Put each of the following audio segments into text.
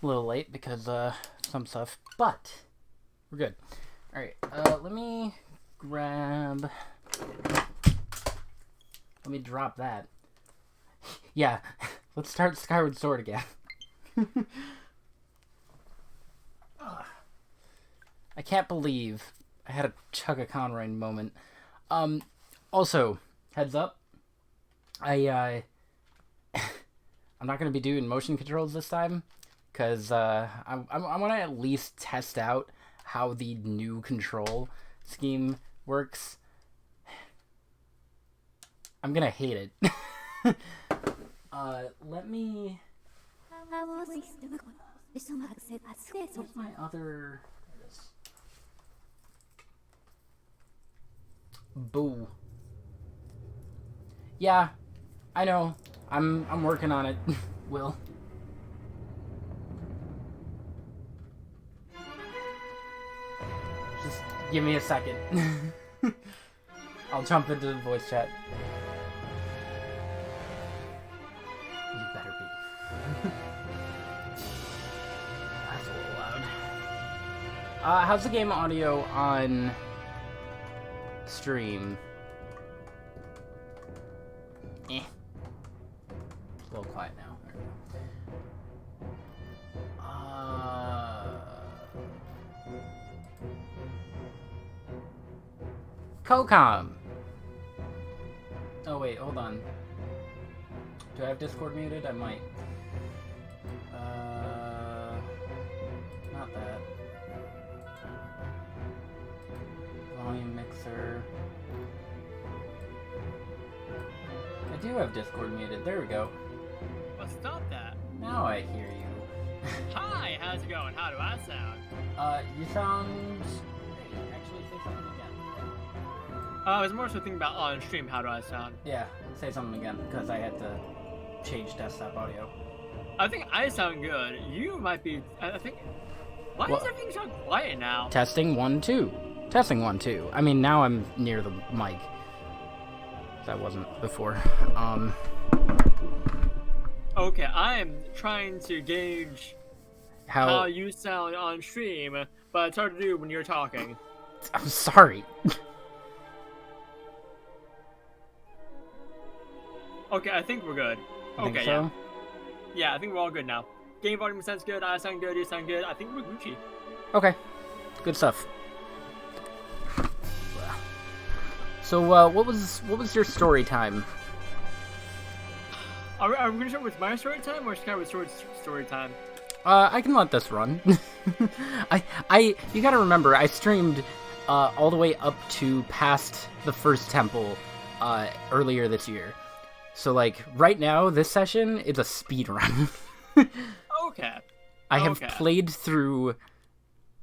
A little late because some stuff, but we're good. All right, let me grab. Let me drop that. Yeah, let's start Skyward Sword again. I can't believe I had a Chugga Conroy moment. Also, heads up, I'm not going to be doing motion controls this time, because I want to at least test out how the new control scheme works. I'm going to hate it. Let me... Where's my other... Boo. Yeah, I know. I'm working on it, Will. Just give me a second. I'll jump into the voice chat. You better be. That's a little loud. How's the game audio on stream? It's a little quiet now. There we go. Cocom. Oh wait, hold on. Do I have Discord muted? I might. Not that. Volume mixer. I do have Discord muted. There we go. Well, stop that. Now I hear you. Hi, how's it going? How do I sound? You sound... Hey, actually say something again. I was more so thinking about on stream, how do I sound? Yeah, say something again, because I had to change desktop audio. I think I sound good. You might be... I think... Why does everything sound quiet now? Testing 1, 2. Testing 1, 2. I mean, now I'm near the mic. That wasn't before. Okay, I am trying to gauge how you sound on stream, but it's hard to do when you're talking. I'm sorry. Okay, I think we're good. Think Okay, so? yeah. Yeah, I think we're all good now. Game volume sounds good, I sound good, you sound good. I think we're Gucci. Okay. Good stuff. So, what was your story time? Are we gonna start with my story time or Skyward Sword's story time? I can let this run. You gotta remember, I streamed, all the way up to past the first temple, earlier this year. So, like, right now, this session is a speed run. Okay. I have played through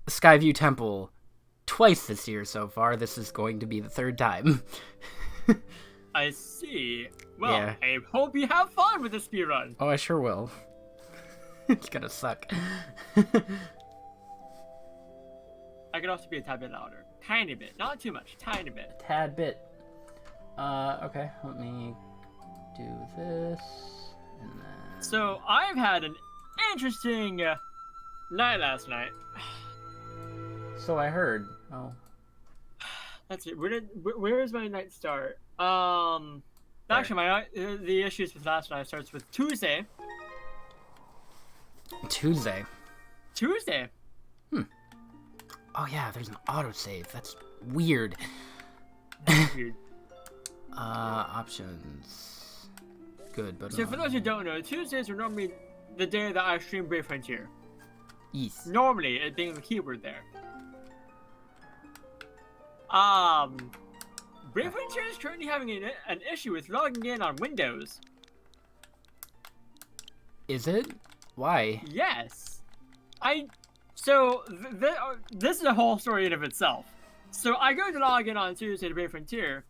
Skyview Temple twice this year so far. This is going to be the third time. I see. Well, Yeah. I hope you have fun with the speedrun. Oh, I sure will. It's gonna suck. I could also be a tad bit louder. Tiny bit. Not too much. Tiny bit. Tad bit. Okay. Let me do this. And then... So, I've had an interesting night last night. So I heard. Oh. Let's see. Where does my night start? Actually, the issues with last night starts with Tuesday. Tuesday. Tuesday. Oh yeah, there's an autosave. That's weird. Weird. Options. Good, but... So for those who don't know, Tuesdays are normally the day that I stream Brave Frontier. Yes. Normally, it being the keyword there. Brave Frontier is currently having an issue with logging in on Windows. Is it? Why? Yes. This is a whole story in of itself. So I go to log in on Tuesday to Brave Frontier,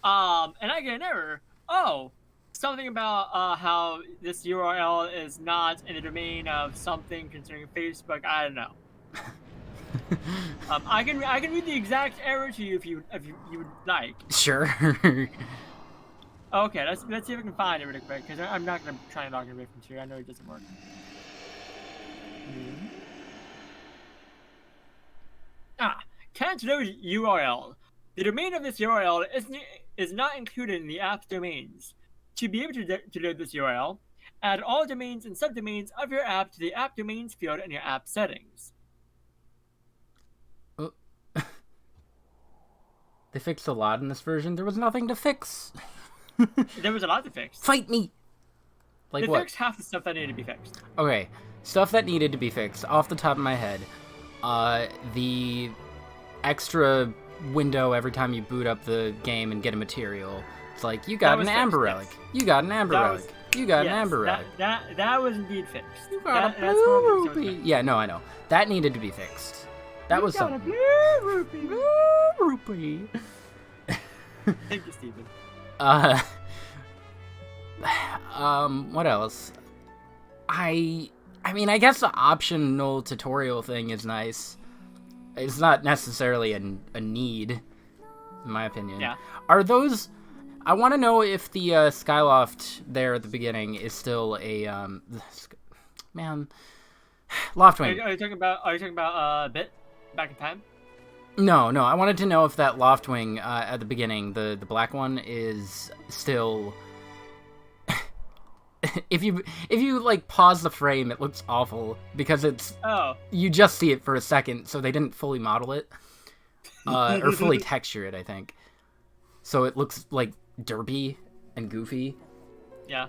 and I get an error. Oh, something about how this URL is not in the domain of something concerning Facebook. I don't know. I can read the exact error to you if you would like. Sure. Okay, let's see if I can find it really quick, because I'm not gonna try and log in Brave Frontier. I know it doesn't work. Can't load URL. The domain of this URL is not included in the app's domains. To be able to load this URL, add all domains and subdomains of your app to the app domains field in your app settings. They fixed a lot in this version. There was nothing to fix. There was a lot to fix. Fight me! Like they what? fixed half the stuff that needed to be fixed. Okay, stuff that needed to be fixed. Off the top of my head, the extra window every time you boot up the game and get a material. It's like, you got an amber relic. You got an amber relic. You got an amber relic. That was indeed fixed. You got a blue rupee. Yeah, no, I know. That needed to be fixed. That was something. You got a blue rupee. Blue rupee. Thank you, Steven. What else? I mean, I guess the optional tutorial thing is nice. It's not necessarily a need, in my opinion. Yeah. Are those... I want to know if the Skyloft there at the beginning is still a... Man... Loftwing. Are you talking about Bit? Back in time? No, I wanted to know if that Loftwing at the beginning, the black one, is still... if you like pause the frame, it looks awful because it's you just see it for a second, so they didn't fully model it or fully texture it, I think. So it looks like derpy and goofy. Yeah.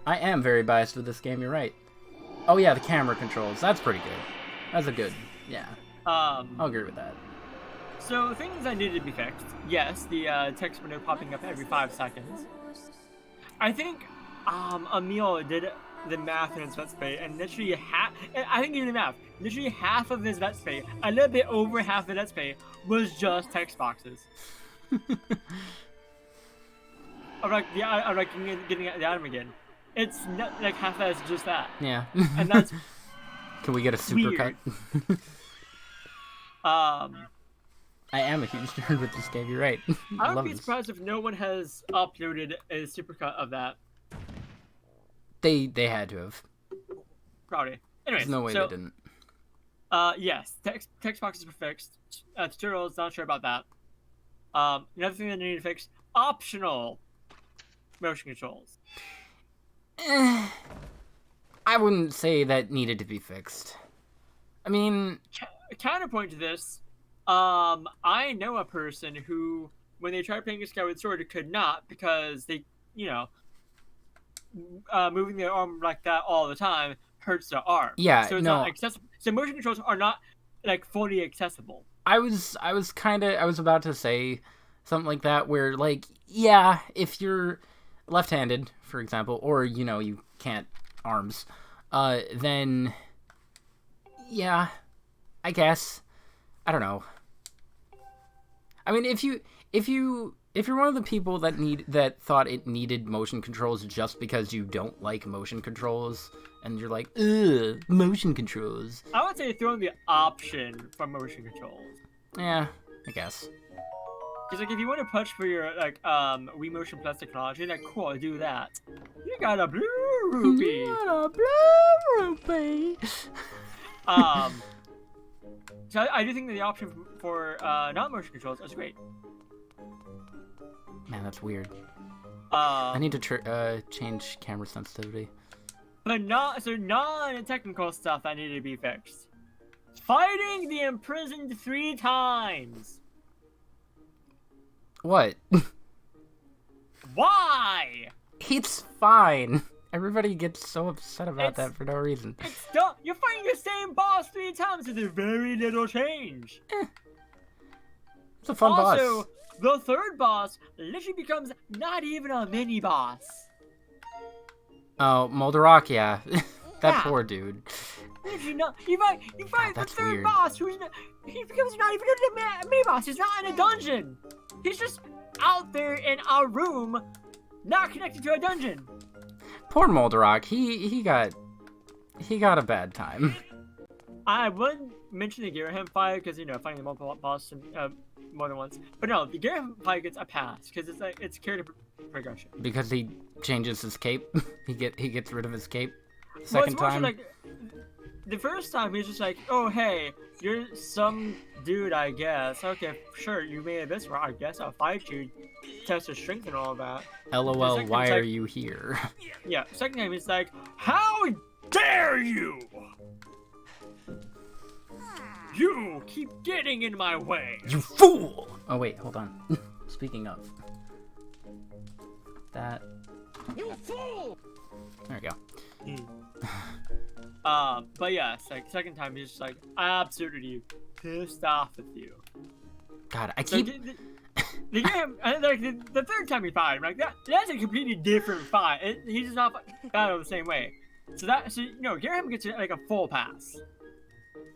I am very biased with this game. You're right. Oh yeah, the camera controls. That's pretty good. That's a good. Yeah. I'll agree with that. So things that needed to be fixed. Yes, the text window popping up every 5 seconds. I think Emil did the math in his Let's Play, and literally I think he did the math. Literally half of his Let's Play, a little bit over half of the Let's Play, was just text boxes. I'm getting the item again. It's not like half that is just that. Yeah. And that's Can we get a supercut? I am a huge nerd with this game. You're right. I would be surprised if no one has uploaded a supercut of that. They had to have. Probably. Anyways, there's no way they didn't. Yes, text boxes were fixed. Tutorials, not sure about that. Another thing that needed fixed: optional motion controls. I wouldn't say that needed to be fixed. I mean, counterpoint to this, I know a person who, when they tried playing a Skyward Sword, could not because they, moving their arm like that all the time hurts their arm. Yeah, so it's not accessible. So motion controls are not like fully accessible. I was about to say something like that where, like, yeah, if you're left-handed, for example, or you can't arms, then yeah, I guess. I don't know. I mean, if you're one of the people that thought it needed motion controls just because you don't like motion controls, and you're like, ugh, motion controls. I would say throw in the option for motion controls. Yeah, I guess. Because like if you want to push for your Wii Motion Plus technology, like cool, do that. You got a blue rupee. You got a blue rupee. So I do think that the option for non-motion controls is great. Man, that's weird. I need to change camera sensitivity. But non-technical stuff that needed to be fixed. Fighting the imprisoned 3 times. What? Why? It's fine. Everybody gets so upset about that for no reason. You're fighting the same boss 3 times with very little change. It's a fun boss. Also, the 3rd boss literally becomes not even a mini boss. Oh, Moldarok, yeah. That poor dude. Literally not. You fight the 3rd boss he becomes not even a mini boss. He's not in a dungeon. He's just out there in a room, not connected to a dungeon. Poor Moldarok. He got a bad time. I wouldn't mention the Girahim fight because fighting the multiple boss more than once. But no, the Girahim fight gets a pass because it's character progression. Because he changes his cape. he gets rid of his cape second time. the first time he's just like, oh hey, you're some dude, I guess. Okay, sure, you made it this far. I guess I'll fight you, test your strength and all that. LOL, second why time- are you here? Yeah. Second time he's like, how dare you! You keep getting in my way. You fool! Oh wait, hold on. Speaking of that, You fool! there we go. But yeah, it's like second time he's just like absolutely pissed off with you. God, I So keep. the game, like the third time he fought him, like that's a completely different fight. He's just not battled the same way. So Graham gets like a full pass.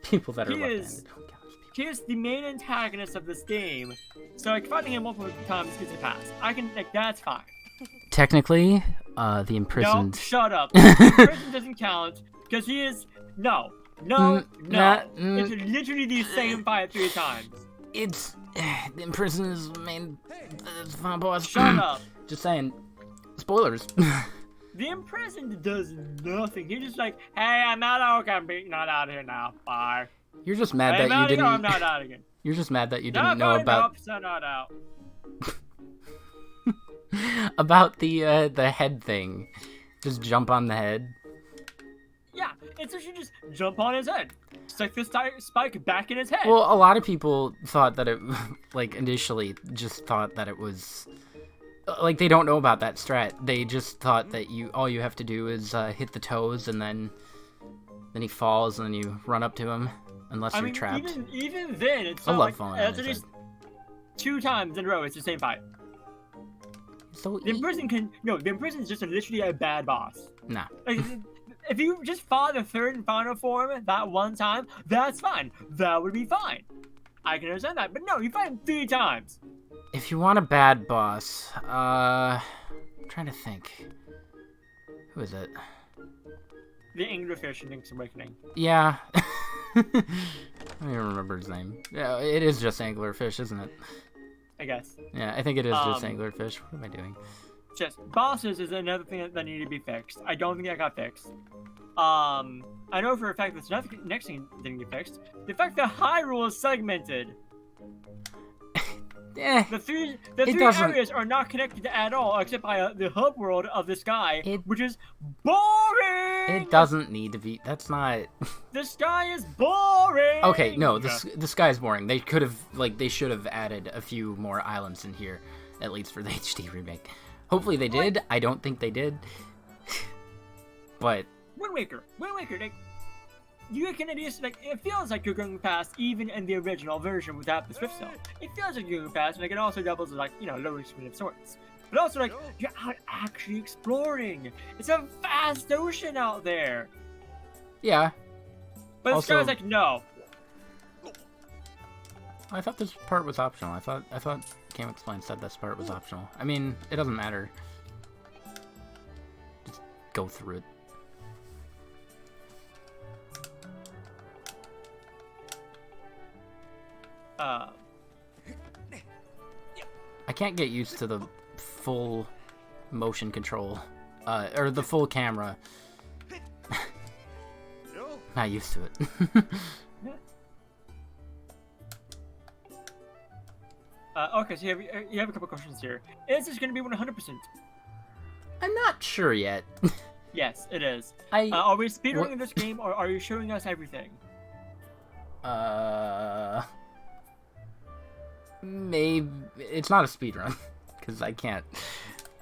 People that are He left-handed. is- Oh, gosh. He is the main antagonist of this game, so like fighting him multiple times gets a pass. I can that's fine. Technically, the No, imprisoned. shut up. The imprisoned doesn't count because he is no. It's literally the same fight 3 times. It's the imprisoned is the main final boss. Shut up. Just saying. Spoilers. The imprisoned does nothing. He's just like, hey, I'm out. Okay, I'm not out of here now. Bye. You're just mad Hey, that you didn't. I'm not out again. You're just mad that you No, didn't know about I'm not out. about the head thing. Just jump on the head. Yeah, it's just you just jump on his head. Stick the spike back in his head. Well, a lot of people thought that it, like, initially just thought that it was, like, they don't know about that strat. They just thought that all you have to do is hit the toes and then he falls and then you run up to him, unless you're trapped. Even then, it's I not love like falling on it's his just 2 times in a row. It's the same fight. So The imprisoned is just literally a bad boss. nah. Like, if you just fought the 3rd and final form that one time, that's fine. That would be fine. I can understand that. But no, you fight him 3 times. If you want a bad boss, I'm trying to think. Who is it? The Anglerfish in Link's Awakening. Yeah. I don't even remember his name. Yeah, it is just Anglerfish, isn't it? I guess. Yeah, I think it is just Anglerfish. What am I doing? Just bosses is another thing that needed to be fixed. I don't think that got fixed. I know for a fact that's nothing. Next thing didn't get fixed. The fact that Hyrule is segmented. The three doesn't- areas are not connected at all, except by the hub world of the sky, It- which is boring. It doesn't need to be. That's not. The sky is boring. Okay, no, the sky's boring. They could have, they should have added a few more islands in here, at least for the HD remake. Hopefully they did. I don't think they did. But Wind Waker, like, you can at least, like, it feels like you're going fast even in the original version without the Swift Cell. It feels like you're going fast, and like, it also doubles as, like, lowering speed of sorts. But also, like, you're out actually exploring. It's a vast ocean out there. yeah, But Also- this guy's like, no. I thought this part was optional. I thought Game Explain said this part was optional. I mean, it doesn't matter. Just go through it. I can't get used to the full motion control, or the full camera. Not used to it. Okay, so you have a couple questions here. Is this going to be 100%? I'm not sure yet. Yes, it is. I Are we speedrunning this game, or are you showing us everything? Maybe it's not a speed run because I cannot.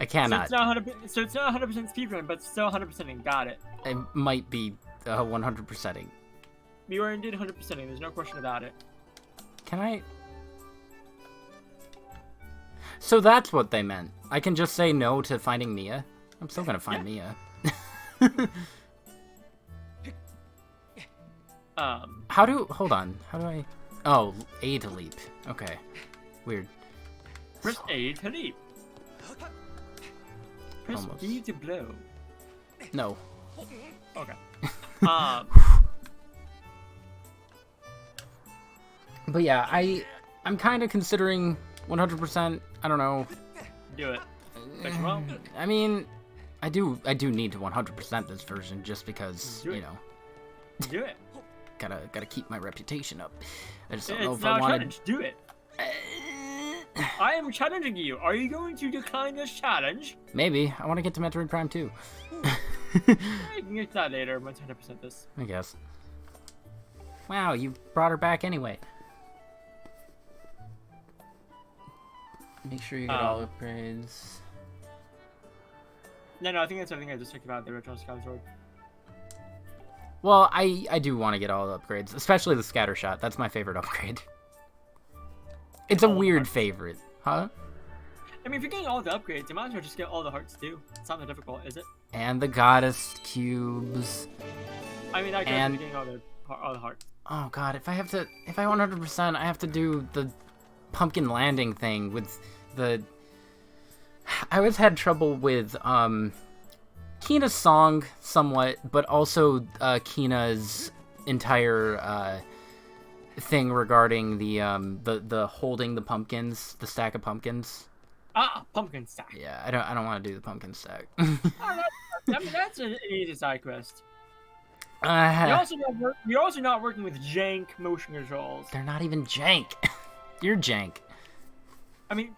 So it's not 100% speedrun, but still 100%ing. Got it. It might be 100%ing. You are indeed 100%ing. There's no question about it. Can I? So that's what they meant. I can just say no to finding Mia. I'm still gonna find Mia. Hold on. How do I? Oh, A to leap. Okay. Weird. Press A to leap. Press Almost. B to blow. No. Okay. But yeah, I'm kind of considering 100%. I don't know. Do it. Next one. I mean, I do need to 100% this version just because, Do it. Do it. Gotta keep my reputation up. I just don't know It's if I not a want challenge. Do it. I am challenging you. Are you going to decline this challenge? Maybe. I want to get to Metroid Prime 2. I can get to that later once I 100% this. I guess. Wow, you brought her back anyway. Make sure you get all upgrades. No, I think that's something I just talked about the original Skyward. Well, I do want to get all the upgrades, especially the scatter shot. That's my favorite upgrade. It's a weird favorite, huh? I mean, if you're getting all the upgrades, you might as well just get all the hearts too. It's not that difficult, is it? And the goddess cubes. I mean, I guess you're getting all the hearts. Oh god, if I 100%, I have to do the pumpkin landing thing with the... I always had trouble with Kina's song somewhat, but also Kina's entire thing regarding the holding the pumpkins, the stack of pumpkins. Pumpkin stack. Yeah, I don't want to do the pumpkin stack. I mean, that's an easy side quest. You're also not working with jank motion controls. They're not even jank. You're jank. I mean,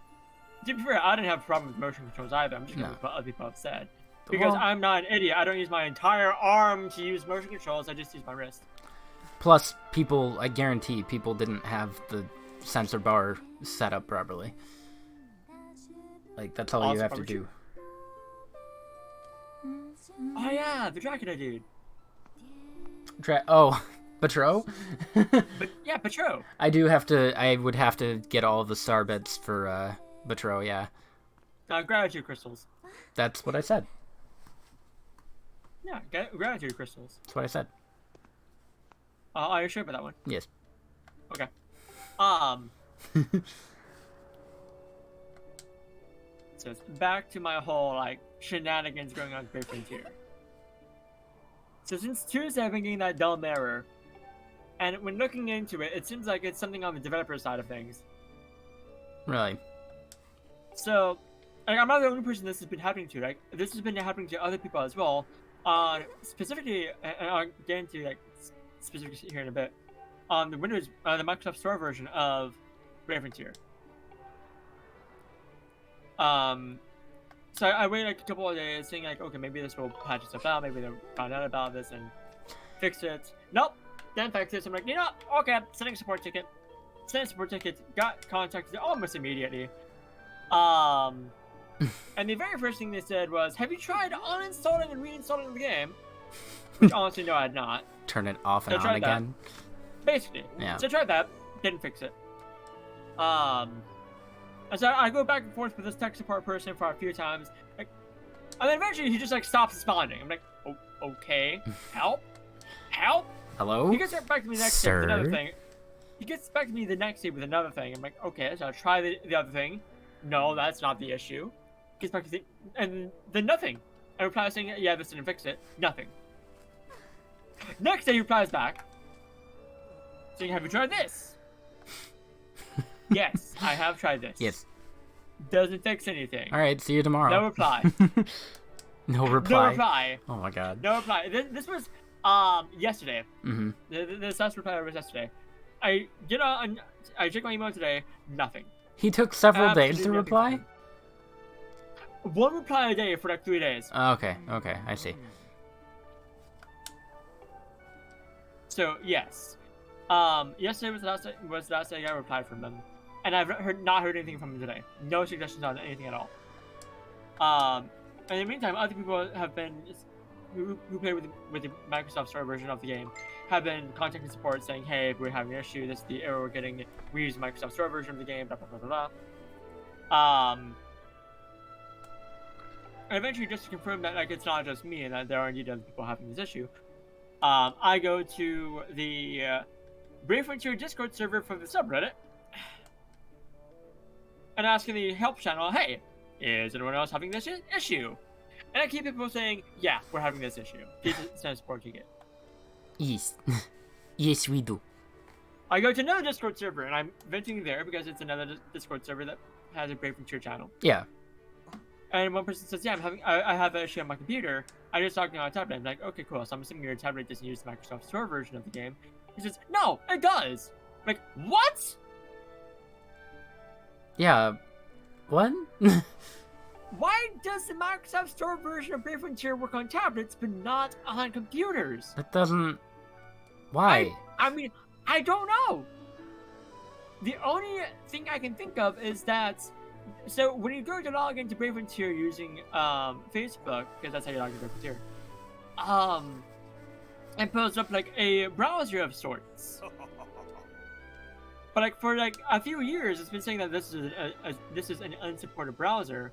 to be fair, I didn't have a problem with motion controls either. I'm just going to what other people have said. Because I'm not an idiot. I don't use my entire arm to use motion controls. I just use my wrist. Plus, I guarantee people didn't have the sensor bar set up properly. Like, that's all you have to do. Oh yeah, the Dracula dude. Patro? Yeah, Patro. I would have to get all of the star bits for Patro, yeah. Gratitude crystals. That's what I said. Yeah, gratitude crystals. That's what I said. Are you sure about that one? Yes. Okay. So it's back to my whole, like, shenanigans going on with Great Frontier. So since Tuesday, I've been getting that dumb error. And when looking into it, it seems like it's something on the developer side of things. Really? So, like, I'm not the only person this has been happening to. Like, this has been happening to other people as well. Specifically, and I'll get into, like, specifics here in a bit. On the Windows, the Microsoft Store version of Great Frontier. So I waited like a couple of days, saying like, okay, maybe this will patch itself out. Maybe they'll find out about this and fix it. Nope, didn't fix it. So I'm like, you know, okay, sending a support ticket. Sent a support ticket. Got contacted almost immediately. And the very first thing they said was, "Have you tried uninstalling and reinstalling the game?" Which honestly, no, I had not. Turn it off and on again. Basically, yeah. So I tried that. Didn't fix it. And so I go back and forth with this tech support person for a few times, like, and then eventually he just like stops responding. I'm like, oh, okay, help. Hello. He gets back to me the next day with another thing. He gets back to me the next day with another thing. I'm like, okay, so I'll try the other thing. No, that's not the issue. Gets back to and then nothing. I reply saying, yeah, this didn't fix it. Nothing. Next day he replies back, saying, have you tried this? Yes, I have tried this. Yes. Doesn't fix anything. All right, see you tomorrow. No reply. No reply. No reply. Oh my god. No reply. This was yesterday. Mm-hmm. This last reply was yesterday. I checked my email today. Nothing. He took several days to reply? One reply a day for like 3 days. Okay, I see. So yes. Yesterday was the last day I replied from them, and I've not heard anything from them today. No suggestions on anything at all. In the meantime, other people have been who play with the Microsoft Store version of the game have been contacting support saying, "Hey, we're having an issue. This is the error we're getting. We use the Microsoft Store version of the game." Blah blah blah blah blah. And eventually, just to confirm that like it's not just me and that there are indeed other people having this issue, I go to the Brave Frontier Discord server for the subreddit and asking the help channel, hey, is anyone else having this issue? And I keep people saying, yeah, we're having this issue. Please send a support ticket. Yes. Yes, we do. I go to another Discord server and I'm venting there because it's another Discord server that has a Brave Frontier channel. Yeah. And one person says, yeah, I have an issue on my computer. I just talking on a tablet. I'm like, okay, cool. So I'm assuming your tablet doesn't use the Microsoft Store version of the game. He says, no, it does. I'm like, what? Yeah. What? Why does the Microsoft Store version of Brave Frontier work on tablets but not on computers? That doesn't. Why? I mean, I don't know. The only thing I can think of is that, so when you go to log into Brave Frontier using Facebook, because that's how you log into Brave Frontier, it pulls up like a browser of sorts. But like for like a few years, it's been saying that this is an unsupported browser.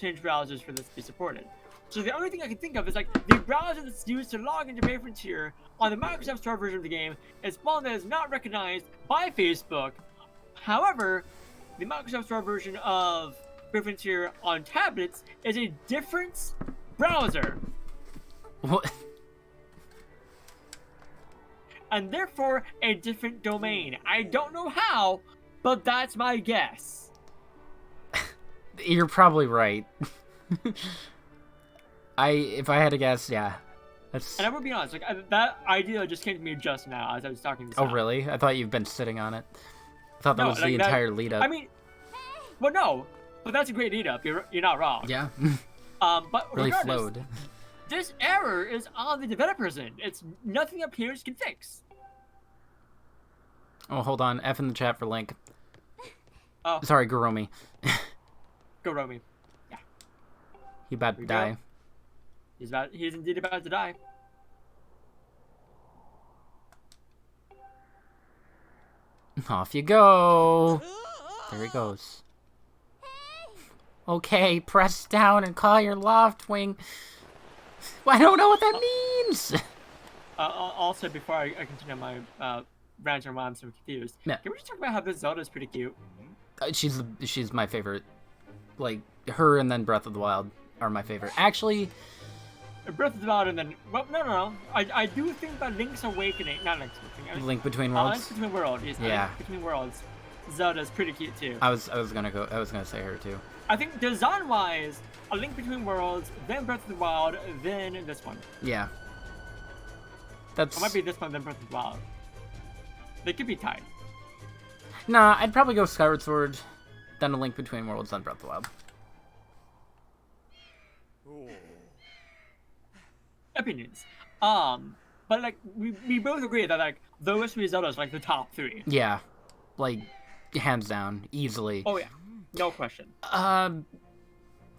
Change browsers for this to be supported. So the only thing I can think of is like the browser that's used to log into Brave Frontier on the Microsoft Store version of the game is one that is not recognized by Facebook. However, the Microsoft Store version of Brave Frontier on tablets is a different browser. What? And therefore a different domain. I don't know how, but that's my guess. You're probably right. If I had to guess, yeah. That's... And I'm gonna be honest, like that idea just came to me just now as I was talking to Oh, really? I thought you've been sitting on it. I thought that No, was like the that- entire lead up. I mean, well, no, but that's a great lead up. You're not wrong. Yeah. But Really regardless, flowed. this error is on the developer's end. It's nothing up here can fix. Oh, hold on. F in the chat for Link. Oh, Sorry, Guromi. go Romy. He about to we go. die. He's indeed about to die. Off you go. There he goes. Okay, press down and call your loft wing. I don't know what that means. Also, before I continue my rant on why I'm so confused, Yeah. can we just talk about how this Zelda is pretty cute? She's my favorite. Like, her and then Breath of the Wild are my favorite. Actually, Breath of the Wild and then... Well, no. I do think that Link's Awakening... Not Link's Awakening. Link Between Link Worlds. Between Worlds. Yes, Yeah. Link Between Worlds. Zelda's pretty cute too. I was gonna say her too. I think design-wise, A Link Between Worlds, then Breath of the Wild, then this one. Yeah. That's... It might be this one, then Breath of the Wild. They could be tied. Nah, I'd probably go Skyward Sword, then A Link Between Worlds, then Breath of the Wild. Opinions. But like we both agree that like those three Zeldas are like the top three. Yeah. Like, hands down, easily. Oh yeah, no question.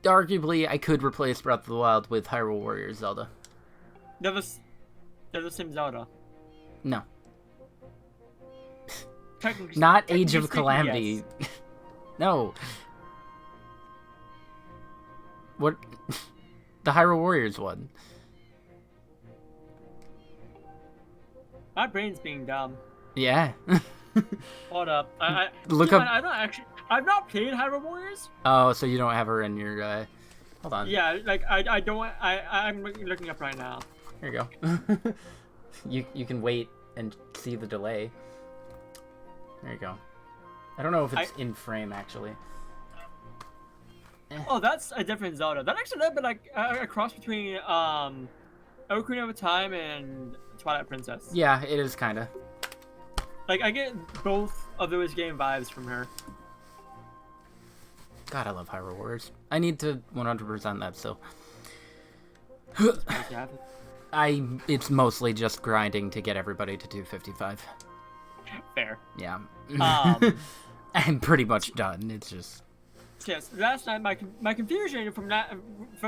Arguably, I could replace Breath of the Wild with Hyrule Warriors Zelda. They're the same Zelda. No. Not Age of Calamity. Yes. No. What? The Hyrule Warriors one. My brain's being dumb. Yeah. Hold up. Look you know up- what, I've not played Hyrule Warriors. Oh, so you don't have her in your, Hold on. Yeah, like I don't. I'm looking up right now. Here you go. You can wait and see the delay. There you go. I don't know if it's in frame, actually. Oh, that's a different Zelda. That actually might be like a cross between Ocarina of Time and Twilight Princess. Yeah, it is kind of. Like I get both of those game vibes from her. God, I love Hyrule Warriors. I need to 100% that still. Yeah, It's mostly just grinding to get everybody to 255. fair. Yeah. Um, I'm pretty much done. It's just... Yes, last night my confusion from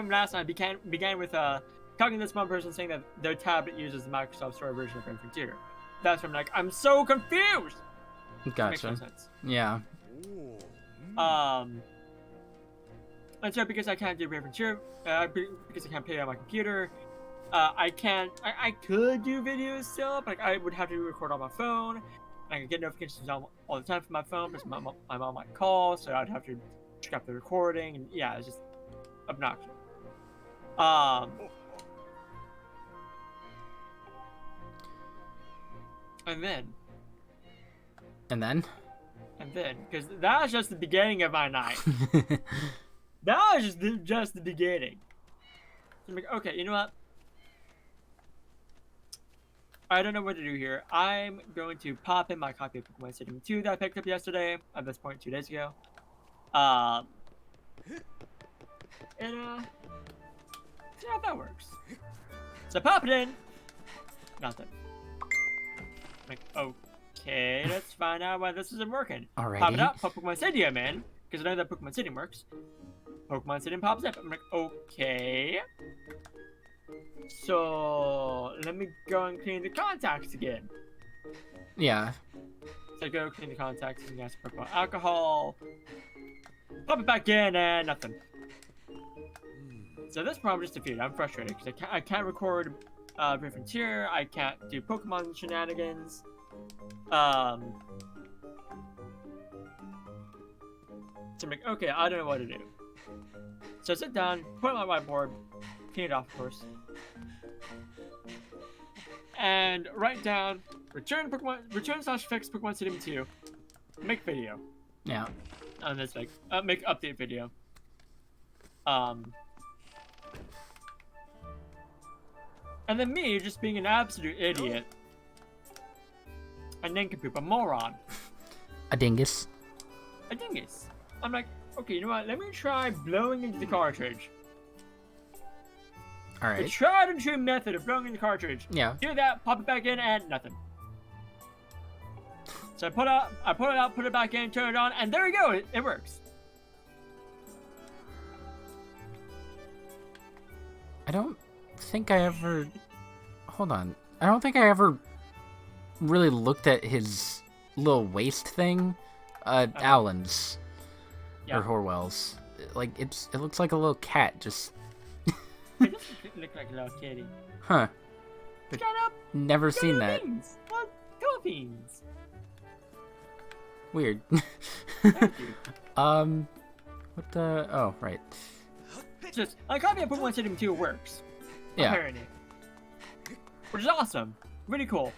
last night began with talking to this one person saying that their tablet uses the Microsoft Store version of Brave Frontier. That's when I'm like, I'm so confused. Makes no Gotcha. sense. Yeah. And so because I can't do Brave Frontier, because I can't play it on my computer, I can't. I could do videos still, but like, I would have to record on my phone. I could get notifications all the time from my phone, because my mom might call, so I'd have to check out the recording, and yeah, it's just obnoxious. And then, because that was just the beginning of my night. That was just the beginning. I'm like, okay, you know what? I don't know what to do here. I'm going to pop in my copy of Pokemon Stadium 2 that I picked up yesterday. At this point, 2 days ago. And see how that works. So pop it in. Nothing. Like, okay, let's find out why this isn't working. Alrighty. Pop it up, pop Pokemon Stadium in, because I know that Pokemon Stadium works. Pokemon Stadium pops up. I'm like, okay. So let me go and clean the contacts again. Yeah. So I go clean the contacts and ask for Pokemon alcohol. Pop it back in and nothing. So this problem just defeated. I'm frustrated because I can't record Brave Frontier. I can't do Pokemon shenanigans. So I'm like, okay, I don't know what to do. So I sit down, put it on my whiteboard, clean it off, of course, and write down return / fix Pokemon Stadium 2, make video. Yeah. And it's like make update video. And then me just being an absolute idiot, a nincompoop, a moron, A dingus. a dingus. I'm like, okay, you know what? Let me try blowing into the cartridge. The Alright. tried and true method of blowing in the cartridge. Yeah. Do that, pop it back in, and nothing. So I pull it out, put it back in, turn it on, and there we go. It works. I don't think I ever... Hold on. I don't think I ever really looked at his little waist thing. Alan's. Yeah. Or Horwell's. Like, it looks like a little cat, just... It doesn't look like a little kitty. Huh. Shut up! Never seen that. Beans. What? Dolphins. Weird. Thank you. What the... Oh, right. Just, a copy of Pokemon Stadium 2 works. Yeah. Apparently. Which is awesome. Really cool.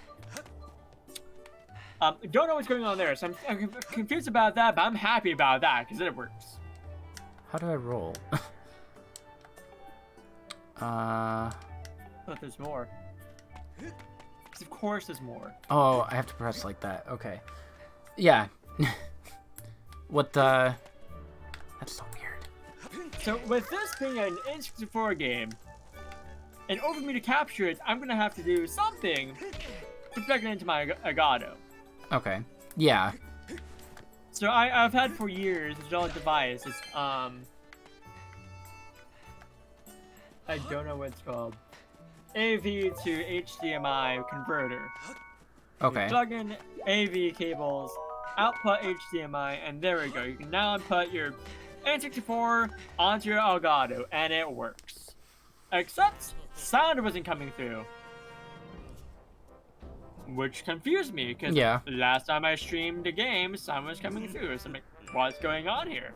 Don't know what's going on there, so I'm confused about that, but I'm happy about that, because it works. How do I roll? But there's more. Because of course there's more. Oh, I have to press like that. Okay. Yeah. What the... That's so weird. So with this being an N64 game, in order for me to capture it, I'm gonna have to do something to plug it into my Elgato. Okay. Yeah. So I've had for years a Zelda device. It's I don't know what it's called. AV to HDMI converter. Okay. You plug in AV cables, output HDMI, and there we go. You can now input your N64 onto your Elgato, and it works. Except sound wasn't coming through. Which confused me, because Yeah. last time I streamed the game, sound was coming through. So I'm like, what's going on here?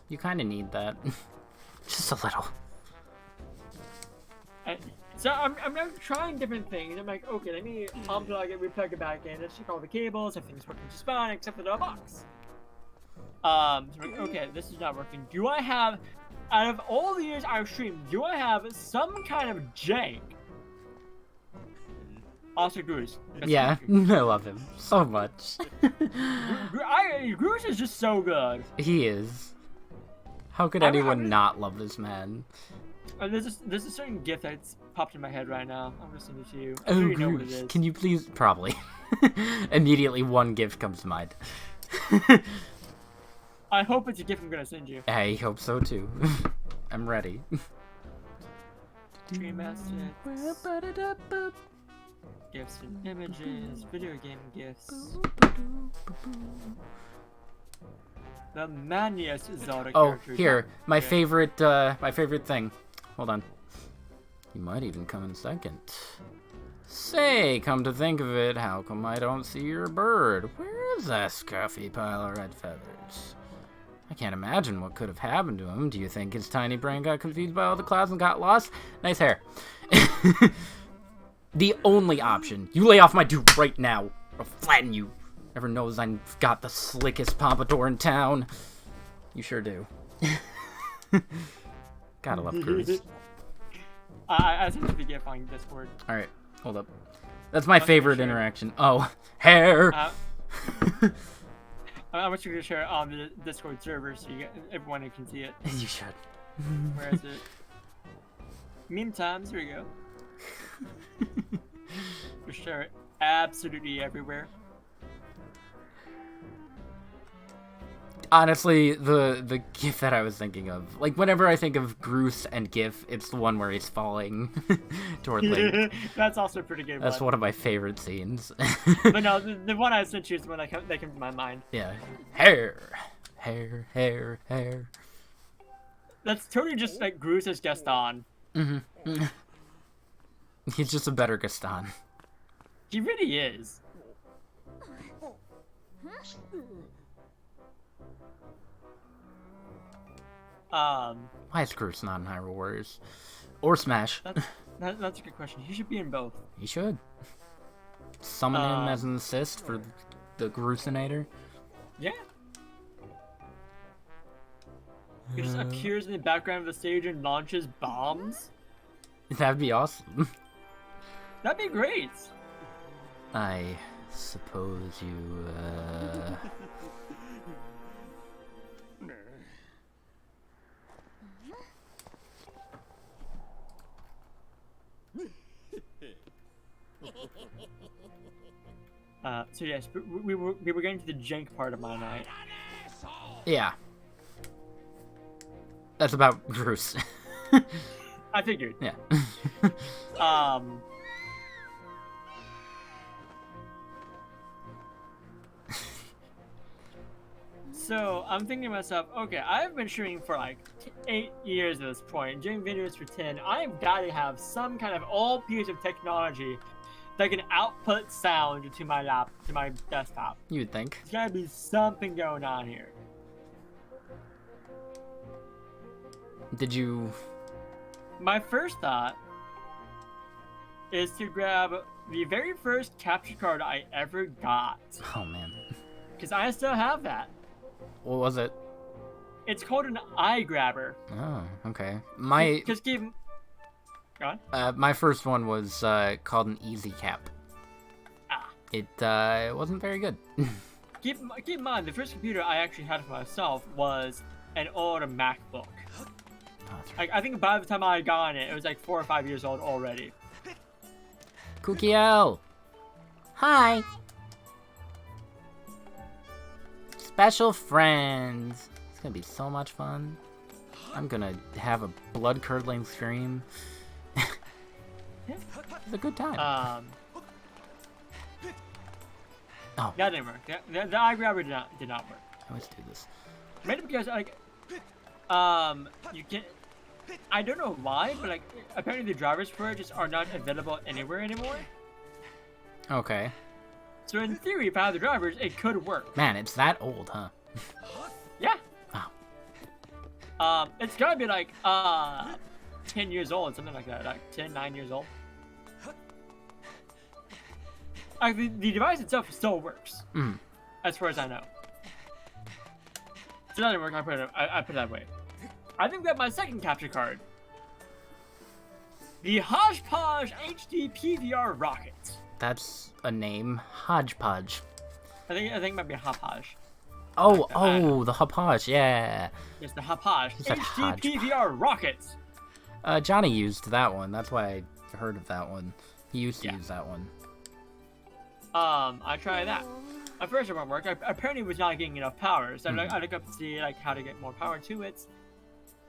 You kind of need that. Just a little. So I'm trying different things. I'm like, okay, let me unplug it, replug it back in. Let's check all the cables. Everything's working just fine, except for the box. So I'm like, okay, this is not working. Do I have, out of all the years I've streamed, do I have some kind of jank? Also, Goose. Yeah, I love him so much. Goose is just so good. He is. How could anyone not love this man? There's a certain gift that's popped in my head right now. I'm gonna send it to you. I Oh, already know what it Goose, is. can you please... Probably. Immediately one gift comes to mind. I hope it's a gift I'm gonna send you. I hope so too. I'm ready. Dream assets, gifts and images, video game gifts. The maniest Zelda Oh, character. here, my Okay. favorite thing. Hold on. You might even come in second. Say, come to think of it, how come I don't see your bird? Where is that scruffy pile of red feathers? I can't imagine what could have happened to him. Do you think his tiny brain got confused by all the clouds and got lost? Nice hair. The only option. You lay off my dude right now. I'll flatten you. Everyone knows I've got the slickest pompadour in town. You sure do. Gotta love Cruz. I sent you the GIF on Discord. All right, hold up. That's my Let's favorite share. interaction. Oh, hair. I want you to share it on the Discord server so everyone can see it. You should. Where is it? Meme times. Here we go. We share it absolutely everywhere. Honestly, the GIF that I was thinking of, like whenever I think of Groose and GIF, it's the one where he's falling toward Link. That's also a pretty good. That's one of my favorite scenes. But no, the one I sent you is the one that came to my mind. Yeah, hair, hair, hair, hair. That's totally just like Groose's Gaston. Mm-hmm. He's just a better Gaston. He really is. Why is Groose not in Hyrule Warriors? Or Smash? That's a good question. He should be in both. He should. Summon him as an assist for the Groosinator. Yeah. He just appears in the background of the stage and launches bombs. That'd be awesome. That'd be great. I suppose you, So yes, we were getting to the jank part of my night. Yeah. That's about Groose. I figured. Yeah. So I'm thinking to myself, okay, I've been streaming for like 8 years at this point, doing videos for 10. I've got to have some kind of old piece of technology that can output sound to my desktop. You'd think. There's gotta be something going on here. Did you... My first thought is to grab the very first capture card I ever got. Oh, man. Because I still have that. What was it? It's called an eye grabber. Oh, okay. My... Just keep... Go on. My first one was called an Easy Cap. Ah. It wasn't very good. Keep in mind, the first computer I actually had for myself was an old MacBook. Oh, that's right. I think by the time I got it, it was like 4 or 5 years old already. Kukiel! Hi! Special friends! It's gonna be so much fun. I'm gonna have a blood-curdling scream. It's a good time. Oh. That didn't work. The eye grabber did not work. I always do this. Maybe because, like, you can... I don't know why, but, like, apparently the drivers for it just are not available anywhere anymore. Okay. So in theory, if I had the drivers, it could work. Man, it's that old, huh? Yeah. Oh. It's gotta be, like, 10 years old, something like that. Like, 10, 9 years old. Like, the device itself still works. Mm. As far as I know. So that didn't work, I put it that way. I think that my second capture card. The Hodgepodge HD PVR Rocket. That's a name. Hodgepodge. I think it might be a Hopodge. Oh, the Hopodge, yeah. Yes, the Hopodge. You said HD Hodgepodge. PVR Rocket. Johnny used that one. That's why I heard of that one. He used to use that one. I tried that. At first it won't work. I apparently was not getting enough power, so I looked up to see like how to get more power to it.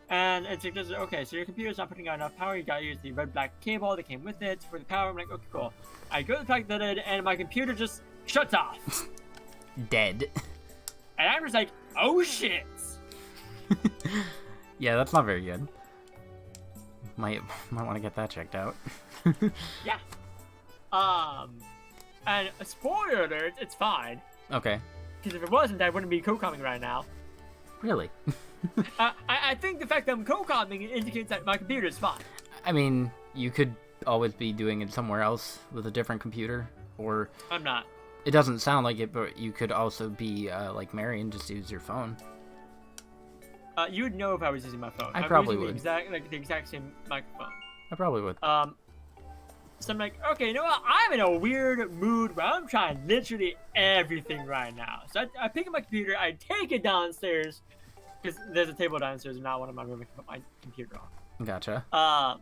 And it's just okay, so your computer's not putting out enough power, you gotta use the red-black cable that came with it for the power. I'm like, okay, cool. I go to plug that in, and my computer just shuts off. Dead. And I'm just like, oh shit! Yeah, that's not very good. Might want to get that checked out. Yeah. And spoiler alert, it's fine. Okay. Because if it wasn't, I wouldn't be co-commenting right now. Really? I think the fact that I'm co-commenting indicates that my computer is fine. I mean, you could always be doing it somewhere else with a different computer, or... I'm not. It doesn't sound like it, but you could also be like Mary and just use your phone. You would know if I was using my phone. I I'm probably using would. The exact same microphone. I probably would. So I'm like, okay, you know what? I'm in a weird mood where I'm trying literally everything right now. So I pick up my computer, I take it downstairs, because there's a table downstairs and not one of my room I can put my computer on. Gotcha. I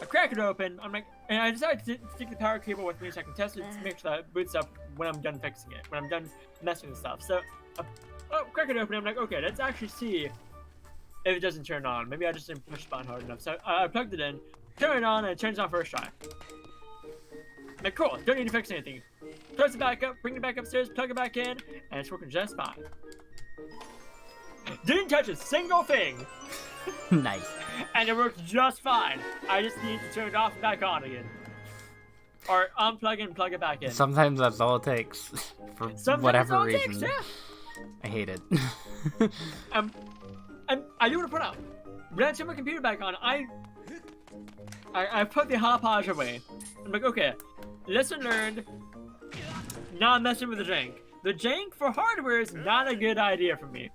crack it open. I'm like, and I decided to stick the power cable with me so I can test it to make sure that it boots up when I'm done fixing it, when I'm done messing with stuff. So, crack it open. I'm like, okay, let's actually see if it doesn't turn on. Maybe I just didn't push the button hard enough. So I plugged it in, turn it on, and it turns on first try. I'm like, cool, don't need to fix anything. Close it back up, bring it back upstairs, plug it back in, and it's working just fine. Didn't touch a single thing. Nice. And it works just fine. I just need to turn it off and back on again. Or unplug and plug it back in. Sometimes that's all it takes. For Sometimes whatever that's all reason. it takes, yeah. I hate it. And I do want to point out, when I turn my computer back on, I put the hotpage away. I'm like, okay, lesson learned, not messing with the jank. The jank for hardware is not a good idea for me.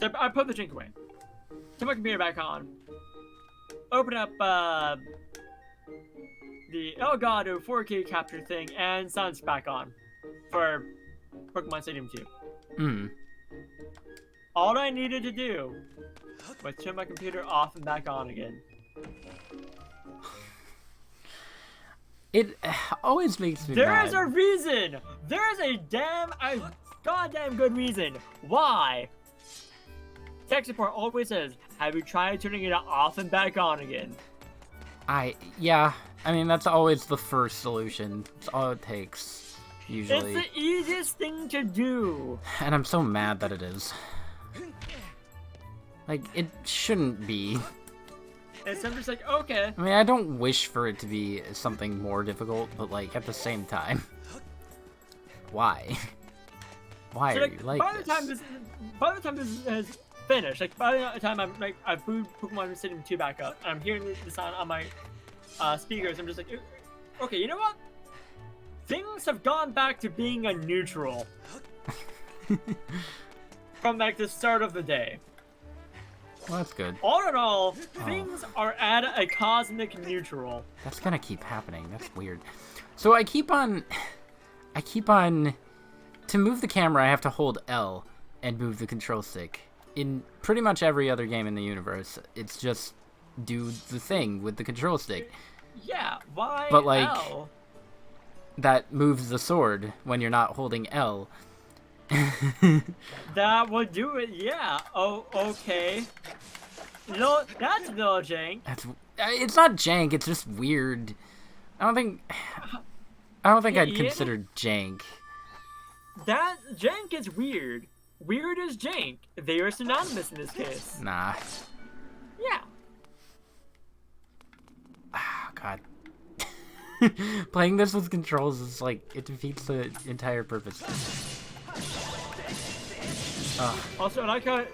So I put the jank away. Turn my computer back on. Open up the Elgato 4K capture thing, and sounds back on for Pokemon Stadium 2. All I needed to do was turn my computer off and back on again. It always makes me There mad. is a reason! There is a goddamn good reason why tech support always says, have you tried turning it off and back on again? Yeah. I mean, that's always the first solution. It's all it takes, usually. It's the easiest thing to do. And I'm so mad that it is. Like, it shouldn't be. And so I'm just like, okay. I mean, I don't wish for it to be something more difficult, but, like, at the same time, why? Why So, are you like by this? By the time this is finished, like, by the time I boot Pokemon Stadium 2 back up, and I'm hearing the sound on my speakers, I'm just like, okay, you know what? Things have gone back to being a neutral. From, like, the start of the day. Well, that's good. All in all, things are at a cosmic neutral. That's gonna keep happening. That's weird. So I keep on... To move the camera, I have to hold L and move the control stick. In pretty much every other game in the universe, it's just do the thing with the control stick. Yeah, why But, like, L? that moves the sword when you're not holding L. That would do it, yeah. Oh, okay. No, that's a little jank. It's not jank, it's just weird. I don't think I'd Yeah. consider jank. That jank is weird. Weird is jank. They are synonymous in this case. Nah. Yeah. Oh, God. Playing this with controls is like, it defeats the entire purpose. Also, I like how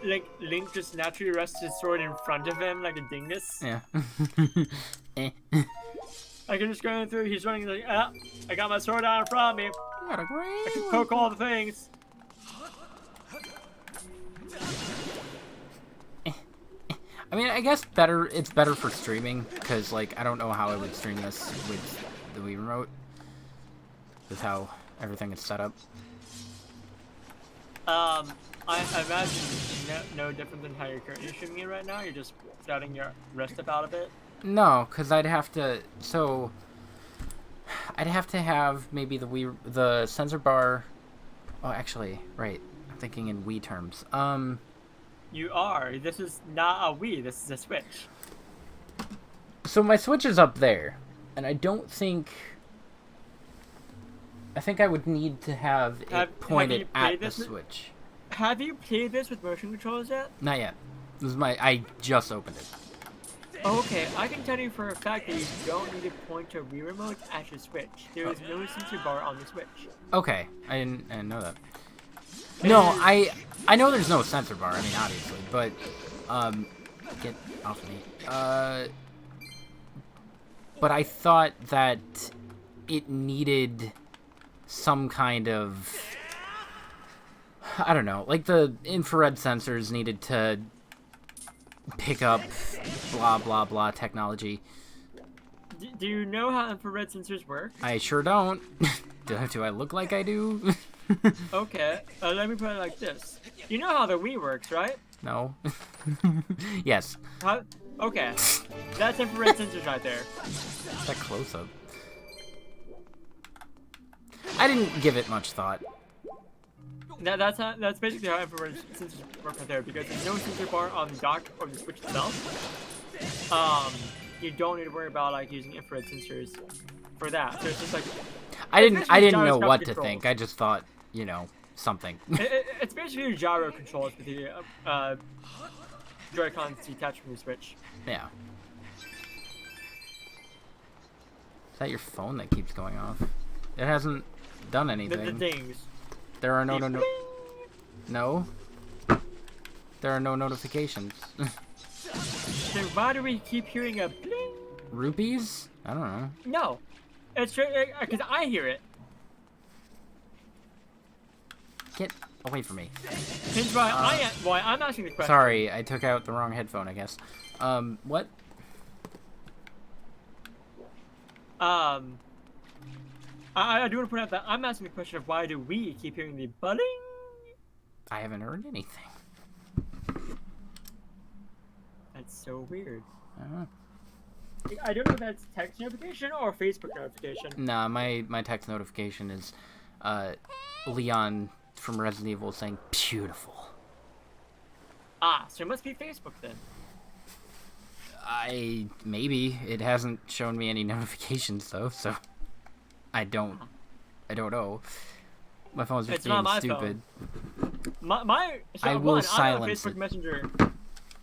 Link just naturally rests his sword in front of him like a dingus. Yeah. Eh. I can just go through. He's running like, I got my sword out in front of me. You got a great I can poke all the things. I mean, I guess it's better for streaming, because, like, I don't know how I would stream this with the Wii Remote, with how everything is set up. I imagine no different than how you're currently streaming it right now. You're just letting your rest up out a bit. No, because I'd have to have maybe the sensor bar. Oh, actually, right. I'm thinking in Wii terms. You are. This is not a Wii. This is a Switch. So my Switch is up there, and I think I would need to have it pointed at the Switch. Have you played this with motion controls yet? Not yet. I just opened it. Okay, I can tell you for a fact that you don't need to point your Wii remote at your Switch. There is no sensor bar on the Switch. Okay, I didn't know that. No, I know there's no sensor bar. I mean, obviously, but get off me. But I thought that it needed some kind of, I don't know, like the infrared sensors needed to pick up blah blah blah technology. Do you know how infrared sensors work? I sure don't. Do I look like I do? Okay, let me put it like this. You know how the Wii works, right? No. Yes. How? Okay, that's infrared sensors right there. That close up. I didn't give it much thought. That's basically how infrared sensors work right there, because there's no sensor bar on the dock or the Switch itself. You don't need to worry about like using infrared sensors for that. So it's just like I didn't know gyroscopic what to controls. think. I just thought, you know, something. It's basically gyro controls with the Joy-Cons detached from the Switch. Yeah. Is that your phone that keeps going off? It hasn't done The anything. dings. There are no These no. There are no notifications. So why do we keep hearing a bling? Rupees? I don't know. No, it's because I hear it. Get away from me. Hence why I'm asking the question. Sorry, I took out the wrong headphone, I guess. What? I do want to point out that I'm asking the question of why do we keep hearing the budding? I haven't heard anything. That's so weird. I don't know. I don't know if that's text notification or Facebook notification. Nah, my text notification is Leon from Resident Evil saying beautiful. Ah, so it must be Facebook then. Maybe it hasn't shown me any notifications though, so I don't know. My phone's just It's not being my stupid. So I will I'm on silence Facebook it. Messenger.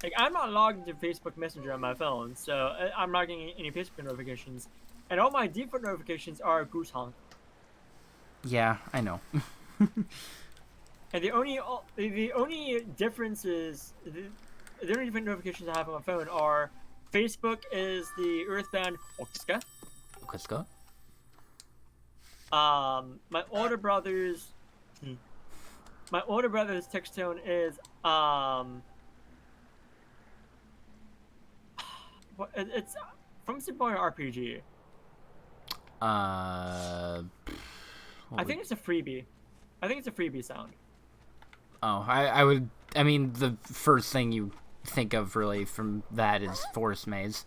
Like I'm not logged into Facebook Messenger on my phone, so I'm not getting any Facebook notifications, and all my default notifications are Goose Honk. Yeah, I know. And the only differences, the only different notifications I have on my phone are Facebook is the Earthbound Oxka. Kuska? My older brother's text tone is it's from Super Mario RPG. I think it's a freebie. I think it's a freebie sound. Oh, I mean, the first thing you think of really from that is Forest Maze.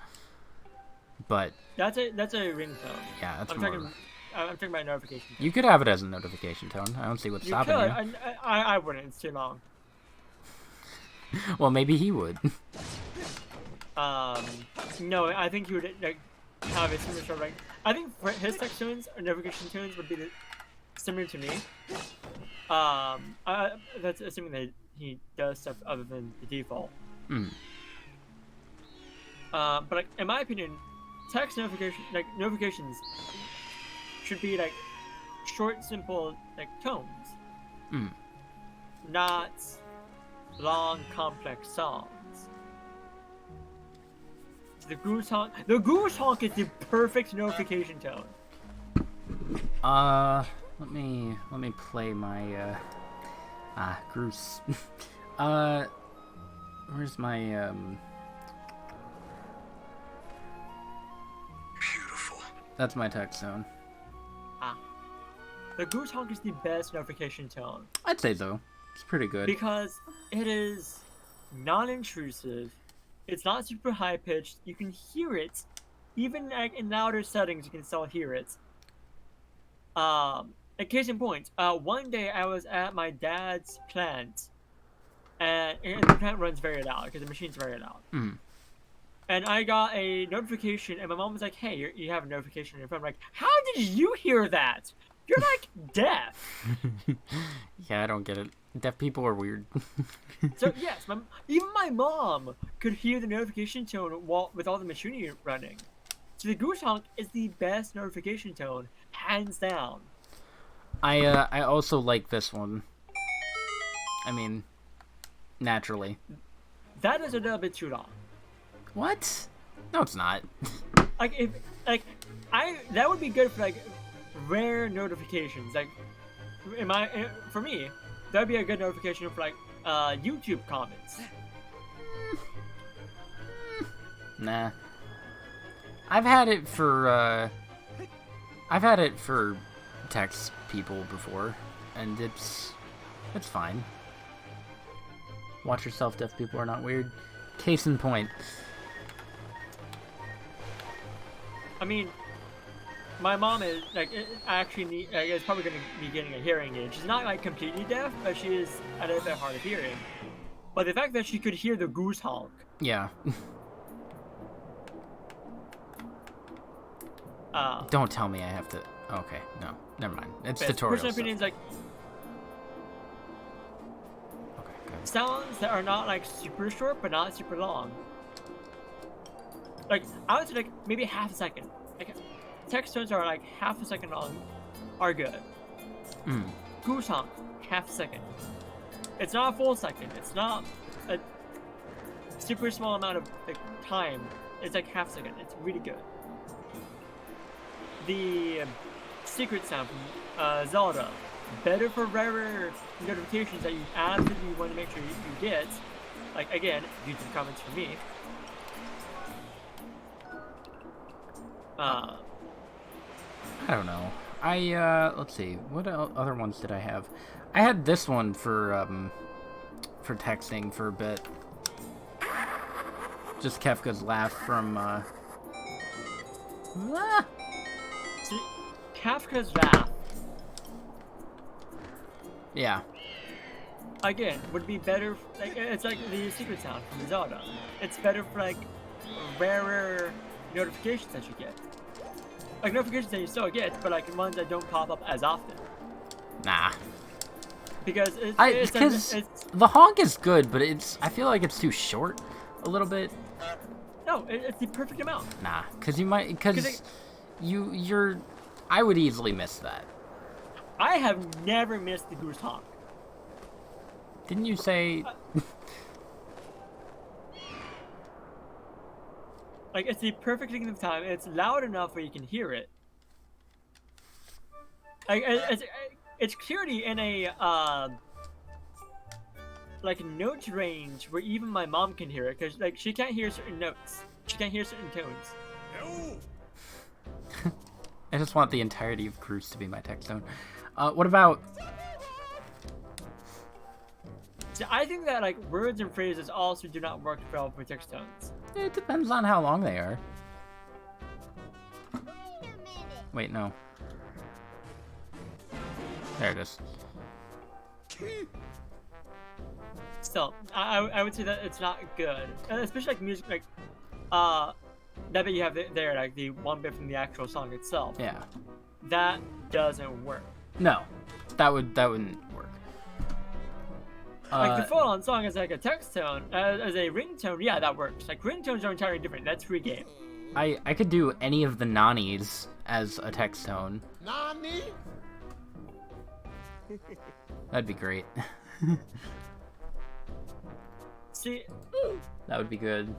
But That's a ringtone. yeah, that's I'm more. talking about notification. You could have it as a notification tone. I don't see what's You stopping could. you. I wouldn't. It's too long. Well, maybe he would. No, I think he would like have a similar sort of like. I think for his text tones or notification tones would be similar to me. That's assuming that he does stuff other than the default. Mm. But like in my opinion, text notifications should be like short, simple like tones, not long, complex songs. The goose honk is the perfect notification tone. Let me play my Groose. Where's my Beautiful. That's my text zone. The goose honk is the best notification tone I'd say so. It's pretty good. because it is non-intrusive. It's not super high pitched. You can hear it, even like in louder settings. You can still hear it. A case in point. One day I was at my dad's plant, and the plant runs very loud because the machine's very loud. Mm. And I got a notification, and my mom was like, "Hey, you have a notification on your phone." I'm like, "How did you hear that? You're like deaf." Yeah, I don't get it. Deaf people are weird. So yes, even my mom could hear the notification tone with all the machinery running. So the goose honk is the best notification tone, hands down. I also like this one. I mean, naturally. That is a little bit too long. What? No, it's not. That would be good for like rare notifications. Like, for me, that'd be a good notification for like YouTube comments. Nah. I've had it for text people before, and it's fine. Watch yourself, deaf people are not weird. Case in point. I mean, my mom is is probably going to be getting a hearing aid. She's not like completely deaf, but she is a little bit hard of hearing. But the fact that she could hear the goose honk. Yeah. Don't tell me I have to. Okay, no, never mind. It's tutorial Personal opinions, like sounds that are not like super short, but not super long. Like I would say, like maybe half a second. Like text tones are like half a second long, are good. Goose honk, half a second. It's not a full second. It's not a super small amount of like time. It's like half a second. It's really good. The secret sound from Zelda, better for rarer notifications that you absolutely want to make sure you get. Like again, YouTube comments for me. I don't know. Let's see. What other ones did I have? I had this one for texting for a bit. Just Kefka's laugh from See, Kafka's laugh. Yeah. Again, would be better. Like it's like the secret sound from Zelda. It's better for like rarer notifications that you get. Like notifications that you still get, but like ones that don't pop up as often. Nah. Because it's the honk is good, but I feel like it's too short a little bit. No, it's the perfect amount. Nah, I would easily miss that. I have never missed the goose honk. Didn't you say? Like it's the perfect length of time. It's loud enough where you can hear it. Like it's clearly in a like note range where even my mom can hear it, because like she can't hear certain notes. She can't hear certain tones. No. I just want the entirety of Cruise to be my text tone. What about? So I think that like words and phrases also do not work well for text tones. It depends on how long they are. Wait, no. There it is. Still, I would say that it's not good, especially like music like that bit you have there, like the one bit from the actual song itself. Yeah. That doesn't work. No, that wouldn't work. Like the full-on song is like a text tone, as a ringtone. Yeah, that works. Like ringtones are entirely different. That's free game. I could do any of the Nanis as a text tone. Nani? That'd be great. See, that would be good.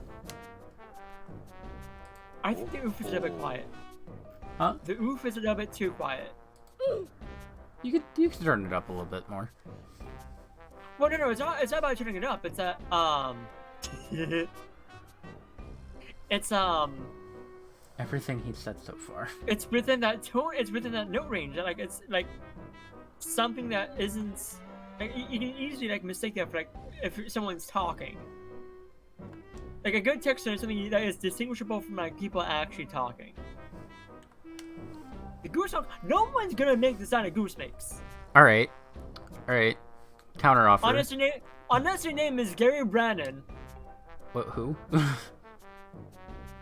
I think the oof is a little bit quiet. Huh? The oof is a little bit too quiet. You could turn it up a little bit more. Well, no, it's not about turning it up. It's that it's Everything he said so far. It's within that tone. It's within that note range. Like it's like something that isn't. Like, you can easily like mistake that for like if someone's talking. Like a good text tone is something that is distinguishable from like people actually talking. The goose honk. No one's gonna make the sound a goose makes. All right. Counter offer. Unless your name is Gary Brannon. What? Who?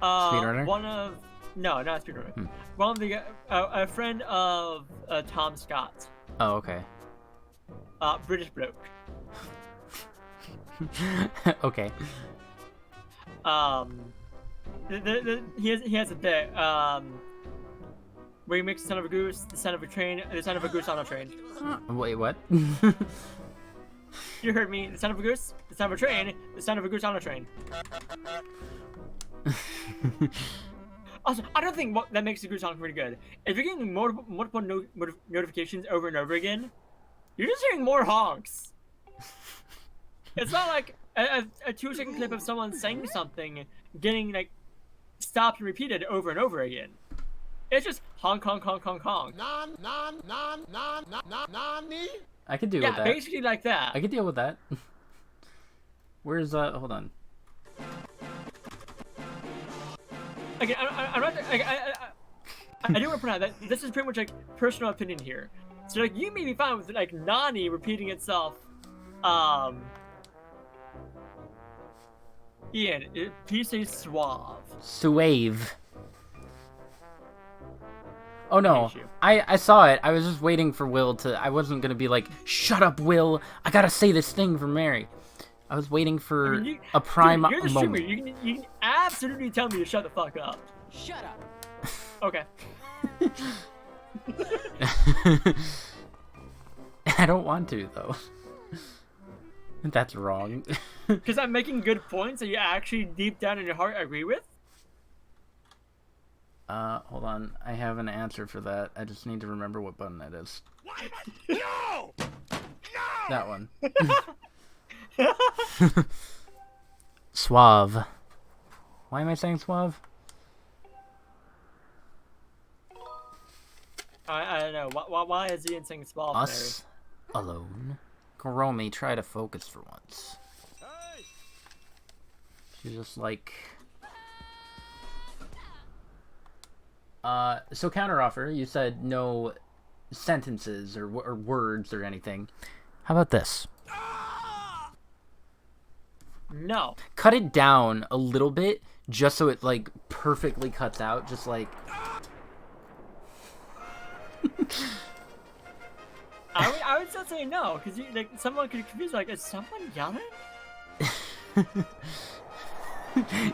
Speedrunner? No, not a speedrunner. One of the a friend of Tom Scott. Oh, okay. British bloke. Okay. He has a bit where he makes the sound of a goose, the sound of a train, and the sound of a goose on a train. Wait, what? You heard me. The sound of a goose, the sound of a train, the sound of a goose on a train. Also, I don't think that makes the goose honk pretty good. If you're getting multiple notifications over and over again, you're just hearing more honks. It's not like a 2-second clip of someone saying something, getting like stopped and repeated over and over again. It's just honk, honk, honk, honk, honk. Nani? I could deal with Yeah, that. basically like that. I could deal with that. Where's hold on. Again, I'm not. I do want to point out that this is pretty much like personal opinion here. So like you may be fine with like Nani repeating itself. Ian, please say suave. Suave. Oh no, Thank you. I saw it. I was just waiting for Will to. I wasn't gonna be like, shut up, Will. I gotta say this thing for Mary. I was waiting for a prime dude, you're the streamer. moment. You can absolutely tell me to shut the fuck up. Shut up. Okay. I don't want to though. That's wrong. Because I'm making good points that you actually deep down in your heart agree with. Hold on. I have an answer for that. I just need to remember what button that is. No! No! That one. Suave. Why am I saying suave? I don't know. Why is Ian saying suave? Us alone. Karomi, try to focus for once. She's just like... so counteroffer, you said no sentences or words or anything. How about this? No. Cut it down a little bit, just so it, like, perfectly cuts out, just like... I would still say no, because like someone could confuse like, is someone yelling?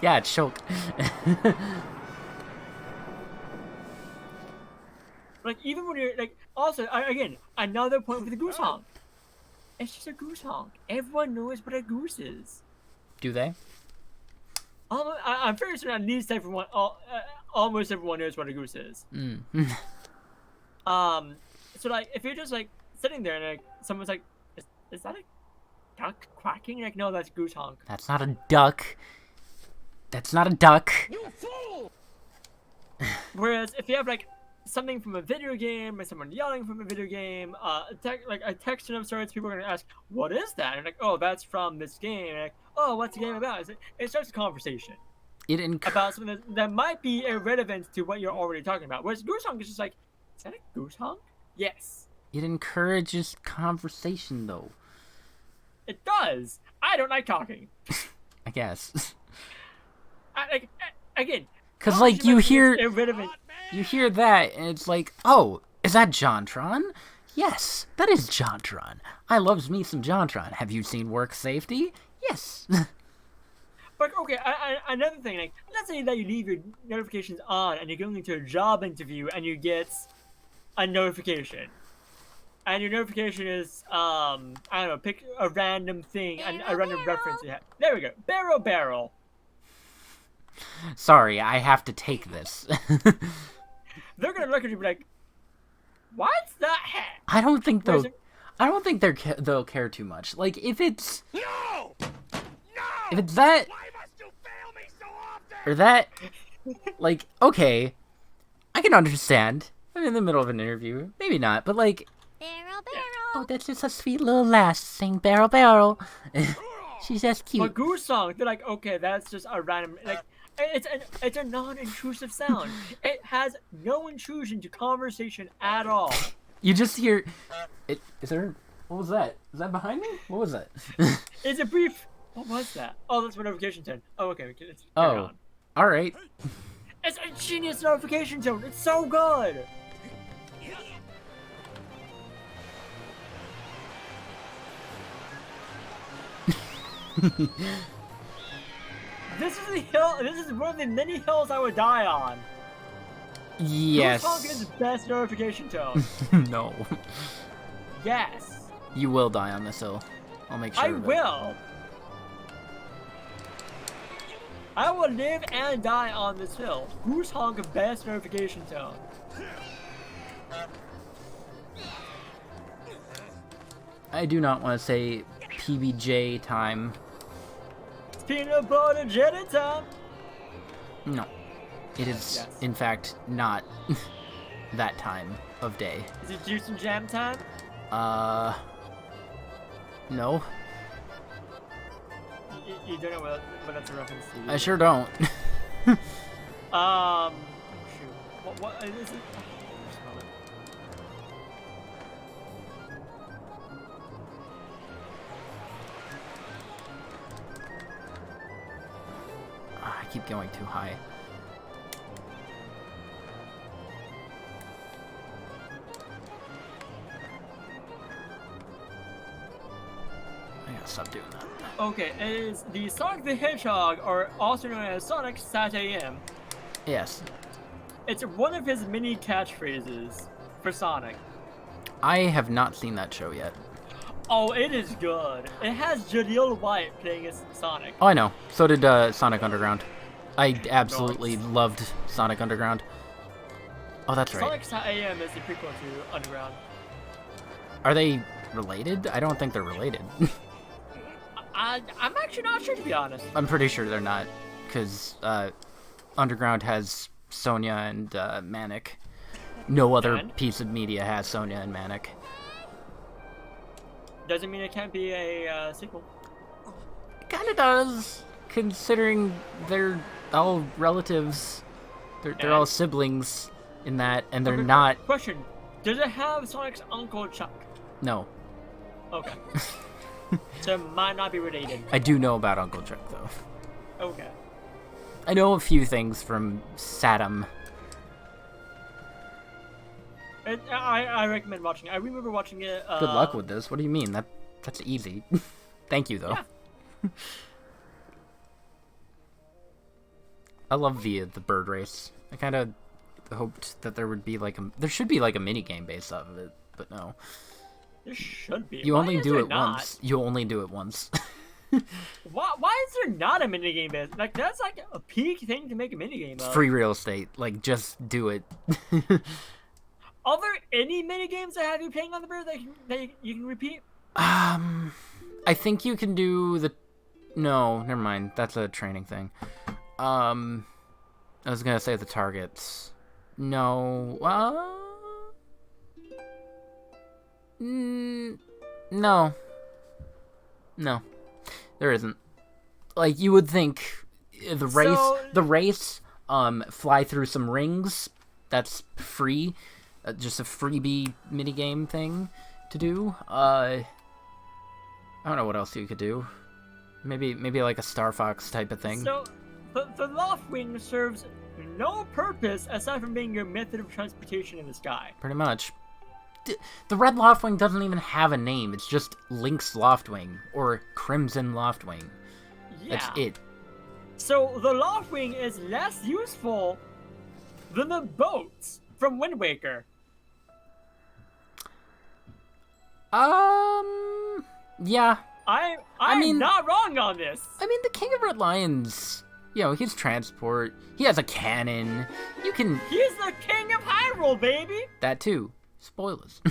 Yeah, choke. Like even when you're like, also again another point with the goose honk. It's just a goose honk. Everyone knows what a goose is. Do they? I'm fairly certain at least everyone, almost everyone knows what a goose is. Mm. So like if you're just like sitting there and like someone's like, is that a duck quacking? Like no, that's goose honk. That's not a duck. That's not a duck. You fool! Whereas if you have like something from a video game or someone yelling from a video game, like a text of sorts, people are gonna ask, what is that? And like, oh, that's from this game. And like, oh, what's the game about? It starts a conversation about something that might be irrelevant to what you're already talking about. Whereas goose honk is just like, is that a goose honk? Yes. It encourages conversation, though. It does. I don't like talking. I guess. Again. Cause like you hear irrelevant. You hear that, and it's like, oh, is that JonTron? Yes, that is JonTron. I loves me some JonTron. Have you seen Work Safety? Yes. But okay, another thing, like, let's say that you leave your notifications on and you're going into a job interview and you get a notification. And your notification is, I don't know, pick a random thing and a random reference you have. There we go. Barrel. Sorry, I have to take this. They're gonna look at you and be like, what's that hat? I don't think they'll care too much. Like, if it's... No! No! If it's that... Why must you fail me so often? Or that... Like, okay. I can understand. I'm in the middle of an interview. Maybe not, but like... Barrel. Oh, that's just a sweet little lass saying barrel. She's just cute. But goose song, they're like, okay, that's just a random, like, it's a non-intrusive sound. It has no intrusion to conversation at all. You just hear... Is there... What was that? Is that behind me? What was that? It's a brief... What was that? Oh, that's my notification tone. Oh, okay. It's Oh. Alright. It's a genius notification tone. It's so good. This is the hill. This is one of the many hills I would die on. Yes. Goose honk is the best notification tone. No. Yes. You will die on this hill. I'll make sure I of it. will. I will live and die on this hill. Goose honk best notification tone. I do not want to say PBJ time. Peanut butter jelly time. No. It is, Yes. in fact, not that time of day. Is it juice and jam time? No. You don't know what that's a reference to. I sure don't. Shoot. What is it? Just a moment. I keep going too high. I gotta stop doing that. Okay, it is the Sonic the Hedgehog, or also known as Sonic Sat AM. Yes. It's one of his mini catchphrases for Sonic. I have not seen that show yet. Oh, it is good. It has Jaleel White playing as Sonic. Oh, I know. So did Sonic Underground. I absolutely loved Sonic Underground. Oh, that's right. Sonic Sat AM is the prequel to Underground. Are they related? I don't think they're related. I'm actually not sure, to be honest. I'm pretty sure they're not, because Underground has Sonya and Manic. No other And? piece of media has Sonya and Manic. Doesn't mean it can't be a sequel. It kind of does, considering they're all relatives. They're all And? siblings in that, and they're Okay, not. Question: does it have Sonic's Uncle Chuck? No. Okay. So it might not be related. I do know about Uncle Chuck, though. Okay. I know a few things from Saddam. I recommend watching it. I remember watching it. Good luck with this. What do you mean? That's easy. Thank you, though. Yeah. I love the bird race. I kind of hoped that there would be there should be like a mini game based off of it, but no. There should be. You Why only is do there it not? once. You only do it once. Why is there not a minigame based? Like, that's like a peak thing to make a minigame of. Free real estate. Like, just do it. Are there any minigames that have you playing on the bird that you can repeat? I think you can do the. No, never mind. That's a training thing. I was gonna say the targets. No. No. No. There isn't. Like, you would think the race, fly through some rings. That's free. Just a freebie minigame thing to do. I don't know what else you could do. Maybe like a Star Fox type of thing. So, the Loftwing serves no purpose aside from being your method of transportation in the sky. Pretty much. The Red Loftwing doesn't even have a name. It's just Link's Loftwing or Crimson Loftwing. Yeah. That's it. So the Loftwing is less useful than the boats from Wind Waker. Yeah. I mean, not wrong on this. I mean, the King of Red Lions, he's transport. He has a cannon. You can... He's the king of Hyrule, baby! That too. Spoilers.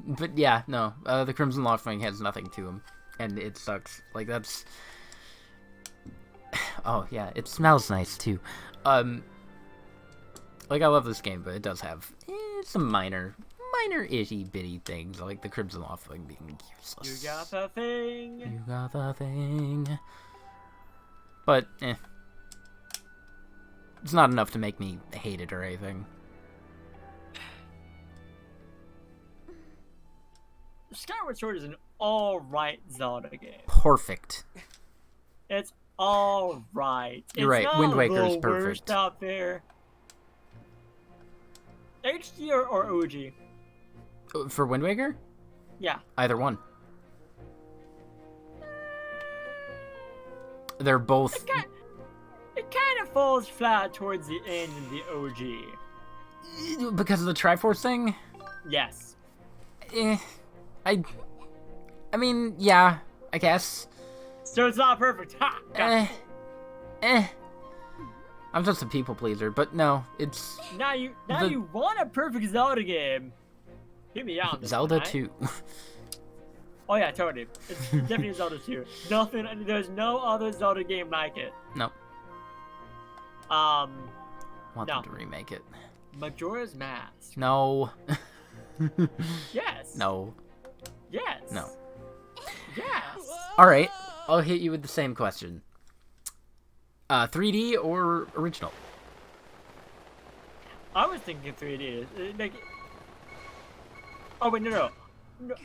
But yeah, no. The Crimson Loftwing has nothing to him. And it sucks. Like, that's... Oh, yeah. It smells nice, too. Like, I love this game, but it does have some minor itty-bitty things, like the Crimson Loftwing being useless. You got the thing. You got the thing. But, it's not enough to make me hate it or anything. Skyward Sword is an alright Zelda game. Perfect. It's alright. You're right, Not Wind Waker's the perfect. worst out there. HD or OG? For Wind Waker? Yeah. Either one. They're both... It kind of falls flat towards the end in the OG. Because of the Triforce thing? Yes. I mean, yeah, I guess. So it's not perfect. Ha! Gotcha. I'm just a people pleaser, but no, it's... Now you want a perfect Zelda game. Hear me out. on this Zelda one, right? 2. Oh yeah, totally. It's definitely Zelda 2. There's no other Zelda game like it. No. Want No. them to remake it. Majora's Mask. No. Yes. No. Yes. No. Yes. All right, I'll hit you with the same question. 3D or original? I was thinking 3D. Oh wait, no.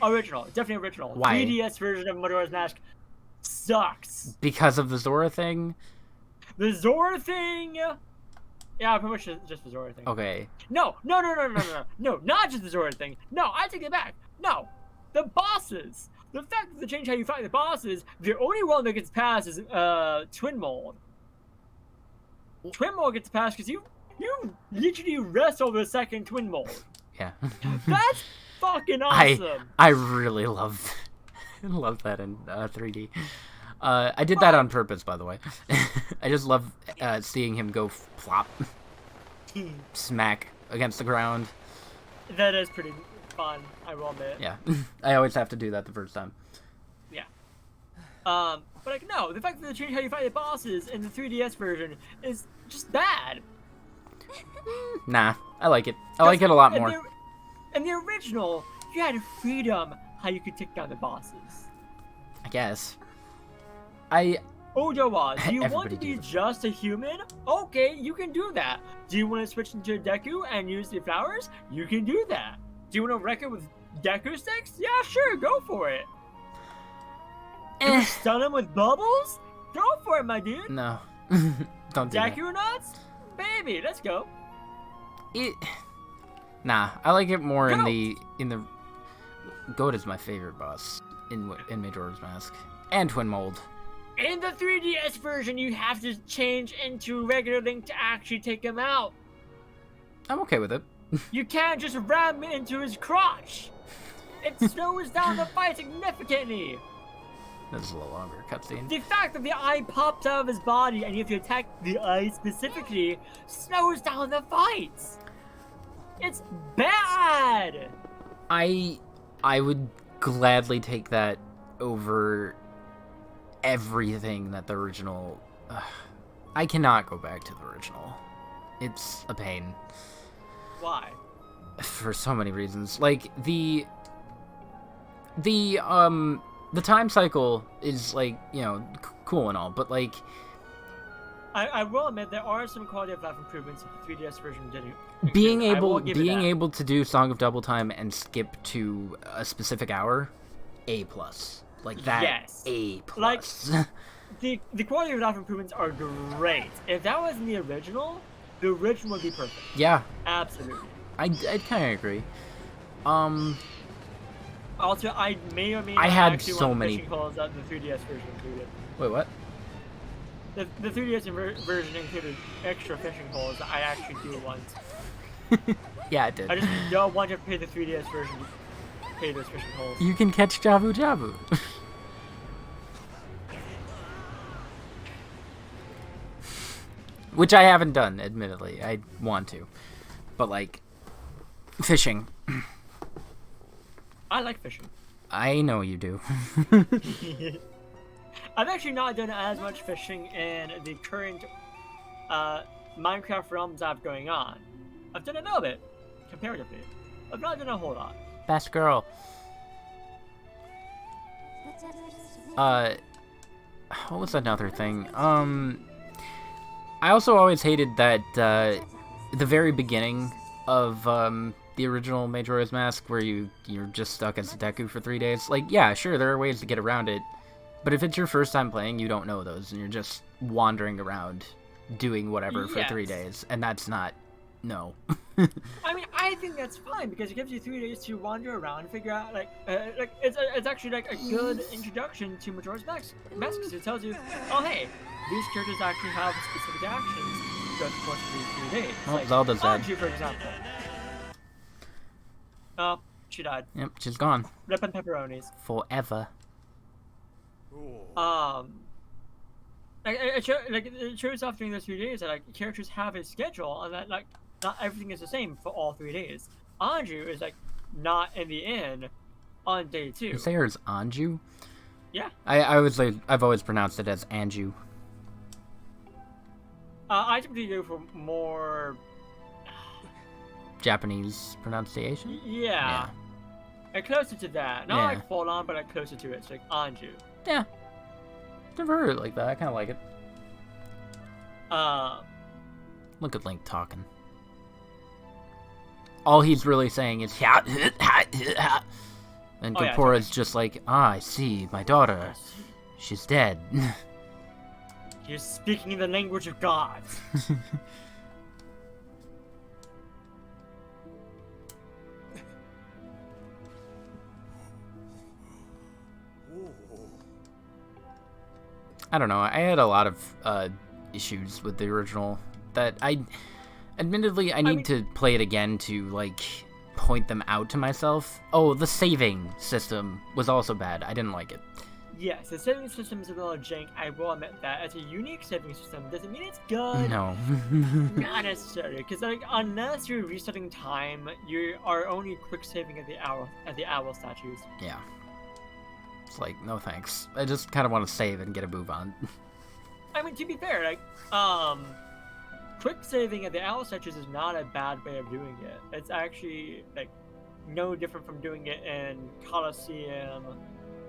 Original. Definitely original. Why? 3DS version of Majora's Mask sucks. Because of the Zora thing? The Zora thing. Yeah, pretty much just the Zora thing. Okay. No, not just the Zora thing. No, I take it back. No, the bosses. The fact that they change how you fight the bosses, the only one that gets past is Twin Mold. Twin Mold gets past because you literally wrestle the second Twin Mold. Yeah. That's fucking awesome. I really love that in 3D. I did that on purpose, by the way. I just love seeing him go flop, smack against the ground. That is pretty fun, I will admit. Yeah, I always have to do that the first time. Yeah. But like, no, the fact that they change how you fight the bosses in the 3DS version is just bad. Nah, I like it. I like it a lot more. In the original, you had freedom how you could take down the bosses. I guess. Ojawa, do you want Everybody to be does. just a human? Okay, you can do that. Do you want to switch into a Deku and use the flowers? You can do that. Do you want to wreck it with Deku sticks? Yeah, sure, go for it. You wanna stun him with bubbles? Go for it, my dude. No, don't do that. Deku nuts? Baby, let's go. Nah, I like it more Goat. in the. Goat is my favorite boss in Majora's Mask and Twin Mold. In the 3DS version, you have to change into regular Link to actually take him out. I'm okay with it. You can't just ram into his crotch. It slows down the fight significantly. This is a little longer cutscene. The fact that the eye pops out of his body and you have to attack the eye specifically slows down the fights. It's bad. I would gladly take that over everything that the original. I cannot go back to the original. It's a pain Why? for so many reasons. Like the time cycle is like, you know, cool and all, but like I will admit there are some quality of life improvements that the 3DS version didn't. being include. I will give it that. able to do Song of Double Time and skip to a specific hour, A+. Like that, Yes. A+. Like- The quality of life improvements are great. If that was in the original would be perfect. Yeah, Absolutely. I kind of agree. Also, I may or may I not had actually so want many- fishing poles that the 3DS version included. Wait, what? The 3DS version included extra fishing poles that I actually do want. Yeah, it did. I just don't want to pay the 3DS version to pay those fishing poles. You can catch Jabu Jabu. Which I haven't done, admittedly. I want to. But, like, fishing. I like fishing. I know you do. I've actually not done as much fishing in the current Minecraft realms I have going on. I've done a little bit, comparatively. I've not done a whole lot. Best girl. What was another thing? I also always hated that, the very beginning of, the original Majora's Mask, where you're just stuck as a Deku for 3 days. Like, yeah, sure, there are ways to get around it, but if it's your first time playing, you don't know those, and you're just wandering around doing whatever for 3 Yes. days, and that's not... No. I mean, I think that's fine because it gives you 3 days to wander around and figure out, it's actually like a good introduction to Majora's Mask because it tells you, oh hey, these characters actually have specific actions throughout the course of these 3 days. Oh, like Zelda's dead. Anju, for example. Oh, she died. Yep, she's gone. Rip and pepperonis. Forever. It shows off during those 3 days that like characters have a schedule and that like not everything is the same for all 3 days. Anju is like not in the inn on day 2. You say hers Anju? Yeah. I've always pronounced it as Anju. I typically go for more. Japanese pronunciation? Yeah. Like closer to that. Not Yeah. like full on, but like closer to it. So like Anju. Yeah. Never heard it like that. I kind of like it. Look at Link talking. All he's really saying is and Oh, yeah, Gapora's just like, I see, my daughter. She's dead. You're speaking the language of gods. I don't know. I had a lot of issues with the original that admittedly, I need to play it again to, like, point them out to myself. Oh, the saving system was also bad. I didn't like it. Yes, the saving system is a little jank. I will admit that. It's a unique saving system. Doesn't mean it's good. No. Not necessarily, because like unless you're resetting time, you are only quick saving at the owl statues. Yeah. It's like, no thanks. I just kind of want to save and get a move on. I mean, to be fair, like quick saving at the owl statues is not a bad way of doing it. It's actually like no different from doing it in Colosseum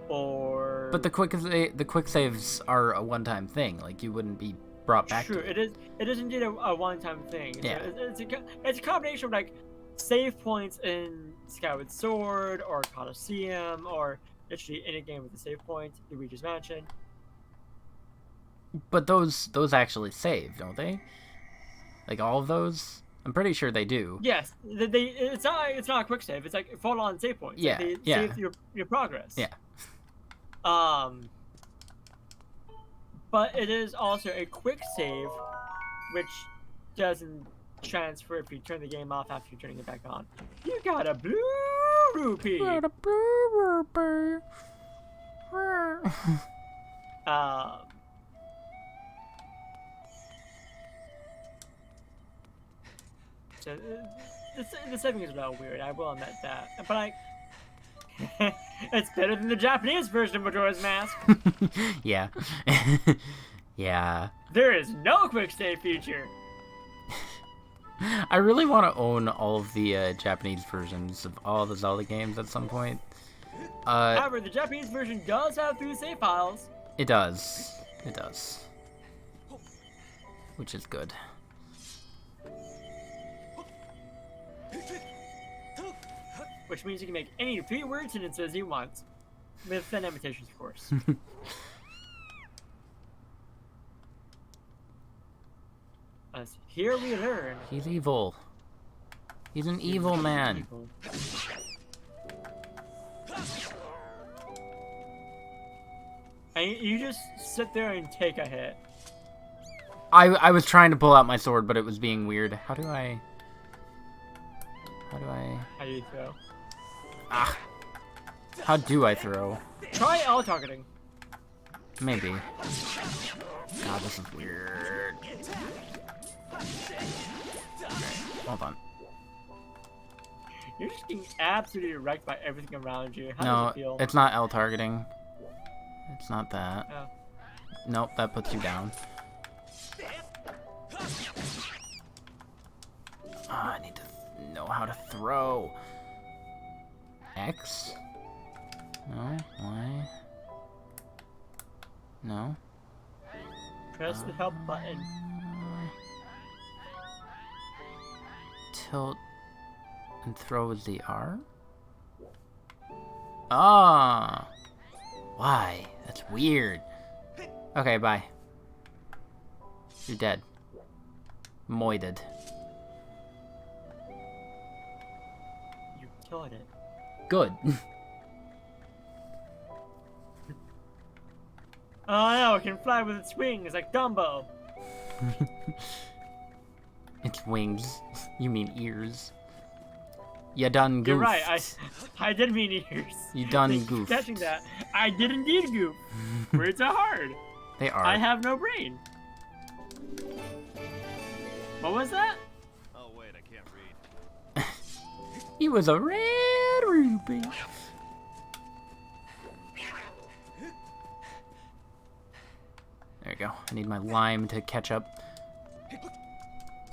or. But the quick saves are a one-time thing. Like, you wouldn't be brought back. True, to it is. It is indeed a one-time thing. Yeah. So it's a combination of like save points in Skyward Sword or Colosseum or literally any game with a save point. Luigi's Mansion. But those actually save, don't they? Like all of those? I'm pretty sure they do. Yes, it's not a quick save. It's like full-on save points. Yeah, They yeah. save your progress. Yeah. But it is also a quick save, which doesn't transfer if you turn the game off after turning it back on. You got a blue rupee. So the saving is a little weird. I will admit that, but like, it's better than the Japanese version of Majora's Mask. Yeah. Yeah. There is no quick save feature. I really want to own all of the Japanese versions of all the Zelda games at some point. However, the Japanese version does have 3 save files. It does. It does. Which is good. Which means you can make any 3 word sentences you want. With thin imitations, of course. As here we learn. He's evil. He's an evil man. And you just sit there and take a hit. I was trying to pull out my sword, but it was being weird. How do I... How do you throw? Ah. How do I throw? Try L targeting. Maybe. God, this is weird. Hold on. You're just getting absolutely wrecked by everything around you. How No, does it feel? it's not L targeting. It's not that. Oh. Nope, that puts you down. Oh, I need to know how to throw. X? No? Y? No? Press the help button. Tilt and throw with the R? Ah! Why? That's weird. Okay, bye. You're dead. Moided. You killed it. Good. Oh no, it can fly with its wings like Dumbo. It's wings. You mean ears. You done goofed. You're right, I did mean ears. You done Thank you for goofed. catching that. I did indeed goof. Words are hard. They are. I have no brain. What was that? Oh wait, I can't read. He was a red rupee. There you go. I need my lime to catch up.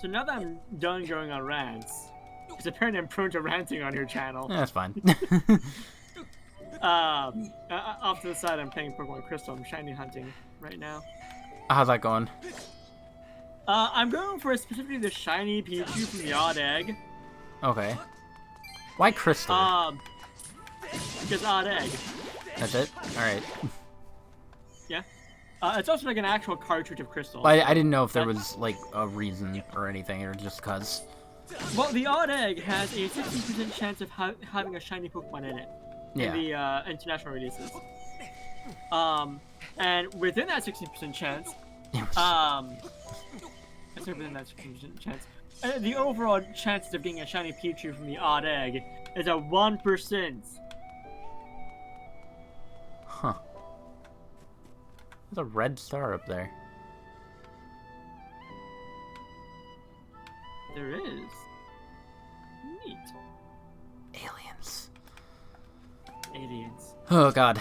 So now that I'm done going on rants, because apparently I'm prone to ranting on your channel. Yeah, that's fine. Off to the side, I'm playing Pokemon Crystal. I'm shiny hunting right now. How's that going? I'm going for specifically the shiny Pichu from the Odd Egg. Okay. Why Crystal? Because Odd Egg. That's it? Alright. Yeah. It's also like an actual cartridge of Crystal. I didn't know if there was, like, a reason or anything, or just cause. Well, the Odd Egg has a 60% chance of having a shiny Pokemon in it. Yeah. In the international releases. And within that 60% chance, within that 60% chance, the overall chances of getting a shiny Pichu from the Odd Egg is a 1%. Huh. There's a red star up there. There is. Neat. Aliens. Aliens. Oh god.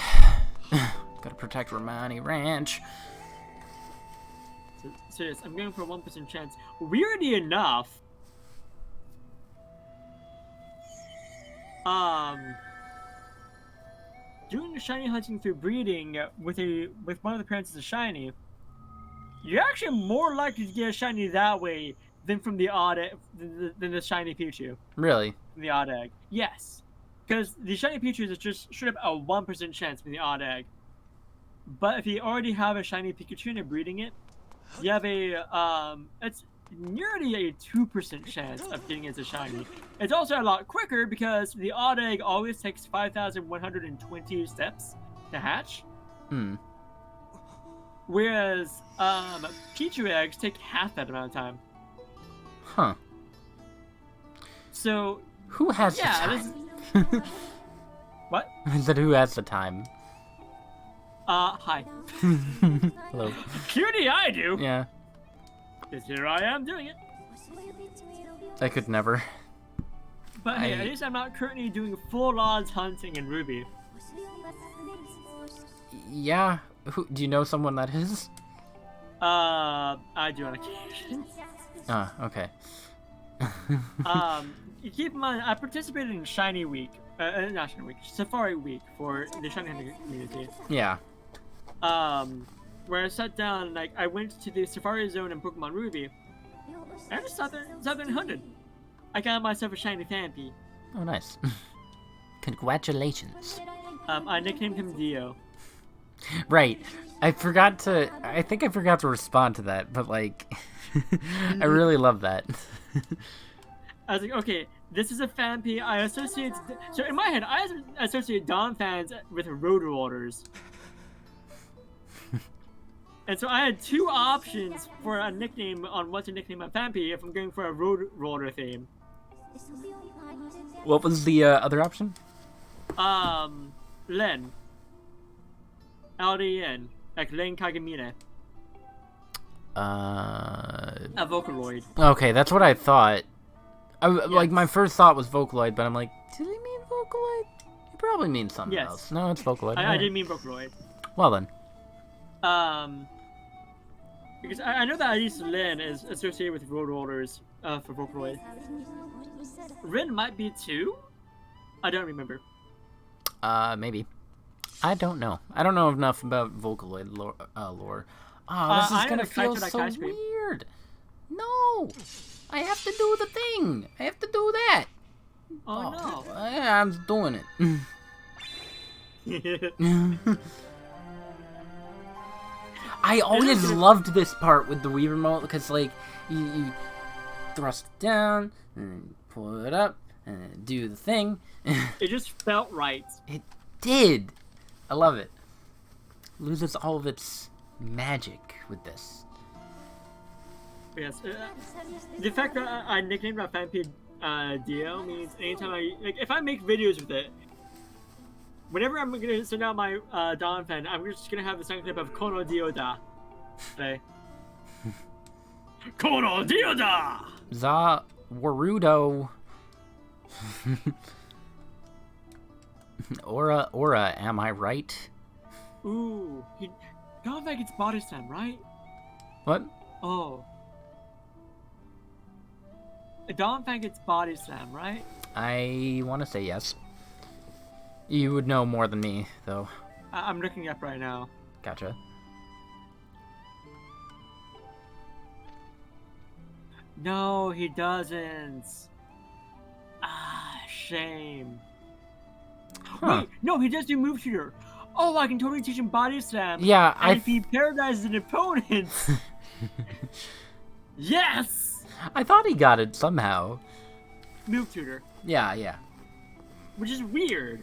Gotta protect Romani Ranch. So yes, I'm going for a 1% chance. Weirdly enough, doing shiny hunting through breeding with one of the parents as a shiny, you're actually more likely to get a shiny that way than from the than the shiny Pichu. Really? From the Odd Egg. Yes. Because the shiny Pichu is just straight up a 1% chance from the Odd Egg. But if you already have a shiny Pikachu and you're breeding it, you have it's nearly a 2% chance of getting it as a shiny. It's also a lot quicker because the Odd Egg always takes 5,120 steps to hatch. Whereas Pichu eggs take half that amount of time. Huh. So who has the time? What? I said who has the time? Hi. Hello. Cutie, I do. Yeah. Because here I am doing it. I could never. But hey, at least I'm not currently doing full odds hunting in Ruby. Yeah. Who, do you know someone that is? I do on occasion. Ah, okay. You keep in mind, I participated in Shiny Week, not Shiny Week, Safari Week for the Shiny Hunting community. Yeah. Where I sat down, like, I went to the Safari Zone in Pokemon Ruby, and I just sat there and hunted. I got myself a shiny Phanpy. Oh, nice. Congratulations. I nicknamed him Dio. Right. I think I forgot to respond to that, but, like, I really love that. I was like, okay, this is a Phanpy. I associate... So, in my head, I associate Dawn fans with Road Rollers. And so I had two options for a nickname on what to nickname my Phanpy if I'm going for a Road Roller theme. What was the other option? Len. LDN. Like Len Kagamine. A Vocaloid. Okay, that's what I thought. Yes. Like, my first thought was Vocaloid, but I'm like, did he mean Vocaloid? He probably means something Yes. else. No, it's Vocaloid. I didn't mean Vocaloid. Well then. Because I know that at least Lin is associated with Road Rollers for Vocaloid. Rin might be too? I don't remember. Maybe. I don't know. I don't know enough about Vocaloid lore. Oh, this is gonna feel so weird. No! I have to do the thing! I have to do that! Oh no. I'm doing it. I always loved this part with the Wii remote because, like, you thrust it down and pull it up and do the thing. It just felt right. It did. I love it. Loses all of its magic with this. Yes. The fact that I nicknamed my Phanpy Dio means anytime if I make videos with it, whenever I'm gonna send out my Dawn fan, I'm just gonna have the sound clip of Kono Dio da. Play. Kono Dio da! Za Warudo. Aura, am I right? Ooh, Dawn fan gets body slam, right? What? Oh. don't think it's body slam, right? I want to say yes. You would know more than me, though. I'm looking up right now. Gotcha. No, he doesn't. Shame. Huh. Wait, no, he does do move shooter. Oh, I can totally teach him body slam. Yeah, and if he paradizes an opponent. Yes! I thought he got it somehow. Move tutor. Yeah. Which is weird.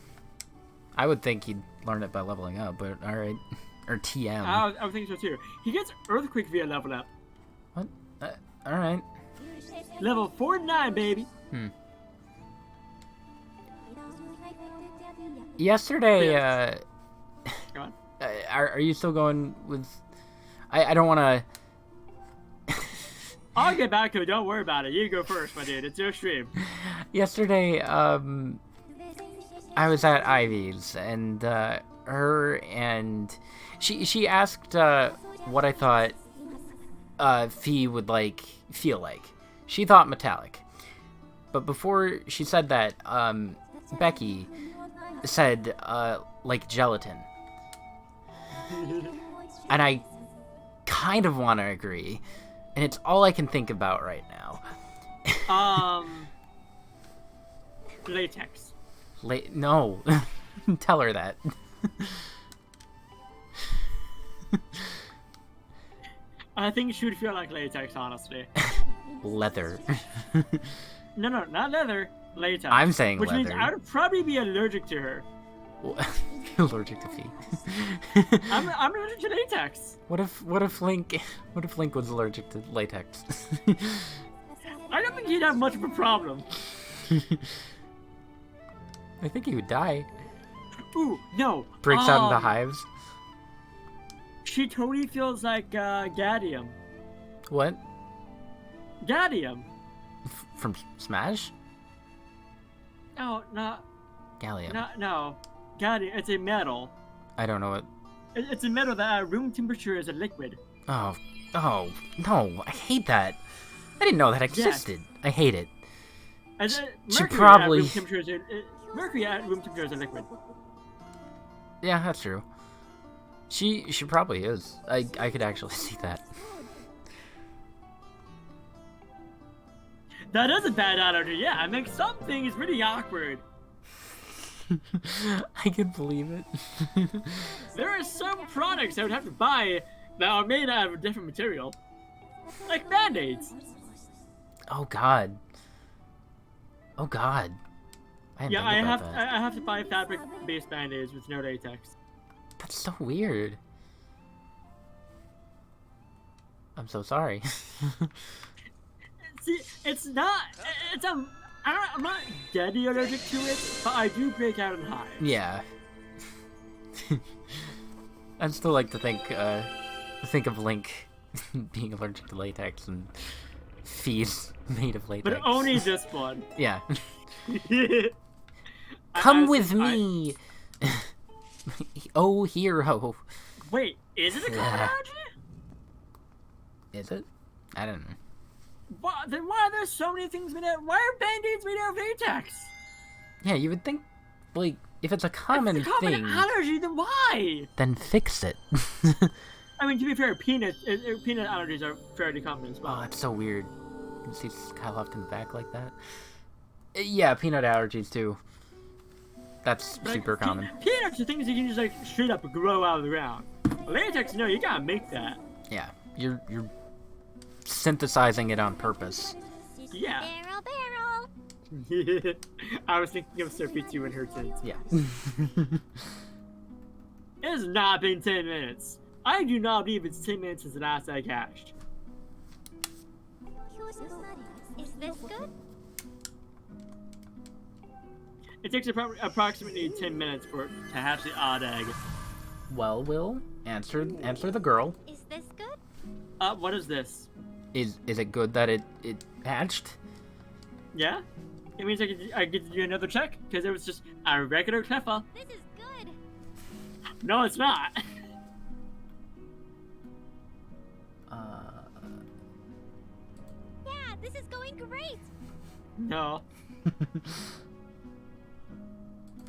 I would think he'd learn it by leveling up, but alright. Or TM. I would think so too. He gets Earthquake via level up. What? Alright. Level 49, baby. Yesterday, Go on. are you still going with... I don't want to... I'll get back to it. Don't worry about it. You go first, my dude. It's your stream. Yesterday, I was at Ivy's, and her and... She asked what I thought Fee would feel like. She thought metallic. But before she said that, Becky said, like gelatin. And I kind of want to agree. And it's all I can think about right now. Latex. No. Tell her that. I think she would feel like latex, honestly. Leather. No, not leather. Latex. I'm saying which leather. Which means I would probably be allergic to her. Allergic to Fee. I'm allergic to latex. What if Link was allergic to latex? I don't think he'd have much of a problem. I think he would die. Ooh, no. Breaks out into hives. She totally feels like Gadium. What? Gadium. From Smash? No, not Gallium. no. Gadium. It's a metal. I don't know what. It's a metal that at room temperature is a liquid. Oh no! I hate that. I didn't know that existed. Yes. I hate it. Mercury probably. Mercury at room temperature is a liquid. Yeah, that's true. She probably is. I could actually see that. That is a bad allergy. Yeah, it makes some things really awkward. I can believe it. There are some products I would have to buy that are made out of a different material, like Band-Aids. Oh God. I have to buy fabric-based Band-Aids with no latex. That's so weird. I'm so sorry. See, I'm not deadly allergic to it, but I do break out in hives. Yeah. I'd still like to think of Link being allergic to latex and Fee's made of latex. But only this one. Yeah. Come with me! Oh, hero. Wait, is it a common allergy? Is it? I don't know. Then why are there so many things made out? Why are Band-Aids made out of latex? Yeah, you would think, if it's a common thing, allergy, then why? Then fix it. I mean, to be fair, peanut allergies are fairly common as well. Oh, that's so weird. You can see Kyle off in the back like that. Yeah, peanut allergies too. That's super common. Peanuts are things you can just straight up grow out of the ground. Latex, no, you gotta make that. Yeah, you're synthesizing it on purpose. Yeah. Barrel. I was thinking of Sophie 2 and her tint. Yeah. It has not been 10 minutes. I do not believe it's 10 minutes since the last I cached. Is this good? It takes approximately 10 minutes for it to hatch the odd egg. Well, Will, answer the girl. Is this good? What is this? Is it good that it hatched? Yeah? It means I get to do another check, because it was just a regular Cleffa. This is good. No, it's not. Yeah, this is going great. No.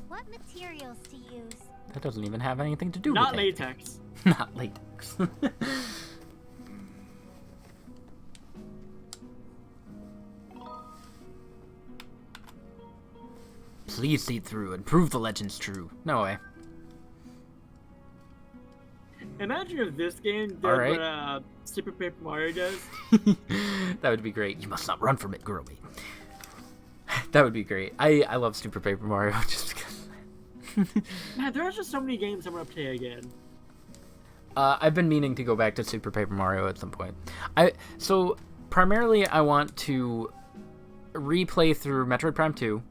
What materials to use? That doesn't even have anything to do Not with it. latex. Not latex. Please see through and prove the legend's true. No way. Imagine if this game did Alright. what Super Paper Mario does. That would be great. You must not run from it, girlie. That would be great. I love Super Paper Mario just because. Man, there are just so many games I want to play again. I've been meaning to go back to Super Paper Mario at some point. So primarily I want to replay through Metroid Prime 2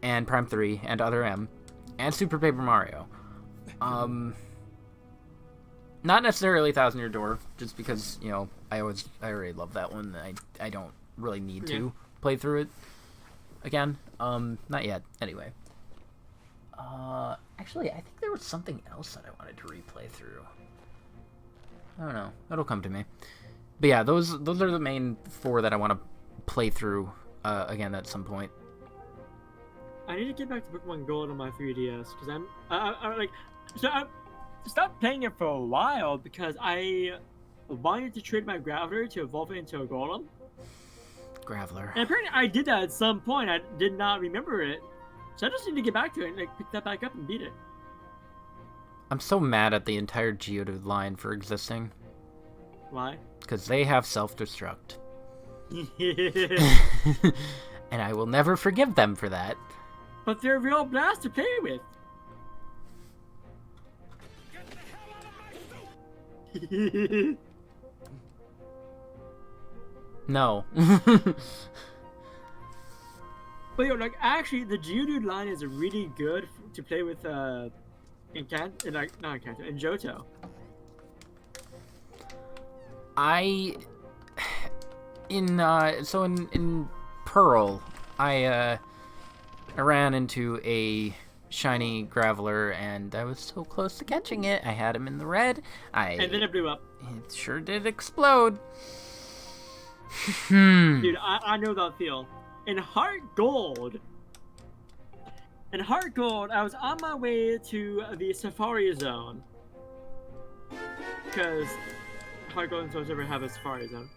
and Prime 3 and Other M and Super Paper Mario. Not necessarily Thousand Year Door, just because, you know, I already love that one. I don't really need to play through it again. Not yet. Anyway. Actually, I think there was something else that I wanted to replay through. I don't know. That'll come to me. But yeah, those are the main 4 that I want to play through again at some point. I need to get back to Pokemon Gold on my 3DS because I stopped playing it for a while because I wanted to trade my Graveler to evolve it into a Golem. Graveler. And apparently I did that at some point. I did not remember it. So I just need to get back to it and pick that back up and beat it. I'm so mad at the entire Geodude line for existing. Why? Because they have self-destruct. And I will never forgive them for that. But they're a real blast to play with. No. But actually, the Geodude line is really good to play with in Johto. In Pearl, I ran into a shiny Graveler, and I was so close to catching it. I had him in the red. And then it blew up. It sure did explode. Dude, I know that feel. In Heart Gold, I was on my way to the Safari Zone. Because Heart Gold and Soul Silver have a Safari Zone.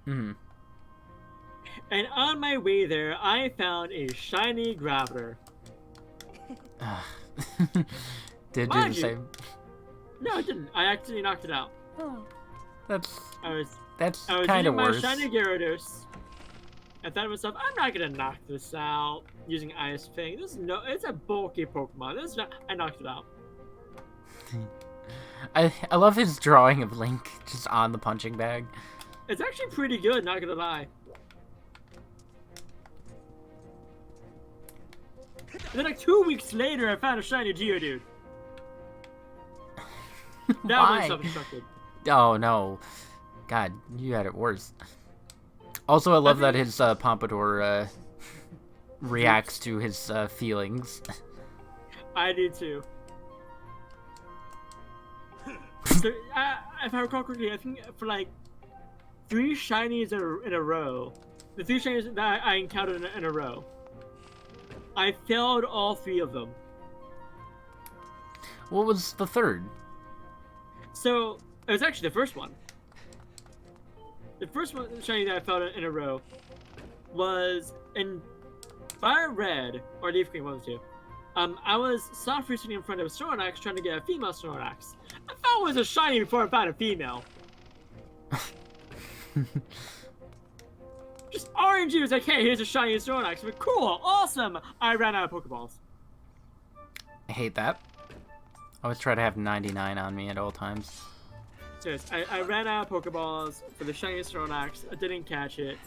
Mm-hmm. And on my way there, I found a shiny Graveler. Did do Mind the you- same. No, it didn't. I actually knocked it out. That's I was kind of using worse. my shiny Gyarados. I thought to myself, I'm not gonna knock this out using Ice Fang. It's a bulky Pokemon. I knocked it out. I love his drawing of Link just on the punching bag. It's actually pretty good, not gonna lie. And then 2 weeks later, I found a shiny Geodude. That Why? was self-destructed. Oh no, God, you had it worse. Also, I love that his Pompadour reacts to his feelings. I do too. So, if I recall correctly, I think for 3 shinies in a row, the 3 shinies that I encountered in a row, I failed all 3 of them. What was the third? So it was actually the first one. The first one shiny that I failed in a row was in Fire Red or Leaf Green, one of the two. I was soft sitting in front of a Snorlax trying to get a female Snorlax. I thought it was a shiny before I found a female. Just RNG was like, hey, here's a shiny Snorlax. I'm like, cool, awesome. I ran out of Pokeballs. I hate that. I always try to have 99 on me at all times. So yes, I ran out of Pokeballs for the shiny Snorlax. I didn't catch it.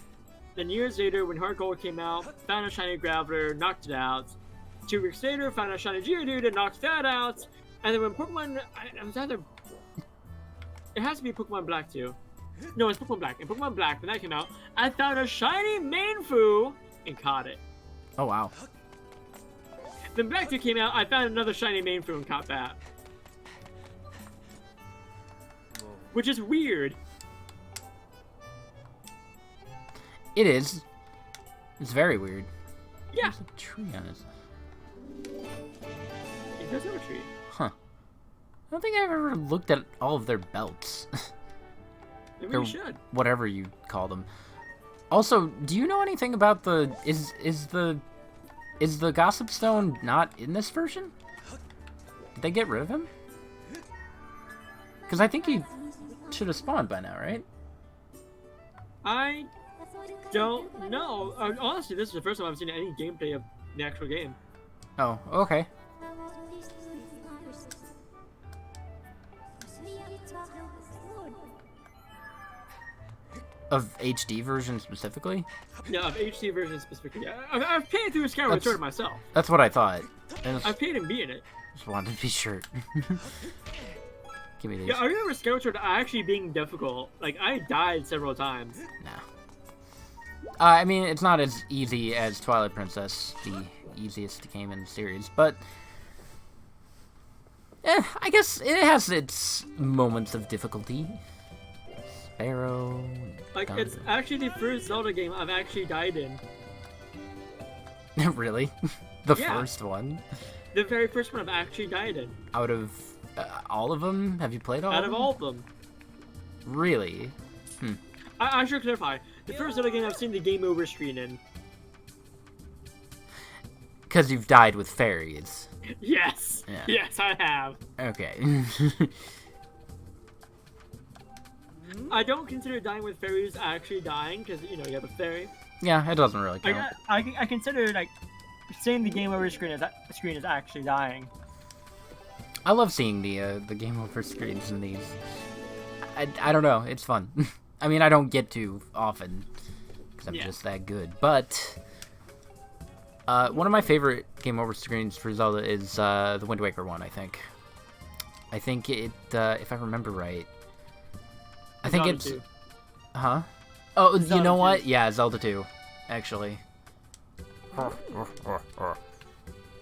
Then years later, when Heart Gold came out, found a shiny Graveler, knocked it out. 2 weeks later, found a shiny Geodude and knocked that out. And then when Pokemon, it has to be Pokemon Black too. No, it's Pokemon Black. In Pokemon Black, when that came out, I found a shiny Mainfu and caught it. Oh wow. Then Black 2 came out, I found another shiny Mainfu and caught that. Which is weird. It is. It's very weird. Yeah. There's a tree on it. It does have a tree. Huh. I don't think I've ever looked at all of their belts. Maybe Or we should. whatever you call them. Also, do you know anything about the... Is the Gossip Stone not in this version? Did they get rid of him? Because I think he should have spawned by now, right? I don't know. Honestly, this is the first time I've seen any gameplay of the actual game. Oh, okay. Of HD version specifically? Yeah, of HD version specifically. I've played through Skyward Sword myself. That's what I thought. I've played and beaten it. Just wanted to be sure. Give me these. Yeah, I remember Skyward Sword actually being difficult. Like, I died several times. Nah. I mean, it's not as easy as Twilight Princess, the easiest game in the series, but... I guess it has its moments of difficulty. Sparrow... Like, it's actually the first Zelda game I've actually died in. Really? The Yeah. first one? The very first one I've actually died in. Out of all of them? Have you played all Out of of them? all of them. Really? I should clarify. The first Zelda game I've seen the game over screen in. Because you've died with fairies. Yes! Yeah. Yes, I have. Okay. I don't consider dying with fairies actually dying, because, you know, you have a fairy. Yeah, it doesn't really count. I consider, like, seeing the game over screen is actually dying. I love seeing the game over screens in these. I don't know, it's fun. I mean, I don't get to often, because I'm just that good, but... one of my favorite game over screens for Zelda is the Wind Waker one, I think. I think it, if I remember right... I think Zelda it's... 2. Huh? Oh, Zelda you know 2. what? Yeah, Zelda 2, actually.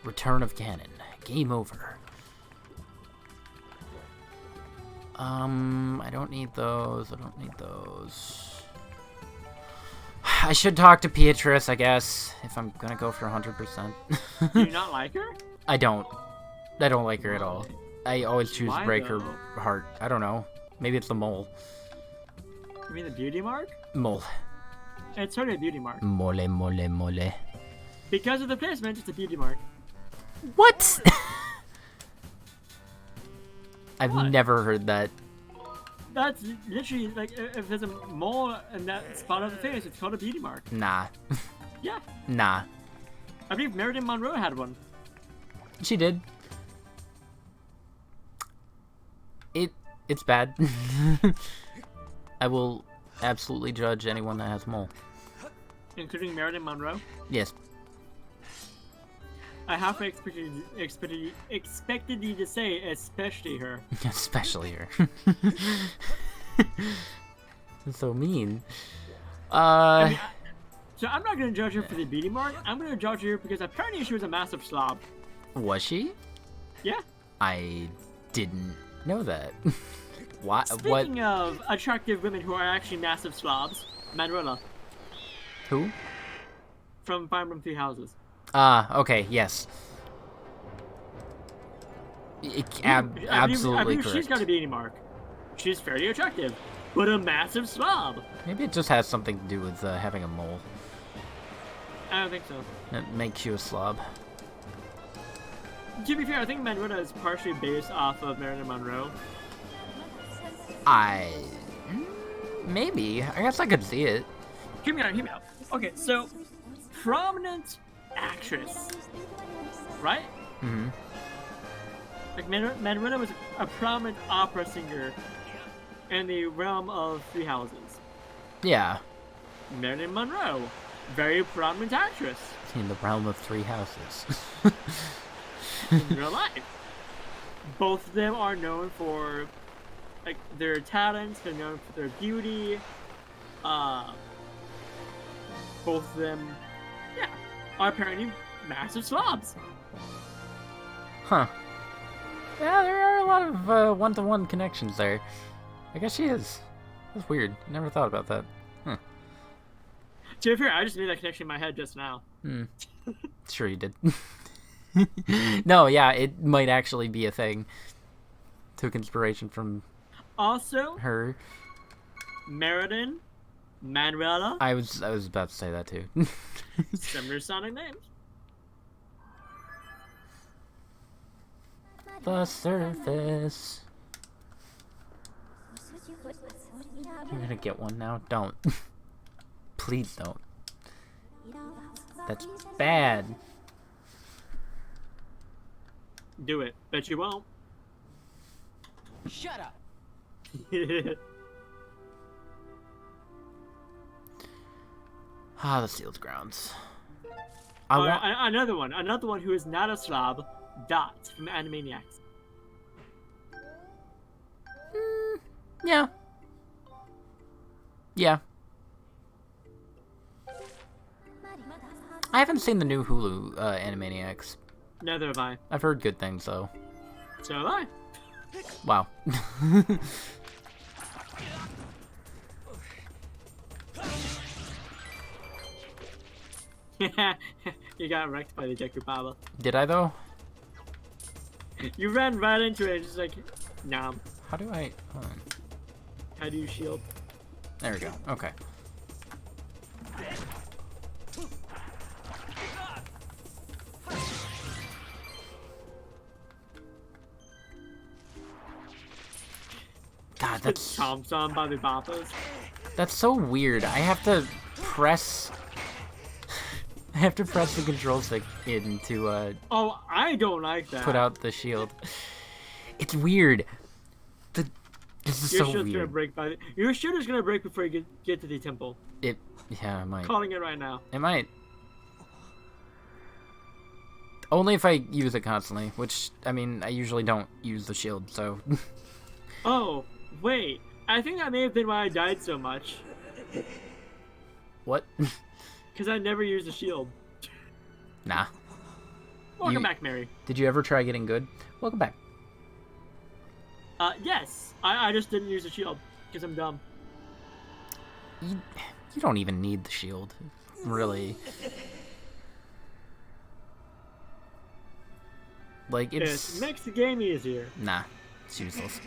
Return of Ganon. Game over. I don't need those. I don't need those. I should talk to Beatrice, I guess, if I'm gonna go for 100%. Do you not like her? I don't. I don't like her at all. I always choose to Why, break her though? heart. I don't know. Maybe it's the mole. You mean the beauty mark? Mole. It's totally a beauty mark. Mole, mole, mole. Because of the placement, it's a beauty mark. What? I've What? never heard that. That's literally, like, if there's a mole in that spot of the face, it's called a beauty mark. Nah. Yeah. Nah. I believe Marilyn Monroe had one. She did. It's bad. I will absolutely judge anyone that has mole. Including Marilyn Monroe. Yes. I half expected you to say, especially her. Especially her. That's so mean. I mean, so I'm not going to judge her for the beauty mark. I'm going to judge her because apparently she was a massive slob. Was she? Yeah. I didn't know that. Why? What? Speaking of attractive women who are actually massive slobs, Manuela Who? from Fire Emblem Three Houses. Okay, yes. Absolutely I believe correct. she's got a beauty mark. She's fairly attractive, but a massive slob. Maybe it just has something to do with having a mole. I don't think so. It makes you a slob. To be fair, I think Manuela is partially based off of Marilyn Monroe. Maybe. I guess I could see it. Hear me out. Okay, so prominent actress, right? Mm-hmm. Like Manuela was a prominent opera singer in the realm of Three Houses. Yeah. Marilyn Monroe, very prominent actress In the realm of three houses. in real life. Both of them are known for like their talents. They're known for their beauty. Both of them, yeah, are apparently massive slobs. Huh. Yeah, there are a lot of one-to-one connections there. I guess she is. That's weird. Never thought about that. Huh. To be fair, I just made that connection in my head just now. Sure you did. No, yeah, it might actually be a thing. Took inspiration from Also, her. Meriden, Manuela, I was about to say that too. similar sounding names. The surface. You're gonna get one now? Don't. Please don't. That's bad. Do it. Bet you won't. Shut up. Ah, the sealed grounds. Another one who is not a Slav, Dot from Animaniacs. Yeah. Yeah. I haven't seen the new Hulu Animaniacs. Neither have I. I've heard good things though. So have I. Wow. You got wrecked by the Deku Baba. Did I though? You ran right into it, just like, nah. How do I? Hold on. How do you shield? There we go. Okay. God, that's Chomped on by the Bapas. that's so weird. I have to press. I have to press the control stick in to Oh, I don't like that. put out the shield. It's weird. This is Your so shield's gonna weird. break your shield is gonna break before you get to the temple. Yeah, it might. Calling it right now. It might. Only if I use it constantly, which, I mean, I usually don't use the shield, so... Oh, wait. I think that may have been why I died so much. What? Because I never used the shield. Nah. Welcome back, Mary. Did you ever try getting good? Welcome back. Yes. I just didn't use the shield. Because I'm dumb. You don't even need the shield. Really. Like, It it's... makes the game easier. Nah. It's useless.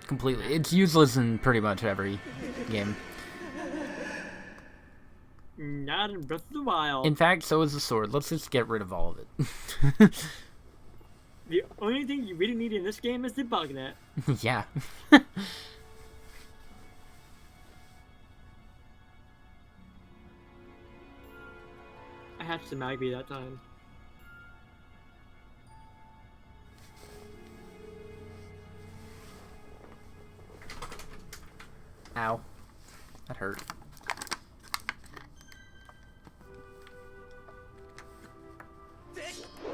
Completely. It's useless in pretty much every game. Not in Breath of the Wild. In fact, so is the sword. Let's just get rid of all of it. The only thing you really need in this game is the bug net. Yeah. I hatched the Magby that time. Ow. That hurt.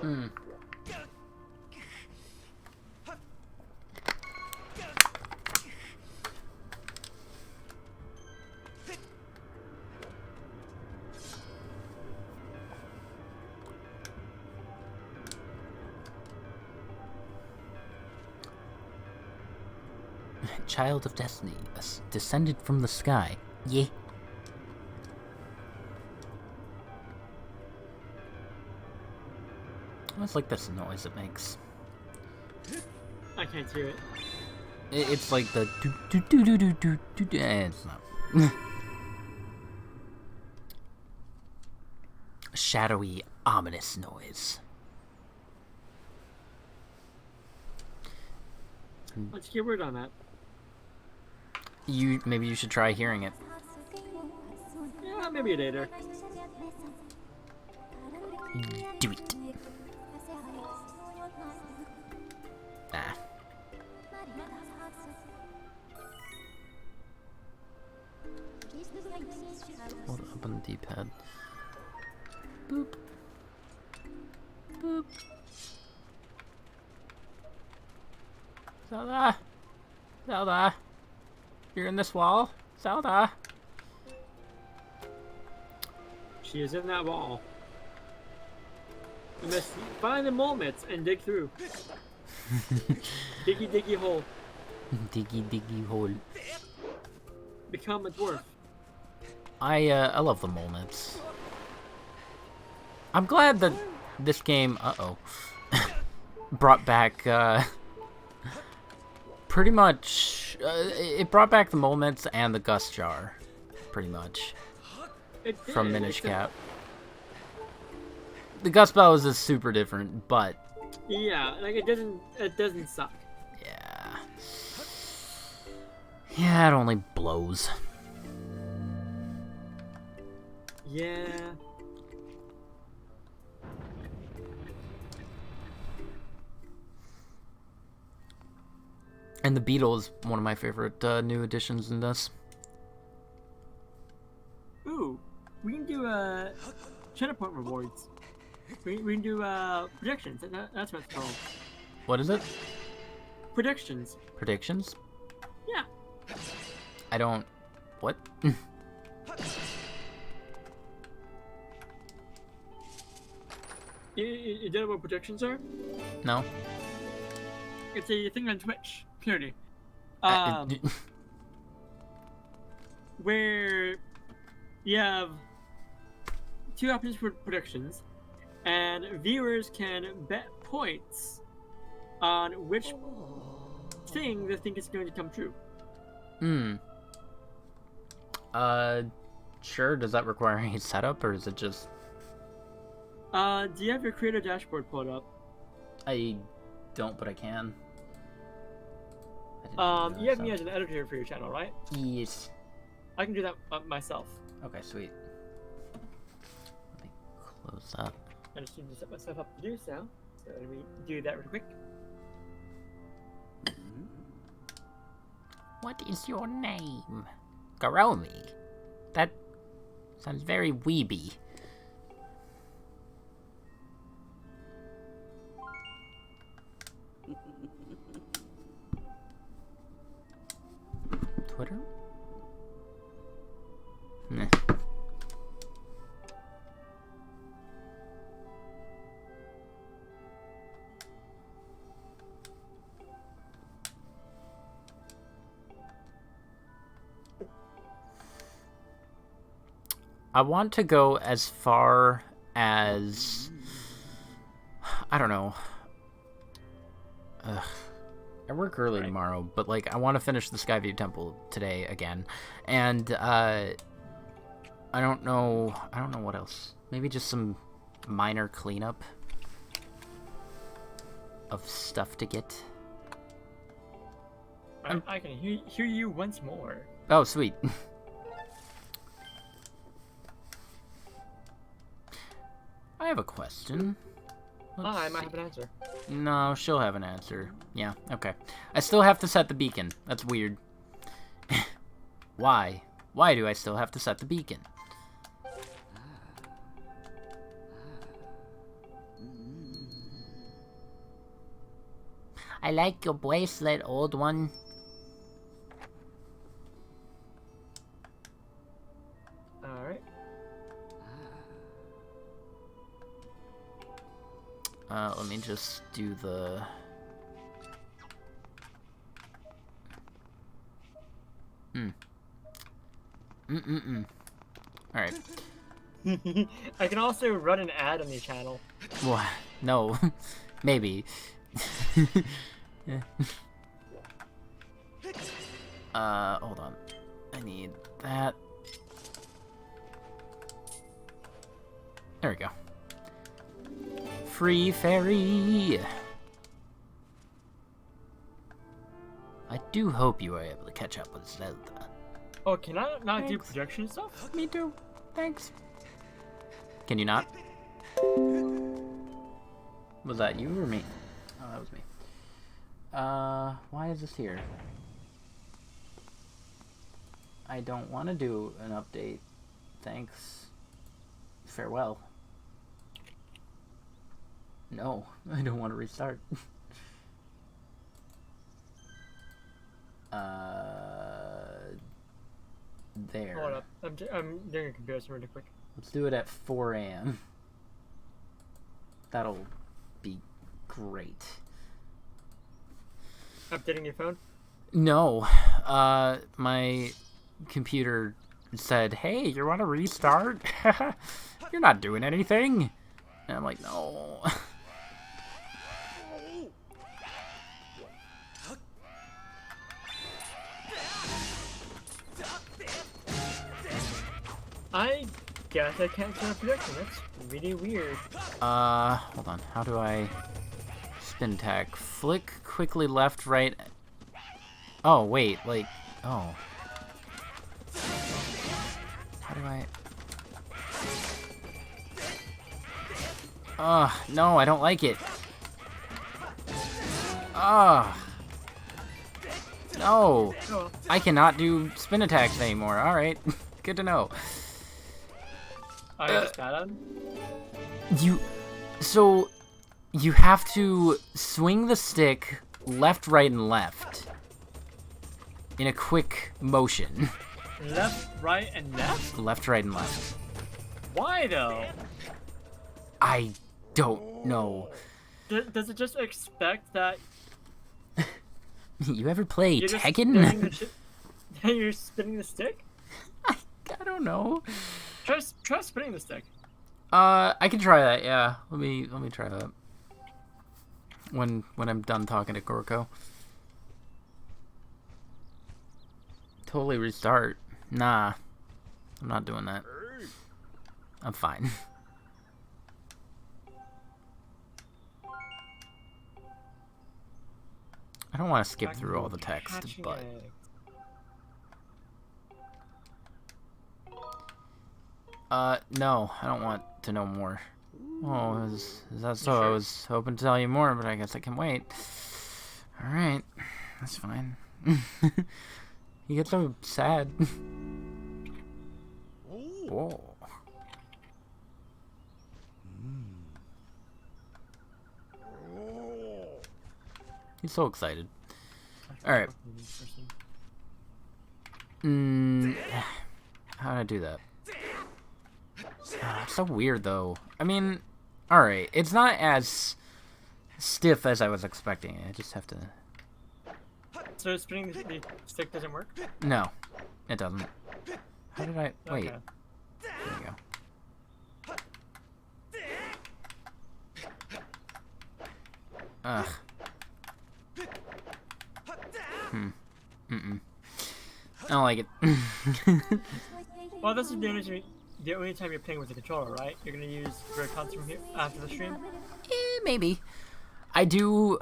Hmm. Child of Destiny, descended from the sky. Yeah. I always like this noise it makes. I can't hear it. It's like the do do do do do do do do. It's not. Shadowy, ominous noise. Let's get word on that. Maybe you should try hearing it. Yeah, maybe later. Do it. Ah. Hold up on the D-pad. Boop. Boop. Zelda! Zelda! You're in this wall? Zelda! She is in that wall. You must find the moments and dig through. Diggy diggy hole. Diggy diggy hole. Become a dwarf. I love the moments. I'm glad that this game, brought back, pretty much, it brought back the moments and the gust jar, pretty much, from Minish Cap. The gust bells is super different, but yeah, like it doesn't suck. Yeah, it only blows. Yeah. And the Beetle is one of my favorite new additions in this. Ooh, we can do channel point rewards. We can do predictions. That's what it's called. What is it? Predictions. Predictions? Yeah. I don't... What? You know what predictions are? No. It's a thing on Twitch community. Where you have two options for predictions, and viewers can bet points on which thing they think is going to come true. Sure. Does that require any setup, or is it just... Do you have your creator dashboard pulled up? I don't, but I can. You have me as an editor for your channel, right? Yes. I can do that myself. Okay, sweet. Let me close that. I just need to set myself up to do so. So let me do that real quick. What is your name? Garomi. That sounds very weeby. Twitter? Nah. I want to go as far as... I don't know. I work early tomorrow, but like I want to finish the Skyview Temple today again, and I don't know what else. Maybe just some minor cleanup of stuff to get. I can hear you once more. Oh, sweet. I have a question. I might have an answer. No, she'll have an answer. Yeah, okay. I still have to set the beacon. That's weird. Why? Why do I still have to set the beacon? I like your bracelet, old one. Alright. Let me just do the... Alright. I can also run an ad on your channel. What? No. Maybe. Hold on. I need that. There we go. Free fairy! I do hope you are able to catch up with Zelda. Oh, can I not do Thanks. projection stuff? Me too. Thanks. Can you not? Was that you or me? Oh, that was me. Why is this here? I don't want to do an update. Thanks. Farewell. No, I don't want to restart. There. Hold up. I'm doing a comparison really quick. Let's do it at 4 a.m. That'll be great. Updating your phone? No, my computer said, "Hey, you want to restart? You're not doing anything." And I'm like, "No." I guess I can't turn a prediction. That's really weird. Hold on. How do I spin attack? Flick quickly left, right. Oh, wait, like, oh. How do I... no, I don't like it. No. I cannot do spin attacks anymore. Alright. Good to know. I just got him. So, you have to swing the stick left, right, and left in a quick motion. Left, right, and left? Left, right, and left. Why, though? I don't know. Does it just expect that You ever play you're just Tekken? spinning the you're spinning the stick? I don't know. Try spinning the stick. I can try that. Yeah, let me try that. When I'm done talking to Gorko. Totally restart. Nah, I'm not doing that. I'm fine. I don't want to skip through all the text, but no, I don't want to know more. Oh, is that so? Sure? I was hoping to tell you more, but I guess I can wait. All right, that's fine. You get so sad. Whoa. He's so excited. All right. How did I do that? It's so weird, though. I mean, all right. It's not as stiff as I was expecting. I just have to. So spinning the stick doesn't work? No, it doesn't. How did I? Wait. Okay. There you go. Ugh. I don't like it. Well, this is the only time you're playing with the controller, right? You're gonna use Joy-Cons from here after the stream? Maybe. I do.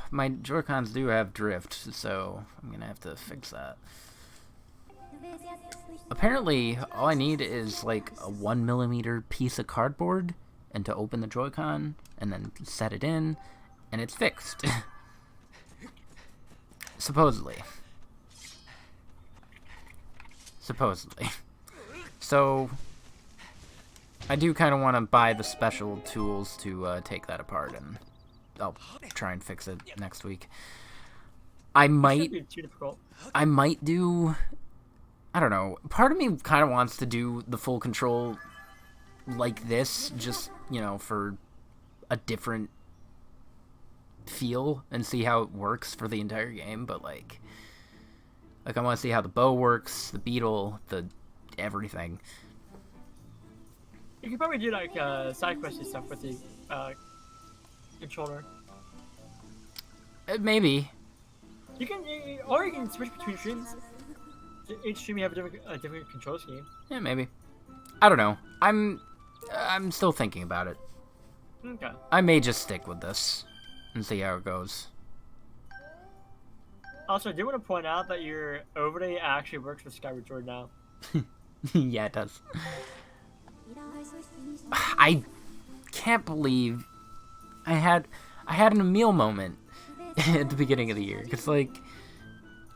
My Joy-Cons do have drift, so I'm gonna have to fix that. Apparently, all I need is like a 1mm piece of cardboard, and to open the Joy-Con, and then set it in, and it's fixed. Supposedly. So, I do kind of want to buy the special tools to take that apart, and I'll try and fix it next week. I might do, I don't know, part of me kind of wants to do the full control like this, just, you know, for a different feel and see how it works for the entire game, but like I want to see how the bow works, the beetle, the everything. You can probably do like side questy stuff with the controller. Maybe. You can, or you can switch between streams. Each stream you have a different control scheme. Yeah, maybe. I don't know. I'm still thinking about it. Okay. I may just stick with this and see how it goes. Also, I do want to point out that your overlay actually works with Skyward Sword now. Yeah, it does. I can't believe I had an Emil moment at the beginning of the year. It's like,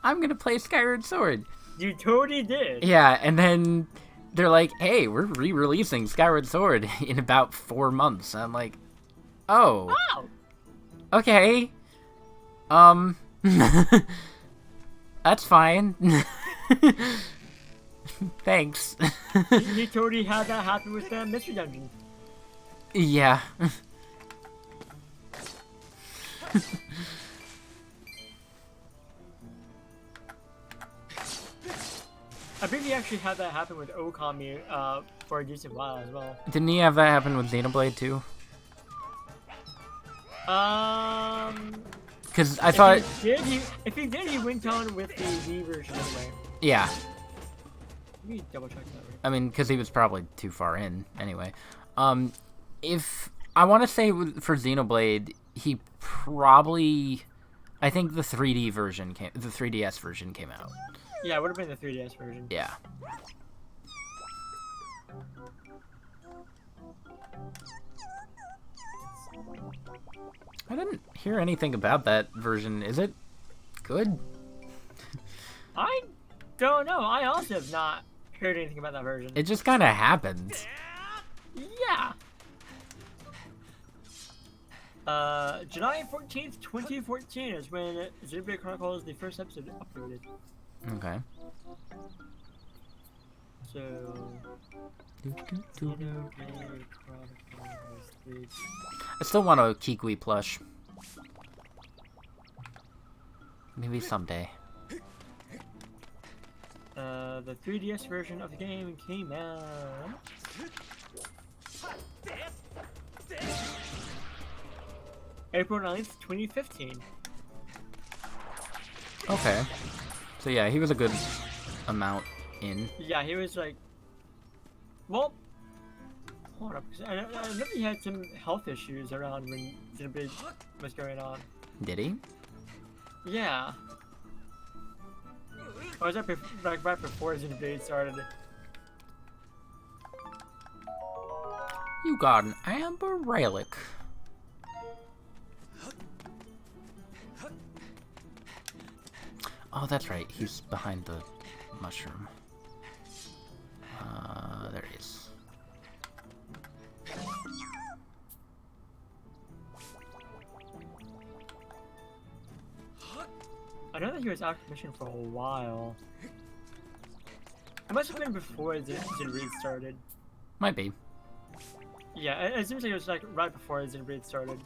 I'm gonna play Skyward Sword. You totally did. Yeah, and then they're like, hey, we're re-releasing Skyward Sword in about 4 months. And I'm like, oh. Wow. Okay. That's fine. Thanks. You totally had that happen with the Mystery Dungeon. Yeah. I believe he actually had that happen with Okami for a decent while as well. Didn't he have that happen with Xenoblade too? Because I thought... If he did, he went on with the Wii version anyway. Yeah. Let me double check that. Right? I mean, because he was probably too far in anyway. If I want to say for Xenoblade, he probably... I think the 3D version the 3DS version came out. Yeah, it would have been the 3DS version. Yeah. I didn't hear anything about that version. Is it good? I don't know. I also have not heard anything about that version. It just kind of happened. Yeah. July 14th, 2014 is when Xenoblade Chronicles, the first episode, uploaded. Okay. So... Xenoblade Chronicles 3D. I still want a Kikui plush. Maybe someday. The 3DS version of the game came out... April 9th, 2015. Okay. So yeah, he was a good amount in. Yeah, he was like... Well... Hold up, 'cause I know he had some health issues around when Xenoblade was going on. Did he? Yeah. Or was that like right before Xenoblade started? You got an amber relic. Oh, that's right. He's behind the mushroom. There he is. I know that he was out of commission for a while. It must have been before Xenoblade started. Might be. Yeah, it seems like it was like right before Xenoblade started.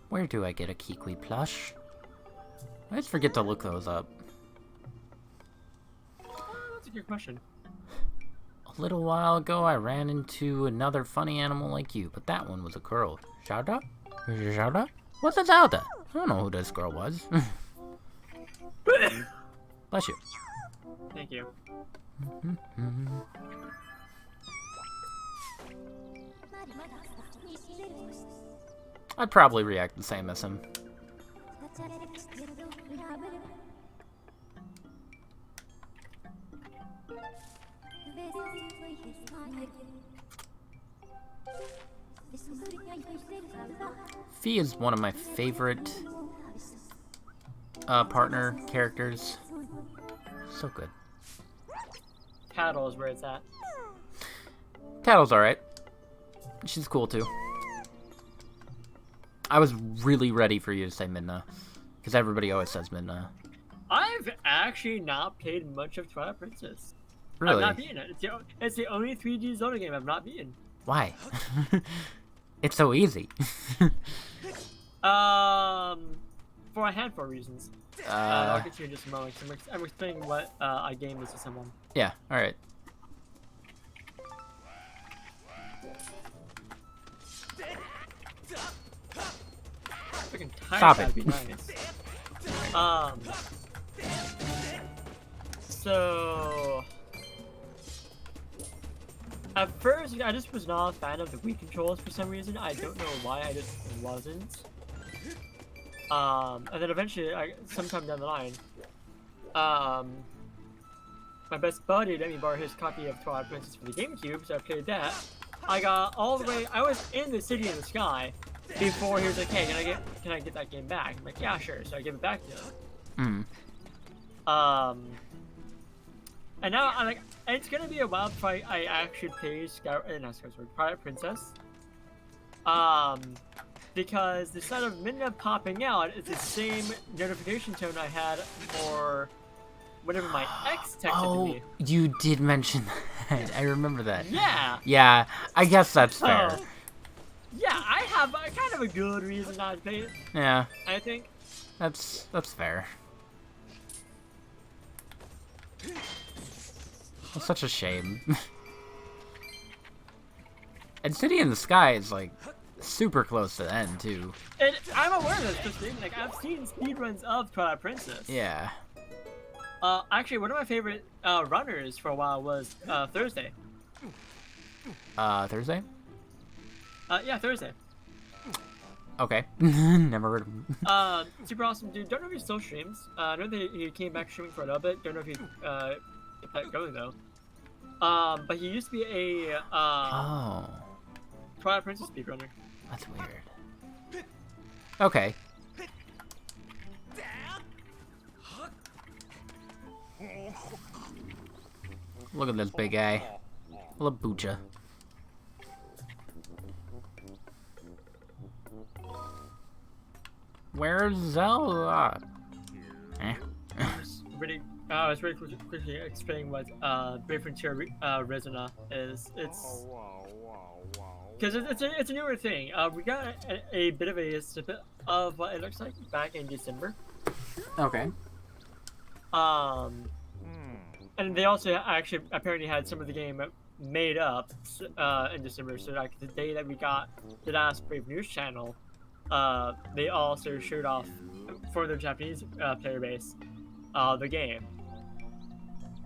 Where do I get a Kikui plush? I always forget to look those up. That's a good question. A little while ago, I ran into another funny animal like you, but that one was a girl. Zelda? Zelda? What's a Zelda? I don't know who this girl was. Bless you. Thank you. I'd probably react the same as him. Fee is one of my favorite partner characters. So good. Tattle is where it's at. Tattle's alright. She's cool too. I was really ready for you to say Midna, because everybody always says Midna. I've actually not played much of Twilight Princess. Really? I've not beaten it. It's the only 3D Zelda game I've not beaten. Why? It's so easy. For a handful of reasons. I'll get to you in just a moment. I'm explaining what I game this to someone. Yeah, alright. Freaking Stop tired, it. that'd be nice. So at first I just was not a fan of the Wii controls for some reason. I don't know why, I just wasn't. And then eventually, sometime down the line, my best buddy let me borrow his copy of Twilight Princess for the GameCube, so I played that. I got all the way, I was in the City in the Sky before he was like, hey, can I get that game back? I'm like, yeah, sure. So I give it back to him. And now it's gonna be a while before I actually play Twilight Princess. because instead of Midna popping out, it's the same notification tone I had for whenever my ex texted me. You did mention that. I remember that. Yeah. Yeah, I guess that's fair. Oh. Yeah, I have kind of a good reason not to pay it. Yeah, I think. that's fair. That's such a shame. And City in the Sky is like super close to the end too. And I'm aware of this because like I've seen speedruns of Twilight Princess. Yeah. Actually, one of my favorite runners for a while was Thursday. Thursday? Yeah, Thursday. Okay. Never heard of him. Super awesome dude. Don't know if he still streams. I know that he came back streaming for a little bit. Don't know if he kept that going though. But he used to be a Twilight Princess speedrunner. That's weird. Okay. Look at this big guy. Labucha. Where's Zelda? Eh. I was really quickly explaining what Brave Frontier Resina is. It's because it's a newer thing. We got a bit of a snippet of what it looks like back in December. Okay. And they also actually apparently had some of the game made up in December. So like the day that we got the last Brave News channel, they also showed off for their Japanese player base the game.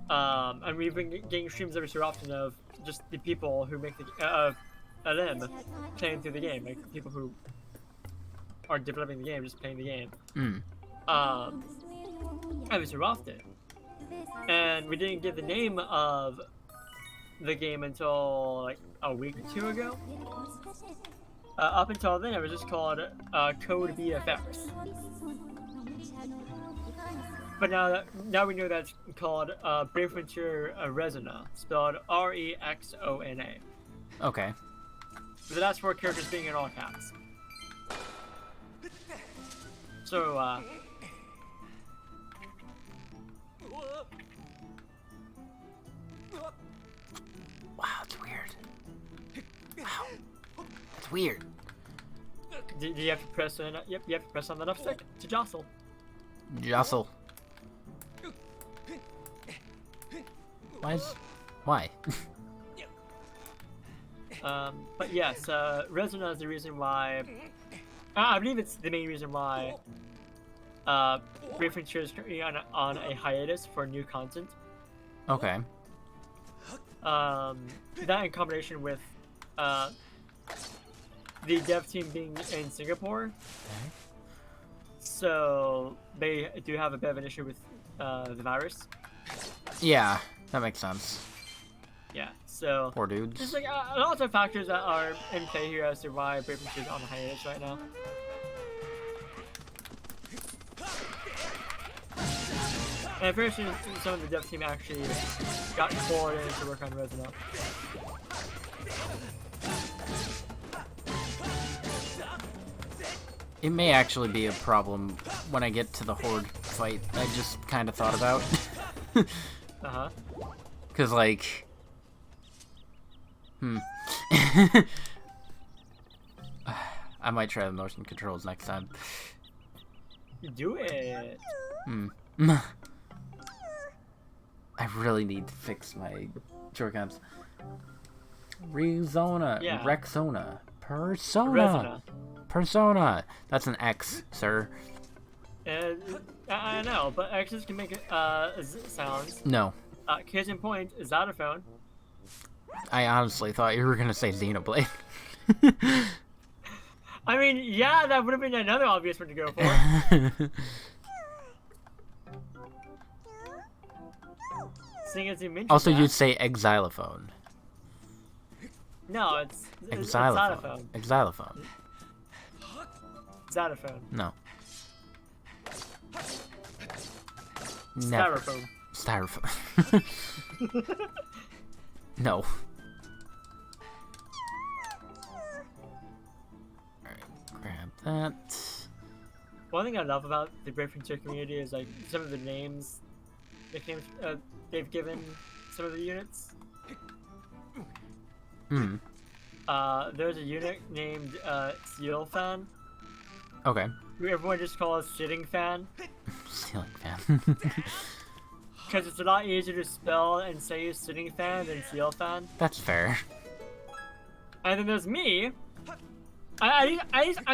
And we've been getting streams every so often of just the people who make the them playing through the game, like people who are developing the game, just playing the game. Every so often. And we didn't get the name of the game until like a week or two ago. Up until then, it was just called Code BFX. But now we know that's called Brave Frontier Resina, spelled Rexona. Okay. With the last 4 characters being in all caps. So, wow, it's weird. Wow. That's weird. do you have to press on? Yep, you have to press on the left stick to jostle. Jostle. Why? But yes, Resina is the reason why. I believe it's the main reason why Brave Frontier is currently on a hiatus for new content. Okay. That in combination with the dev team being in Singapore, so they do have a bit of an issue with the virus. Yeah, that makes sense. Yeah, so Poor dudes. just like lots of factors that are in play here as to why Brave Frontier is on a hiatus right now. And I'm very sure some of the dev team actually got called in to work on Resina. It may actually be a problem when I get to the Horde fight. I just kind of thought about. Cause like, I might try the motion controls next time. Do it. I really need to fix my Joy-Cons. Rezona, Yeah. Rexona, Persona, Resina. Persona. That's an X, sir. And I know, but X's can make sounds. No, Case in point, Xylophone. I honestly thought you were gonna say Xenoblade. I mean, yeah, that would have been another obvious one to go for. Seeing as you mentioned Also, that. you'd say Xylophone. No, it's Xylophone. Xylophone. Xylophone. No. Never. Styrofoam. Styrofoam. No. Alright, grab that. One thing I love about the Great Frontier community is like some of the names, nicknames they've given some of the units. Hmm. There's a unit named Seal Fan, Okay. who everyone just calls Sitting Fan, Ceiling fan. because it's a lot easier to spell and say Sitting Fan than Seal Fan. That's fair. And then there's me. I'm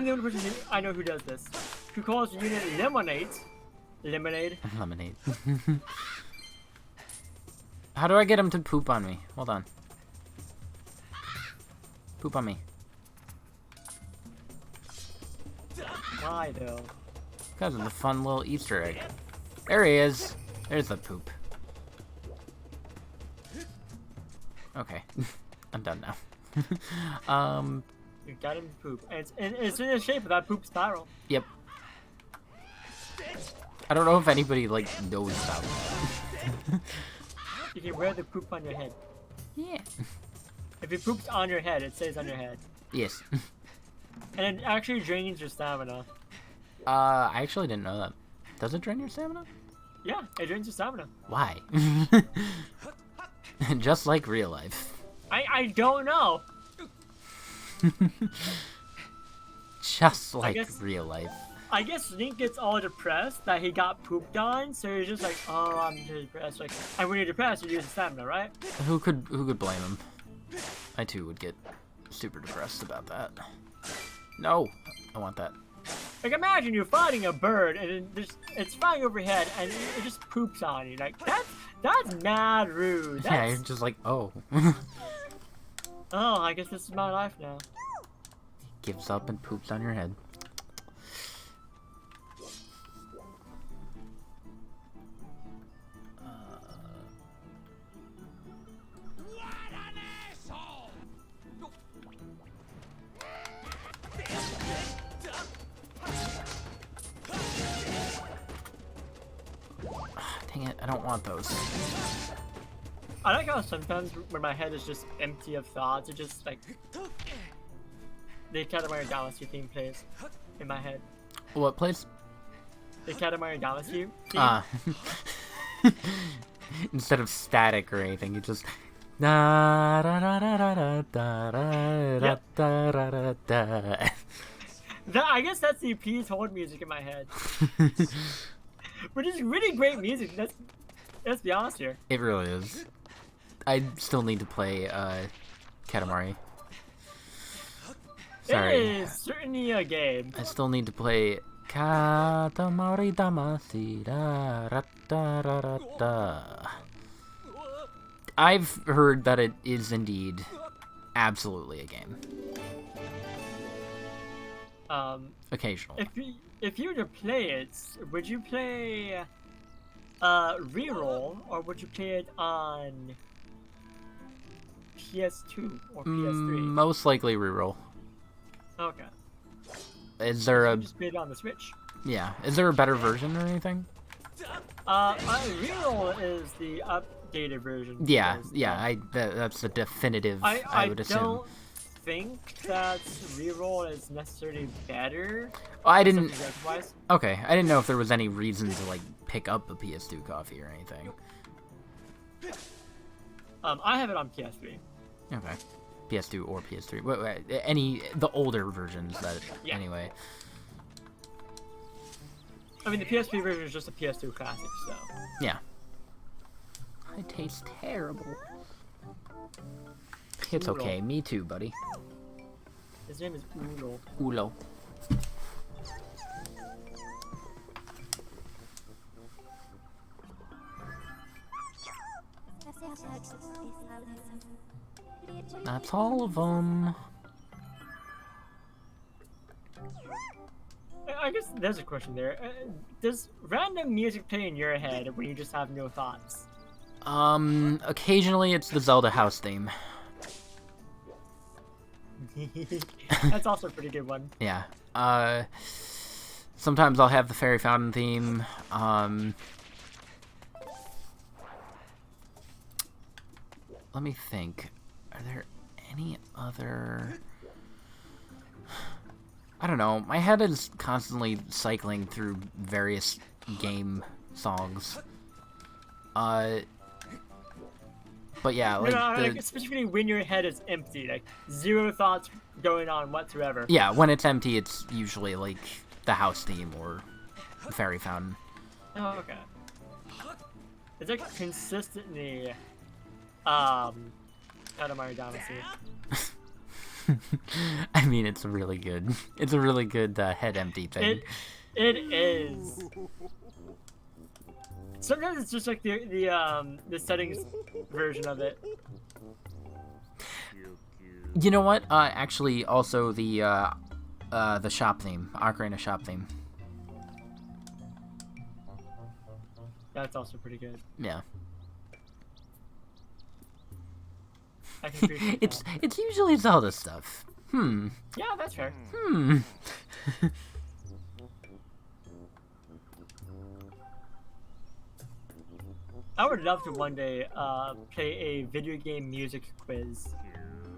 the only person who I know who does this. Who calls the unit Lemonade. Lemonade. Lemonade. How do I get him to poop on me? Hold on. Poop on me. Why though? Because of the fun little Easter egg. There he is. There's the poop. Okay. I'm done now. You got him to poop. And it's in the shape of that poop spiral. Yep. I don't know if anybody, like, knows about that. You can wear the poop on your head. Yeah. If it poops on your head, it stays on your head. Yes. And it actually drains your stamina. I actually didn't know that. Does it drain your stamina? Yeah, it drains your stamina. Why? Just like real life. I don't know. Just like guess- real life. I guess Link gets all depressed that he got pooped on, so he's just like, oh, I'm depressed. Like, and when you're depressed, you use stamina, right? Who could blame him? I too would get super depressed about that. No, I want that. Like, imagine you're fighting a bird and it's flying overhead and it just poops on you. Like, that's mad rude. Yeah, That's, you're just like, oh. oh, I guess this is my life now. Gives up and poops on your head. Dang it, I don't want those. I like how sometimes when my head is just empty of thoughts, it just like the Katamari Damacy theme plays in my head. What place? The Katamari Damacy theme. Ah. Instead of static or anything, you just da da da da da da da da da da da da. I guess that's the P's hold music in my head. But it's really great music. Let's be honest here. It really is. I still need to play Katamari. Sorry. It is certainly a game. I still need to play Katamari Damacy da ra da ra ra da. I've heard that it is indeed absolutely a game. Occasionally. If you were to play it, would you play reroll or would you play it on PS2 or PS3? Most likely reroll. Okay. Is there a Just play it on the Switch. yeah? Is there a better version or anything? Reroll is the updated version. Yeah, because, yeah. That's the definitive. I would assume. I don't think that reroll is necessarily better. I didn't. Subject-wise. Okay, I didn't know if there was any reason to like pick up a PS2 copy or anything. I have it on PS3. Okay, PS2 or PS3. Wait, the older versions that Yeah. anyway. I mean, the PS3 version is just a PS2 classic, so. Yeah. It tastes terrible. It's okay. Me too, buddy. His name is Uno. Ulo. That's all of them. I guess there's a question there. Does random music play in your head when you just have no thoughts? Occasionally it's the Zelda house theme. That's also a pretty good one. Yeah. Sometimes I'll have the Fairy Fountain theme. Let me think. Are there any other... I don't know. My head is constantly cycling through various game songs. But yeah, like, like specifically when your head is empty, like zero thoughts going on whatsoever. yeah, when it's empty, it's usually like the house theme or the fairy fountain. Oh, okay. It's like consistently, out of my dynasty. I mean, it's really good. It's a really good head empty thing. It is. Sometimes it's just like the settings version of it. You know what? Actually, also the shop theme, Ocarina shop theme. That's also pretty good. Yeah. I can appreciate It's that. it's usually Zelda stuff. Yeah, that's fair. I would love to one day play a video game music quiz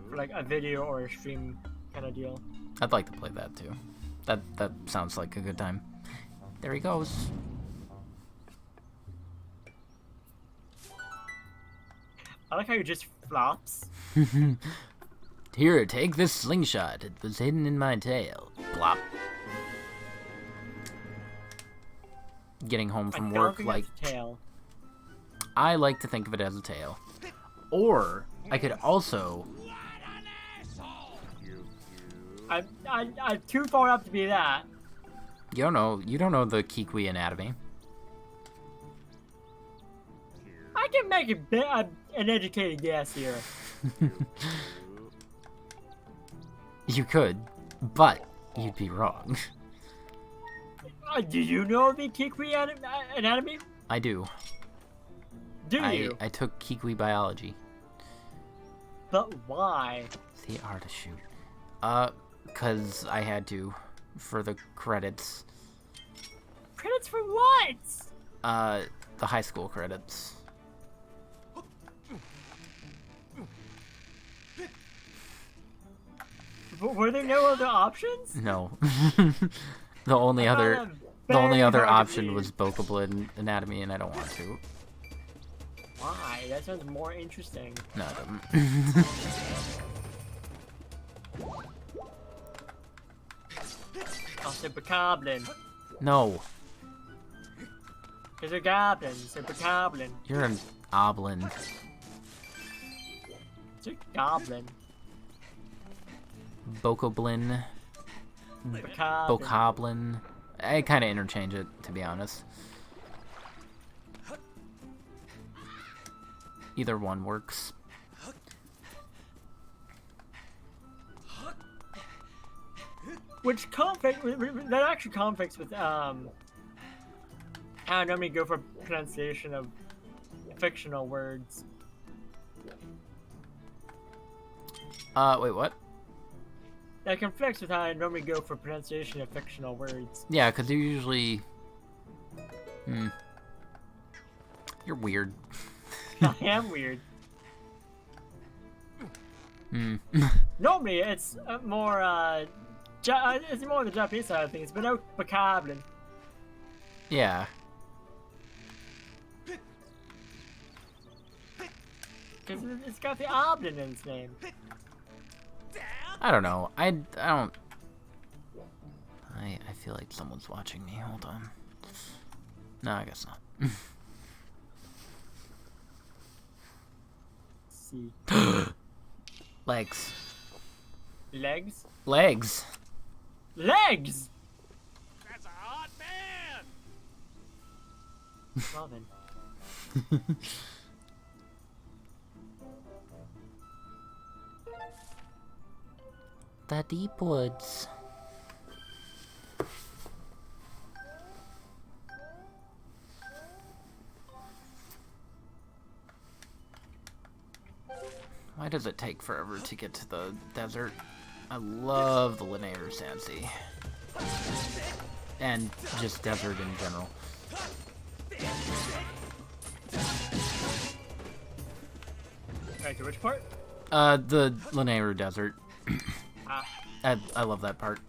for like a video or a stream kind of deal. I'd like to play that too. That sounds like a good time. There he goes. I like how he just flops. Here, take this slingshot. It was hidden in my tail. Plop. Getting home from I don't work, think like, that's a tail. I like to think of it as a tail. Or I could also. I'm too far up to be that. You don't know the Kikwi anatomy. I can make an educated guess here. You could, but you'd be wrong. Do you know the Kikwi anatomy? I do. Do you? I took Kikwi biology. But why? The art of shoot. Cause I had to, for the credits. Credits for what? The high school credits. Were there no other options? No. the only I found other that the only very other hard to option believe. was Bokoblin anatomy, and I don't want to. Why? That sounds more interesting. No, it doesn't. I'll say Bokoblin. No, Because they're goblins. They're Bokoblin. you're an oblin. It's a goblin. Bokoblin, Bokoblin. Bokoblin. I kind of interchange it, to be honest. Either one works. Which that actually conflicts with how I normally go for pronunciation of fictional words. Wait, what? That conflicts with how I normally go for pronunciation of fictional words. Yeah, because you usually... You're weird. I am weird. Normally, it's more it's more the Japanese side of things, but no Bokoblin. Yeah. Because it's got the oblin in its name. I don't know. I don't... I feel like someone's watching me. Hold on. No, I guess not. See. Legs. Legs? Legs! Legs! That's a hot man! Well then. The deep woods. Why does it take forever to get to the desert? I love the linear Sansi. And just desert in general. Alright, to which part? The linear desert. Ah. I love that part.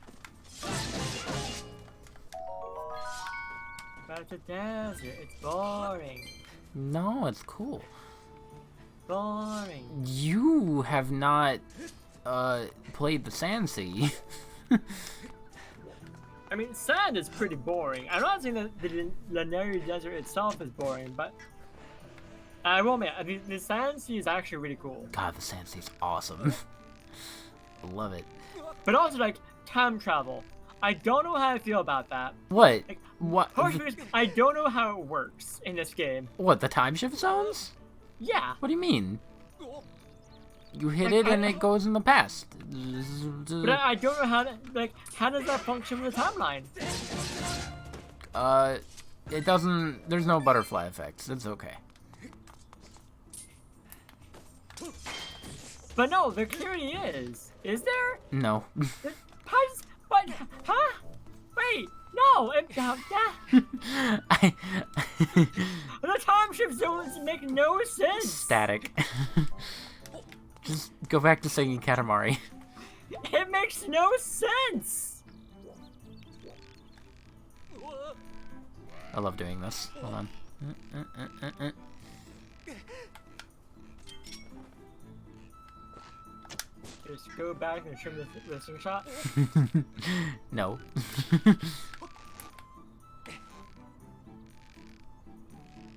But it's a desert. It's boring. No, it's cool. Boring. You have not played the Sand Sea. I mean, sand is pretty boring. I'm not saying that the Laneri Desert itself is boring, but I will admit, the Sand Sea is actually really cool. God, the Sand Sea is awesome. I love it. But also, like, time travel. I don't know how I feel about that. What? Like, What? first, I don't know how it works in this game. What, the time shift zones? Yeah. What do you mean? You hit Like, it and it goes in the past. But I don't know how to, like, how does that function with the timeline? It doesn't, there's no butterfly effects. It's okay. But no, there clearly is. Is there? No. How does, what? Huh? Wait, no. The time shift zones make no sense. Static. Just go back to singing Katamari. It makes no sense. I love doing this. Hold on. Just go back and trim the slingshot. No.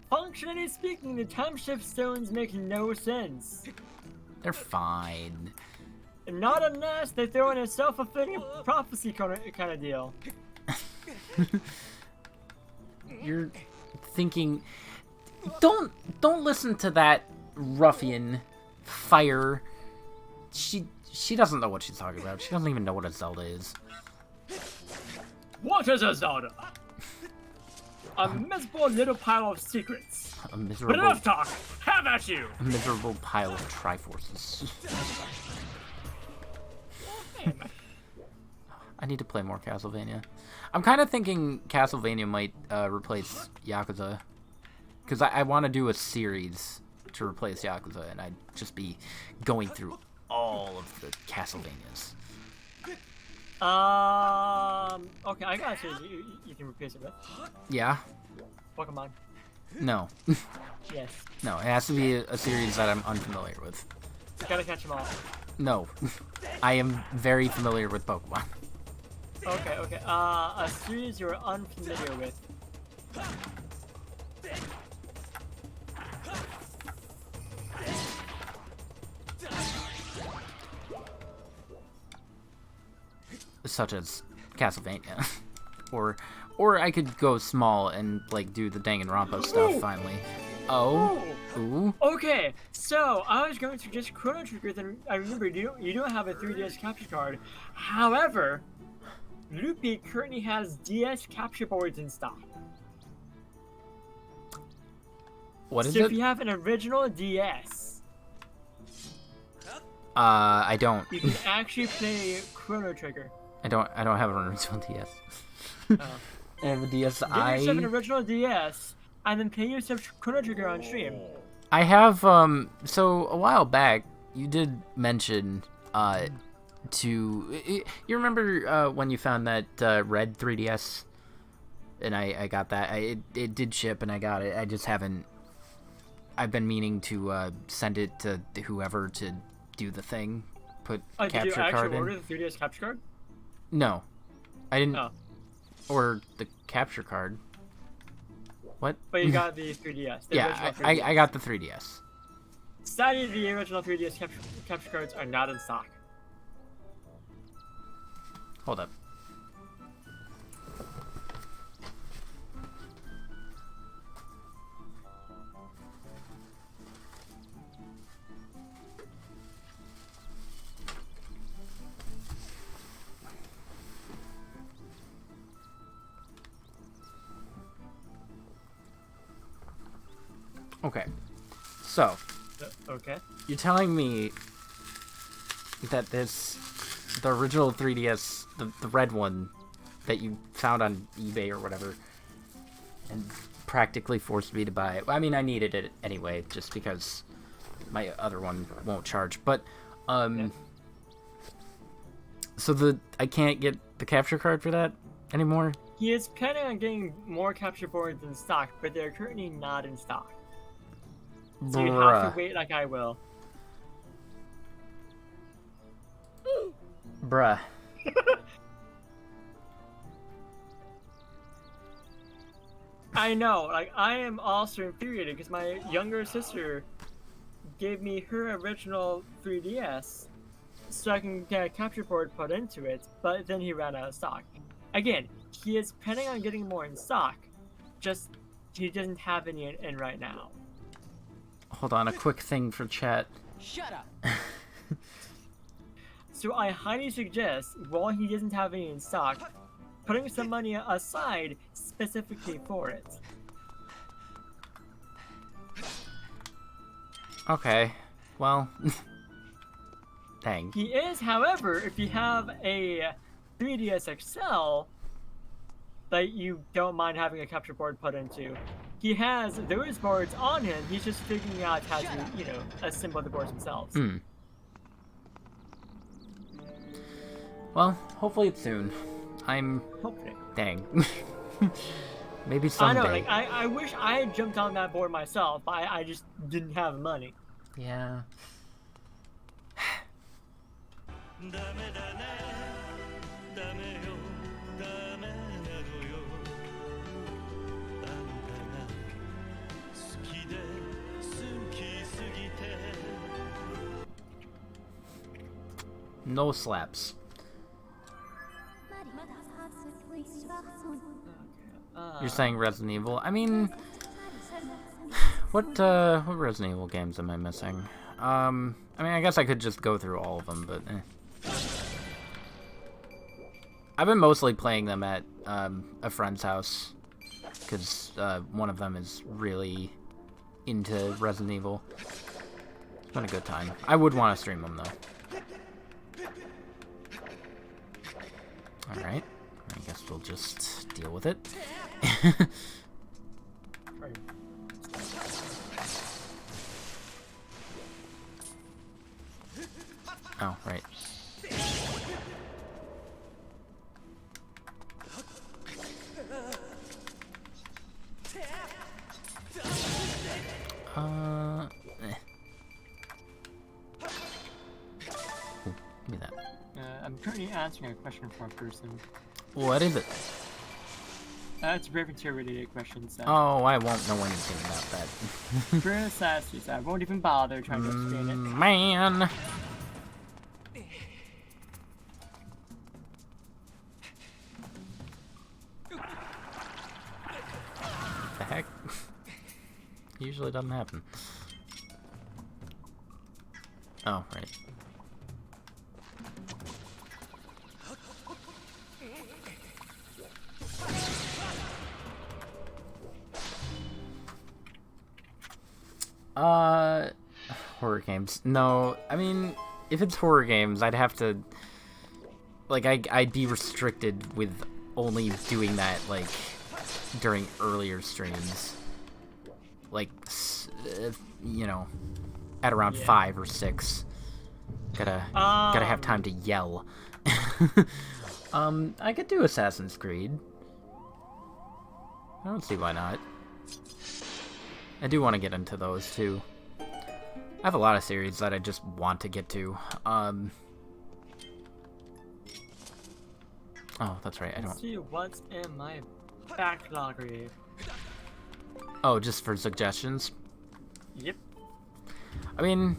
Functionally speaking, the time shift stones make no sense. They're fine. Not unless they throw in a self-fulfilling prophecy kind of deal. You're thinking, don't listen to that ruffian Fire. She doesn't know what she's talking about. She doesn't even know what a Zelda is. What is a Zelda? A miserable little pile of secrets. A But miserable, enough talk. Have at you. a miserable pile of Triforces. I need to play more Castlevania. I'm kind of thinking Castlevania might replace Yakuza. Because I want to do a series to replace Yakuza, and I'd just be going through all of the Castlevanias. Okay, I got a you can replace it with. Yeah? Pokemon. No. Yes. No, it has to be a series that I'm unfamiliar with. Gotta catch them all. No. I am very familiar with Pokemon. Okay. A series you're unfamiliar with. Such as Castlevania. or I could go small and like do the Danganronpa stuff finally. Oh. Ooh. Okay, so I was going to just Chrono Trigger, then I remember you don't have a 3DS capture card. However, Loopy currently has DS capture boards in stock. What is so it? if you have an original DS, I don't. you can actually play Chrono Trigger. I don't have an original DS. Oh. I have a Get yourself an DSi. original DS, and then play yourself Chrono Trigger on stream. I have so a while back you did mention you remember when you found that red 3DS, and I got that. It did ship and I got it. I just haven't. I've been meaning to send it to whoever to do the thing. Put Did you capture actually card order in. the 3DS capture card? No, I didn't. Oh. Or the capture card. What? But you got the 3DS. The Yeah, original I 3DS. got the 3DS. Sadly, the original 3DS capture cards are not in stock. Hold up. Okay. So, Okay. you're telling me that the original 3DS, the red one that you found on eBay or whatever, and practically forced me to buy it. I mean, I needed it anyway, just because my other one won't charge. But, Yeah. so I can't get the capture card for that anymore? He is planning on getting more capture boards in stock, but they're currently not in stock. So you have to wait like I will. Bruh. I know, like, I am also infuriated because my younger sister gave me her original 3DS so I can get a capture board put into it, but then he ran out of stock. Again, he is planning on getting more in stock, just he doesn't have any in right now. Hold on, a quick thing for chat. Shut up. So I highly suggest, while he doesn't have any in stock, putting some money aside specifically for it. Okay, well, dang. He is, however, if you have a 3DS XL that you don't mind having a capture board put into, he has those boards on him. He's just figuring out how to, you know, assemble the boards themselves. Hmm. Well, hopefully it's soon. Hopefully. Dang. Maybe someday. I know, like, I wish I had jumped on that board myself, but I just didn't have money. Yeah. No slaps. You're saying Resident Evil? I mean, what Resident Evil games am I missing? I mean, I guess I could just go through all of them, but I've been mostly playing them at a friend's house, because one of them is really into Resident Evil. It's been a good time. I would want to stream them, though. Alright, I guess we'll just deal with it. Oh, right. Eh. Ooh, give me that. I'm currently answering a question from a person. What is it? It's a Brave Tier related question. So. Oh, I won't know anything about that. Chris asked you, so I won't even bother trying to explain it. Man. The heck? Usually doesn't happen. Oh, right. Horror games. No, I mean, if it's horror games, I'd have to, like, I'd be restricted with only doing that, like, during earlier streams. Like, you know, at around 5 or 6. Gotta have time to yell. I could do Assassin's Creed. I don't see why not. I do want to get into those, too. I have a lot of series that I just want to get to. Oh, that's right, I don't... Let's see what's in my backlog review. Oh, just for suggestions? Yep. I mean,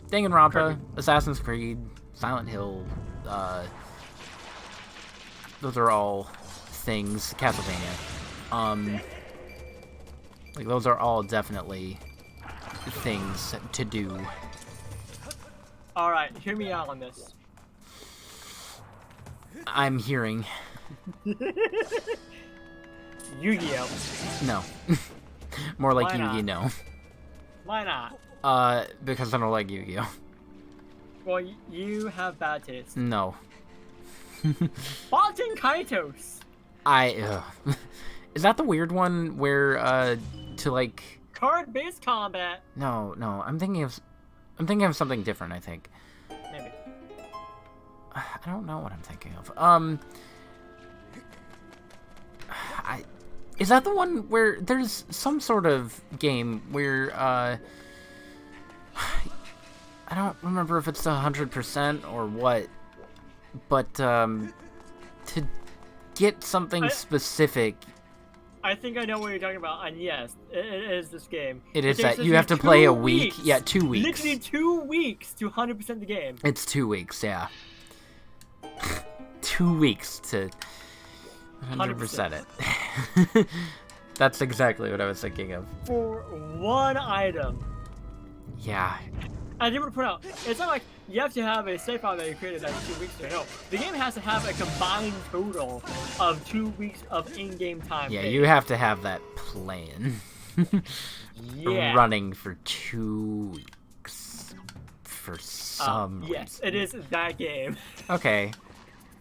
Danganronpa, Assassin's Creed, Silent Hill, those are all things, Castlevania. Like, those are all definitely things to do. Alright, hear me out on this. I'm hearing. Yu-Gi-Oh! No. More like Why not? Yu-Gi, no. Why not? Because I don't like Yu-Gi-Oh! Well, you have bad taste. No. Baten Kaitos! Is that the weird one where, to like... Card-based combat! No, I'm thinking of something different, I think. Maybe. I don't know what I'm thinking of. Is that the one where there's some sort of game where I don't remember if it's 100% or what, but to get something specific. I think I know what you're talking about, and yes, it is this game. It is that you have to play a week. Yeah, 2 weeks. Literally 2 weeks to 100% the game. It's 2 weeks, yeah. 2 weeks to 100% it. That's exactly what I was thinking of. For one item. Yeah. I did want to point out, it's not like you have to have a save file that you created that 2 weeks ago. No, the game has to have a combined total of 2 weeks of in-game time. Yeah, you have to have that playing. Yeah. Running for 2 weeks. For some Yes, reason. it is that game. Okay.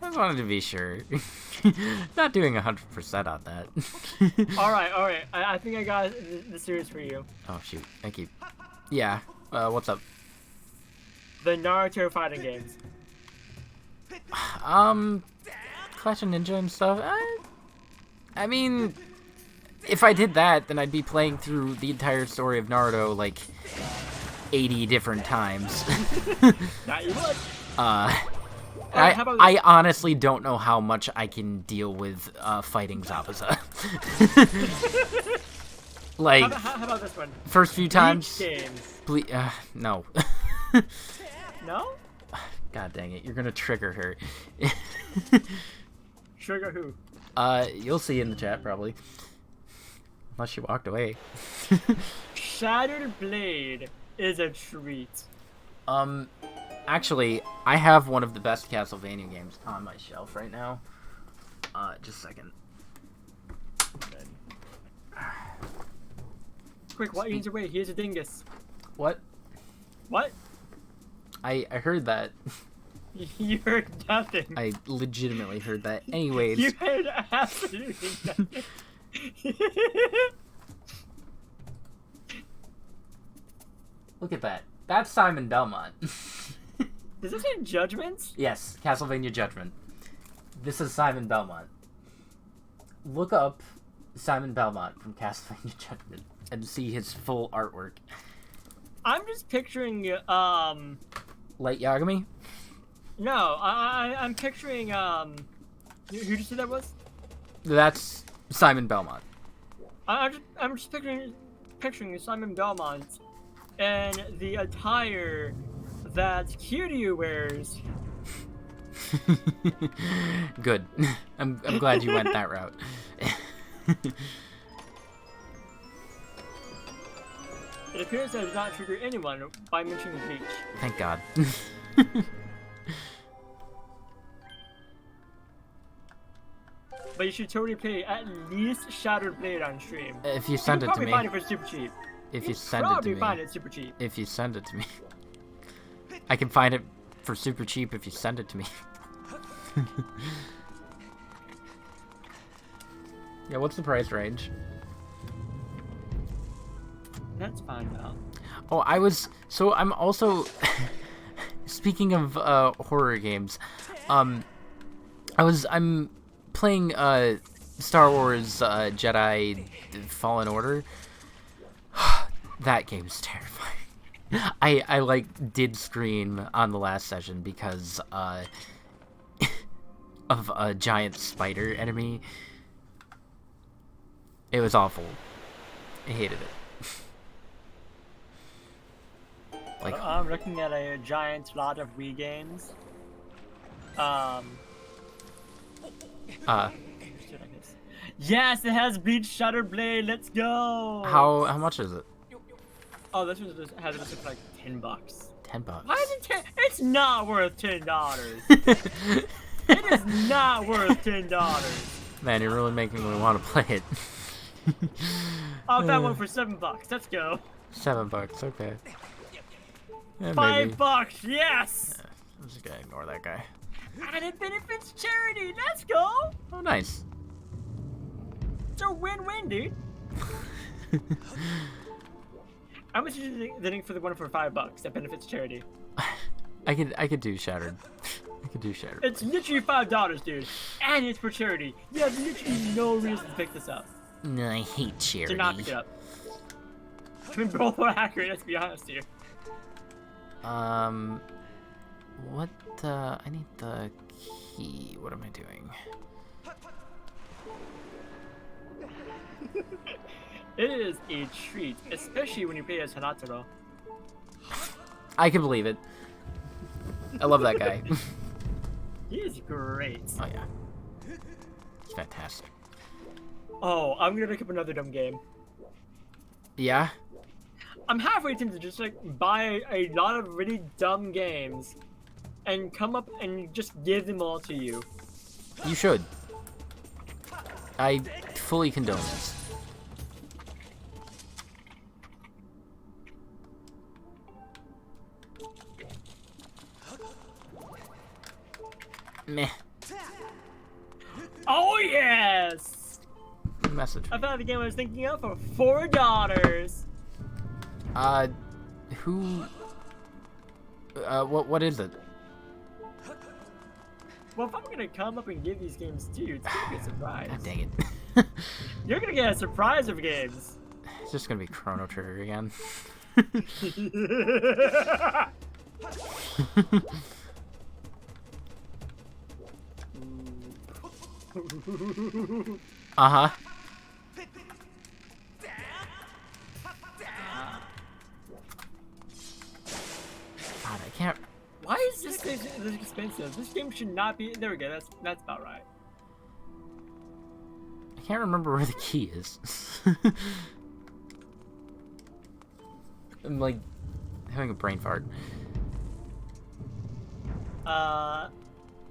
I just wanted to be sure. Not doing 100% on that. Alright. I think I got the series for you. Oh, shoot. Thank you. Yeah. What's up? The Naruto fighting games. Clash of Ninja and stuff. I mean, if I did that, then I'd be playing through the entire story of Naruto like 80 different times. Not you would. I honestly don't know how much I can deal with fighting Zabuza. Like, how about this one? first few times. Games. No. No? God dang it! You're gonna trigger her. Trigger who? You'll see in the chat probably. Unless she walked away. Shattered Blade is a treat. Actually, I have one of the best Castlevania games on my shelf right now. Just a second. Quick, what means away? Here's a dingus. What? What? I heard that. You heard nothing. I legitimately heard that. Anyways. You heard absolutely nothing. Look at that. That's Simon Belmont. Does this say Judgment? Yes, Castlevania Judgment. This is Simon Belmont. Look up Simon Belmont from Castlevania Judgment and see his full artwork. I'm just picturing, Light Yagami? No, I'm picturing, who did you say that was? That's Simon Belmont. I'm just picturing Simon Belmont and the attire that Kiryu wears. Good. I'm glad you went that route. It appears that it does not trigger anyone by mentioning Bleach. Thank God. But you should totally play at least Shattered Blade on stream. If you send it to me. You can probably find it for super cheap. If you send it to probably me. find it super cheap. If you send it to me. I can find it for super cheap if you send it to me. Yeah, what's the price range? That's fine now. Oh, I'm also speaking of horror games. I'm playing Star Wars Jedi Fallen Order. That game's terrifying. I like did scream on the last session because of a giant spider enemy. It was awful. I hated it. Like, I'm looking at a giant lot of Wii games. Yes, it has Bleach Shattered Blade. Let's go. how much is it? Oh, this one has it for like $10. $10. Why is it 10? It's not worth $10. It is not worth $10. Man, you're really making me want to play it. I'll have one for $7. Let's go. $7, okay. Yeah, maybe. $5, yes. Yeah, I'm just gonna ignore that guy. And it benefits charity. Let's go. Oh, nice. It's a win-win, dude. How much is you think for the one for $5 that benefits charity? I could do Shattered. I could do Shattered. It's literally $5, dude, and it's for charity. You have literally no reason to pick this up. I hate charity. Did not pick it up. We both were accurate, let's be honest here. What, I need the key. What am I doing? It is a treat, especially when you play as Hanataro. I can believe it. I love that guy. He is great. Oh, yeah. It's fantastic. Oh, I'm gonna look up another dumb game. Yeah? I'm halfway tempted to just like buy a lot of really dumb games and come up and just give them all to you. You should. I fully condone this. Meh. Oh yes! Message. I found the game I was thinking of for $4. Who? What is it? Well, if I'm gonna come up and give these games to you, it's gonna be a surprise. God dang it. You're gonna get a surprise of games. It's just gonna be Chrono Trigger again. Uh-huh. God, I can't. Why is this thing this expensive? This game should not be. There we go. That's about right. I can't remember where the key is. I'm like having a brain fart.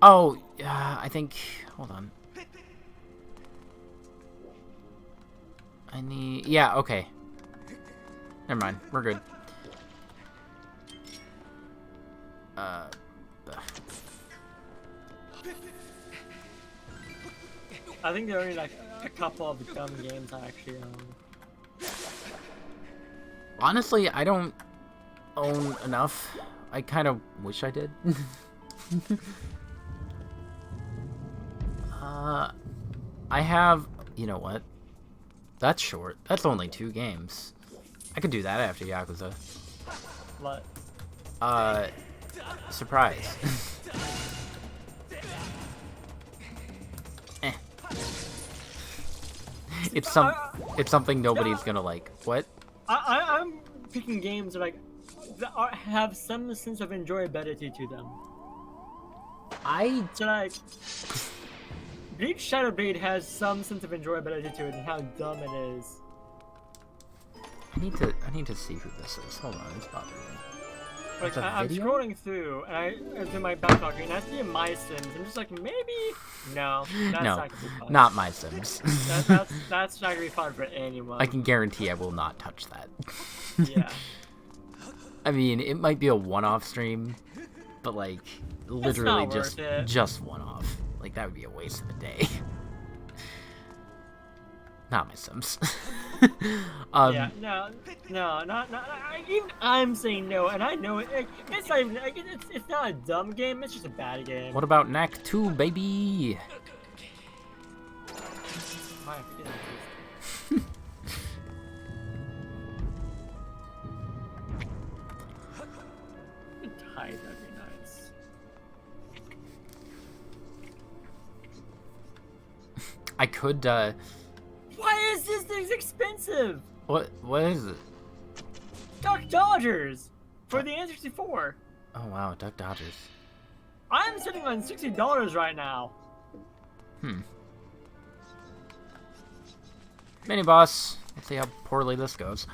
Oh, I think. Hold on. I need. Yeah, okay. Never mind. We're good. I think there are only like a couple of dumb games I actually own. Honestly, I don't own enough. I kind of wish I did. I have. You know what? That's short. That's only 2 games. I could do that after Yakuza. What? Surprise. Eh. It's something nobody's gonna like. What? I'm picking games that have some sense of enjoyability to them. So like, Bleach Shadow Blade has some sense of enjoyability to it and how dumb it is. I need to see who this is. Hold on, it's bothering me. Like, It's a I'm video? scrolling through and I do my backlog and I see My Sims. I'm just like, maybe no, that's No, not gonna be fun. not my Sims. That's not gonna be fun for anyone. I can guarantee I will not touch that. Yeah. I mean, it might be a one-off stream, but like literally not worth it. just one-off. Like that would be a waste of a day. Not my Sims. Yeah, no, not. Even I'm saying no, and I know it. It's not even. It's not a dumb game. It's just a bad game. What about Knack 2, baby? Why, I forget that. Tie, that'd be nice. I could. Why is this thing expensive? What is it? Duck Dodgers for the N64. Oh wow, Duck Dodgers. I'm sitting on $60 right now. Mini boss. Let's see how poorly this goes.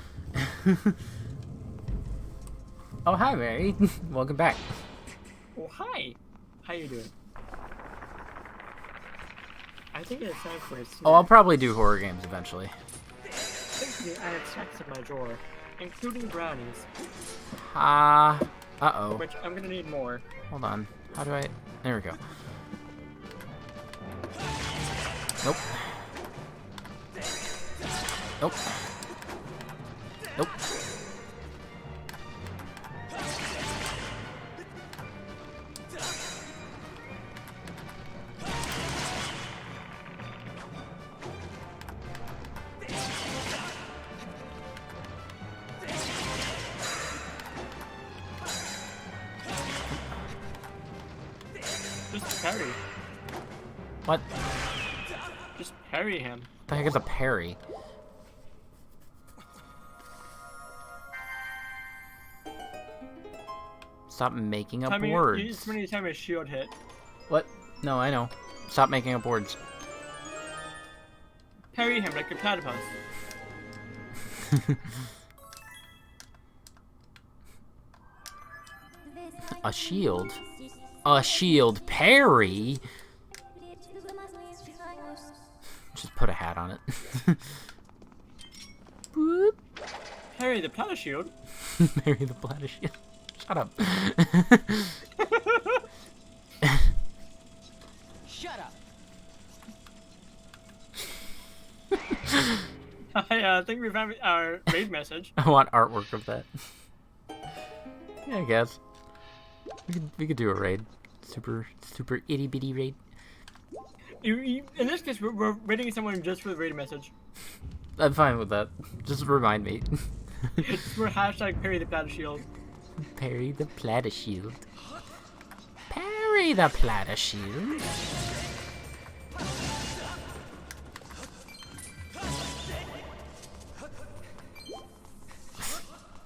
Oh hi, Mary. Welcome back. Oh hi, how you doing? I think it's time for a snack. Oh, I'll probably do horror games eventually. I added snacks in my drawer, including brownies, Uh-oh. which I'm gonna need more. Hold on. How do I... There we go. Nope. Nope. Nope. parry. What? Just parry him. What the heck is a parry? Stop making up words. It's when you time a shield hit. What? No, I know. Stop making up words. Parry him like a platypus. A shield? A shield parry? Just put a hat on it. Boop. Parry the platypus shield. Parry the platypus shield. Shut up. Shut up. I think we found our raid message. I want artwork of that. Yeah, I guess. We could do a raid. Super itty bitty raid. In this case, we're raiding someone just for the raid message. I'm fine with that. Just remind me. We're hashtag parry the platypus shield. Parry the platypus shield. Parry the platypus shield.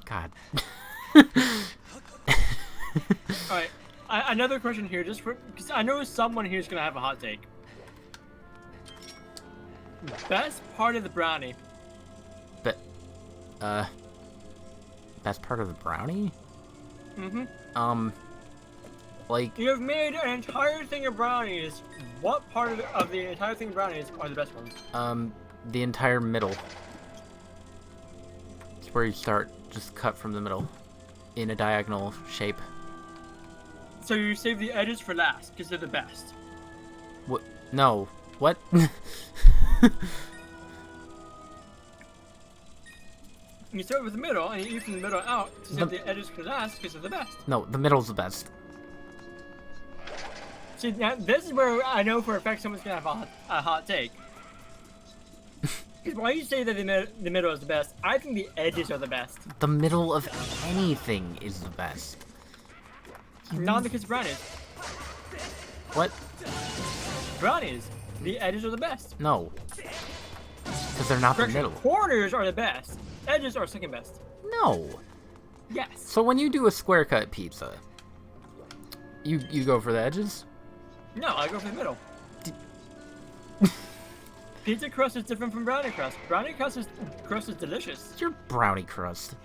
God. Alright, another question here, just for because I know someone here is gonna have a hot take. Best part of the brownie. But, best part of the brownie? Like, You have made an entire thing of brownies. What part of the entire thing of brownies are the best ones? the entire middle. It's where you start, just cut from the middle, in a diagonal shape. So you save the edges for last, because they're the best. What? No. What? You start with the middle, and you eat from the middle out to save the edges for last, because they're the best. No, the middle's the best. See, now this is where I know for a fact someone's gonna have a hot take. Because why you say that the middle is the best, I think the edges are the best. The middle of anything is the best. Not because brownies. What? Brownies, the edges are the best. No. Because they're not the Correction, middle. corners are the best. Edges are second best. No. Yes. So when you do a square cut pizza, you go for the edges? No, I go for the middle. Pizza crust is different from brownie crust. Brownie crust is delicious. It's your brownie crust.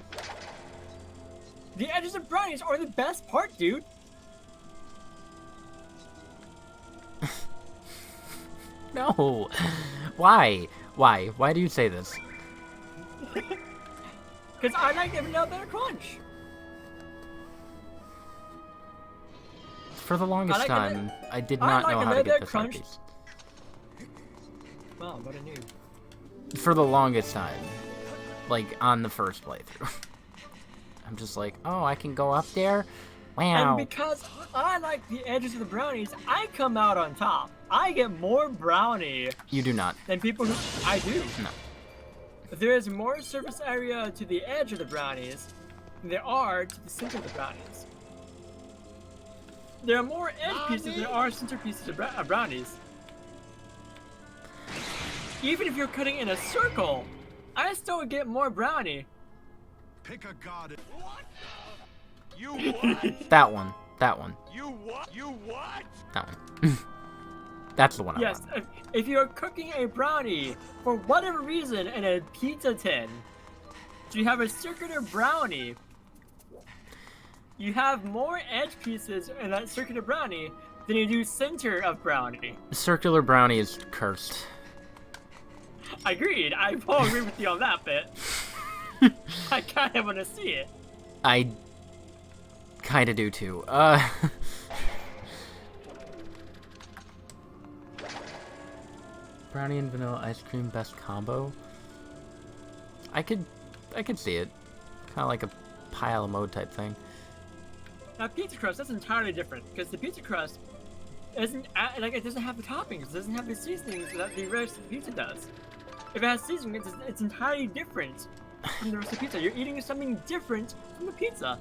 The edges of brownies are the best part, dude. No. Why? Why? Why do you say this? Because I like giving out better crunch. For the longest like time, I did I not like know a how to little get bit this crunch. piece. Wow, what a noob. For the longest time, like on the first playthrough, I'm just like, oh, I can go up there. Wow. And because I like the edges of the brownies, I come out on top. I get more brownie You do not. than people who... I do. No. There is more surface area to the edge of the brownies than there are to the center of the brownies. There are more edge pieces than there are center pieces of brownies. Even if you're cutting in a circle, I still get more brownie. Pick a god. What? You what? That one. That one. You what? You what? That one. That's the one I Yes, want. if you're cooking a brownie for whatever reason in a pizza tin, so you have a circular brownie, you have more edge pieces in that circular brownie than you do center of brownie. Circular brownie is cursed. Agreed. I will agree with you on that bit. I kind of want to see it. I kind of do too. Brownie and vanilla ice cream best combo. I could see it. Kind of like a pile of mode type thing. Now pizza crust, that's entirely different because the pizza crust isn't like it doesn't have the toppings, it doesn't have the seasonings that the rest of the pizza does. If it has seasoning, it's entirely different from the rest of the pizza. You're eating something different from the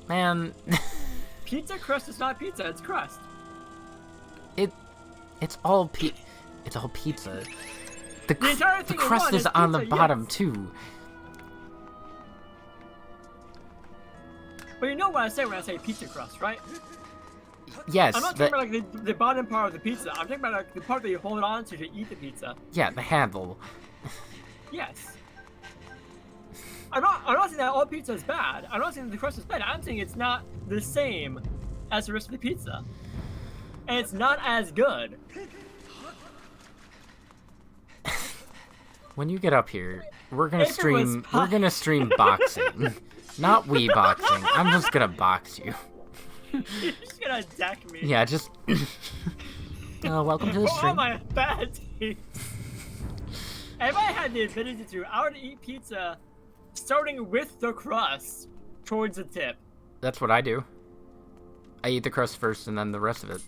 Man, Pizza crust is not pizza, it's crust. It's all pizza. The entire thing in crust one is is on the pizza, bottom yes. too. But you know what I say when I say pizza crust, right? Yes. I'm not talking about like the bottom part of the pizza. I'm talking about like the part that you hold on to eat the pizza. Yeah, the handle. Yes. I'm not saying that all pizza is bad. I'm not saying that the crust is bad. I'm saying it's not the same as the rest of the pizza. And it's not as good. When you get up here, we're gonna If it stream. was We're gonna stream boxing, not Wii boxing. I'm just gonna box you. You're just gonna deck me. Yeah, just. Welcome to the For all stream. my bad taste. If I had the ability to, I would eat pizza starting with the crust towards the tip. That's what I do. I eat the crust first and then the rest of it.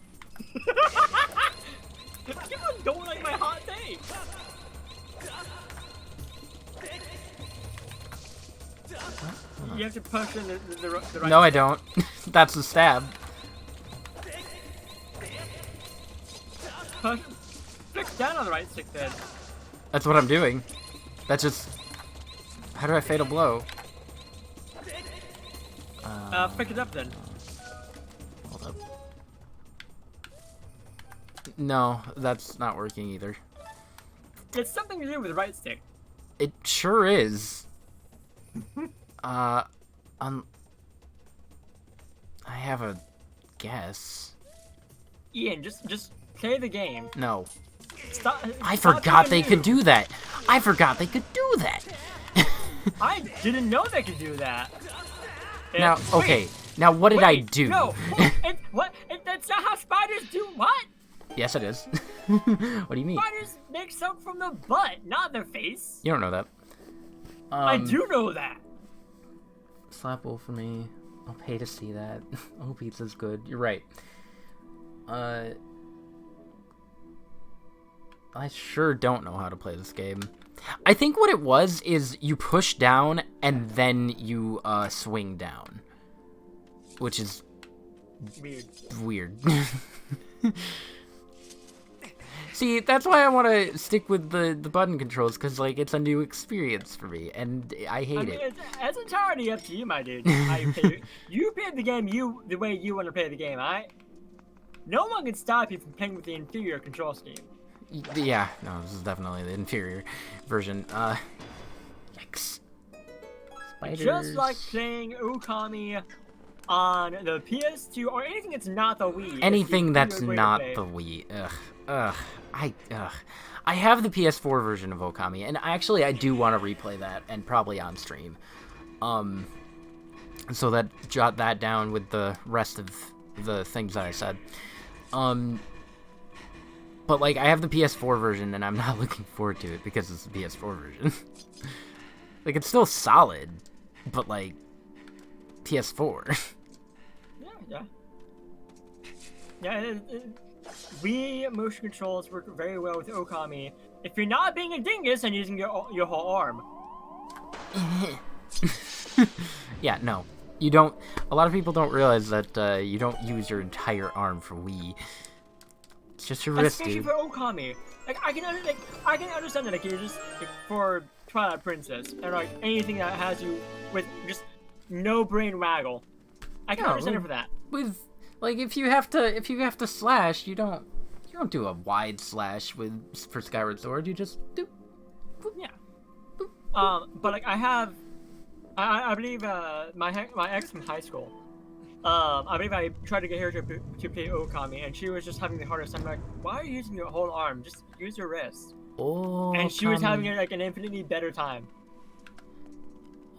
People don't like my hot take. You have to push in the right. No, I don't. That's a stab. Push. Fix down on the right stick then. That's what I'm doing. That's just. How do I fatal blow? Pick it up then. Hold up. No, that's not working either. It's something to do with the right stick. It sure is. I have a guess. Ian, just play the game. No. Stop. I stop forgot being they a could noob. do that. I forgot they could do that. I didn't know they could do that. Now, Wait, okay. Now, what did I wait, do? No. That's not how spiders do. What? Yes, it is. What do you mean? Spiders make soap from the butt, not their face. You don't know that. I do know that. Slap wool for me. I'll pay to see that. Oh, pizza's good. You're right. I sure don't know how to play this game. I think what it was is you push down and then you swing down, which is weird. See, that's why I want to stick with the button controls, because like it's a new experience for me, and I hate it. It's entirely up to you, my dude. How you play you play the game the way you want to play the game, alright? No one can stop you from playing with the inferior control scheme. Yeah, no, this is definitely the inferior version. Yikes. Spiders. Just like playing Okami on the PS2 or anything that's not the Wii. Anything that's way to not play. the Wii. I have the PS4 version of Okami, and I do want to replay that, and probably on stream. So that jot that down with the rest of the things that I said. But like I have the PS4 version, and I'm not looking forward to it because it's the PS4 version. Like it's still solid, but like PS4. Yeah. Wii motion controls work very well with Okami. If you're not being a dingus and using your whole arm. Yeah, no. You don't. A lot of people don't realize that you don't use your entire arm for Wii. It's just your wrist, Especially dude. for Okami. Like I can understand that. Like you're just like, for Twilight Princess and like anything that has you with just no brain waggle. I can understand it for that. With like if you have to slash, you don't do a wide slash for Skyward Sword. You just do. Yeah. But like I believe my ex from high school. I believe I tried to get her to play Okami, and she was just having the hardest time. Like, why are you using your whole arm? Just use your wrist. Oh. And she was having like an infinitely better time.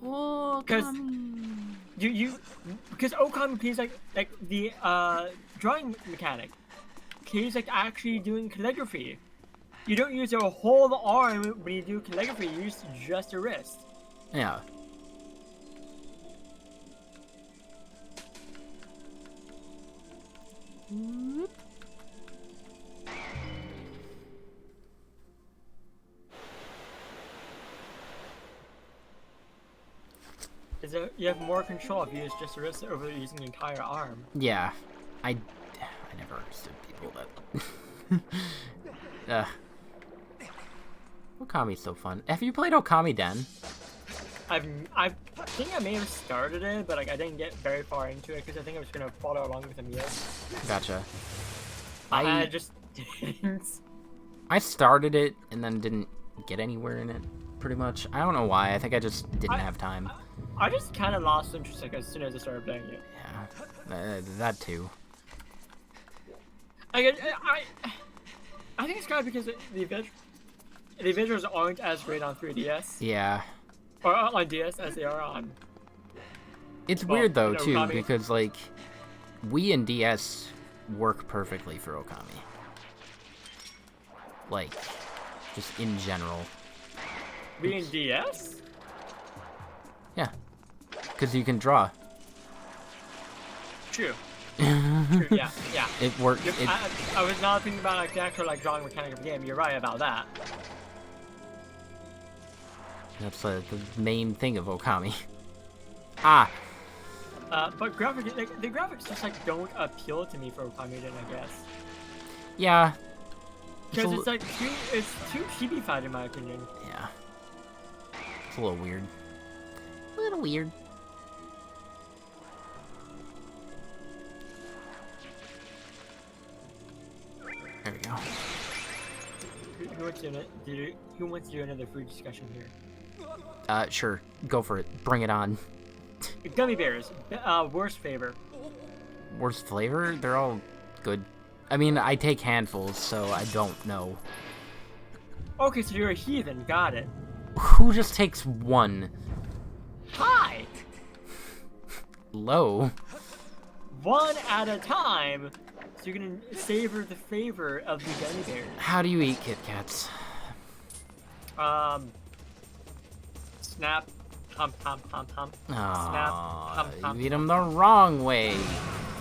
Oh. Because because Okami plays like the drawing mechanic. He's like actually doing calligraphy. You don't use your whole arm when you do calligraphy. You use just your wrist. Yeah. Is it, you have more control if you use just the wrist over using the entire arm. Yeah, I never understood people that. Okami's so fun. Have you played Okami Den? I think I may have started it, but like I didn't get very far into it because I think I was gonna follow along with Emil. Gotcha. I just didn't. I started it and then didn't get anywhere in it. Pretty much. I don't know why. I think I just didn't have time. I just kind of lost interest like as soon as I started playing it. Yeah, that too. I think it's kind of because the visuals aren't as great on 3DS. Yeah. Or on DS as they are on. It's weird though you know, too Okami. because like Wii and DS work perfectly for Okami. Like, just in general. Wii and DS? Yeah. Because you can draw. True. True. Yeah. It works. I was not thinking about like the actual like drawing mechanic of the game. You're right about that. That's the main thing of Okami. Ah! But the graphics just like don't appeal to me for Okami then, I guess. Yeah. Because it's like it's too chibi-fied in my opinion. Yeah. It's a little weird. A little weird. There we go. Who wants to do another food discussion here? Sure. Go for it. Bring it on. Gummy bears. Worst flavor. Worst flavor? They're all good. I mean, I take handfuls, so I don't know. Okay, so you're a heathen. Got it. Who just takes one? Hi! Low. One at a time, so you can savor the flavor of the gummy bears. How do you eat Kit Kats? Snap, hum, hum, hum, hum. Snap, hum, hum. You eat them the wrong way.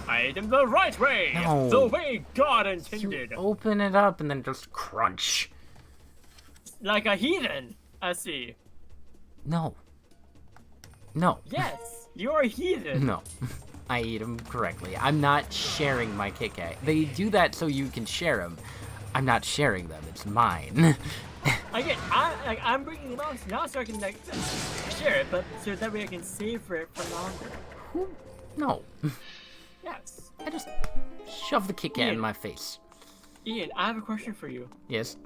I ate them the right way! No. The way God You intended! open it up and then just crunch. Like a heathen, I see. No. No. Yes, you're a heathen. No. I eat them correctly. I'm not sharing my Kit Kat. They do that so you can share them. I'm not sharing them. It's mine. I'm bringing them out now so I can like share it, but so that way I can savor it for longer. No. Yes. I just shove the Kit Kat in Ian. my face. Ian, I have a question for you. Yes.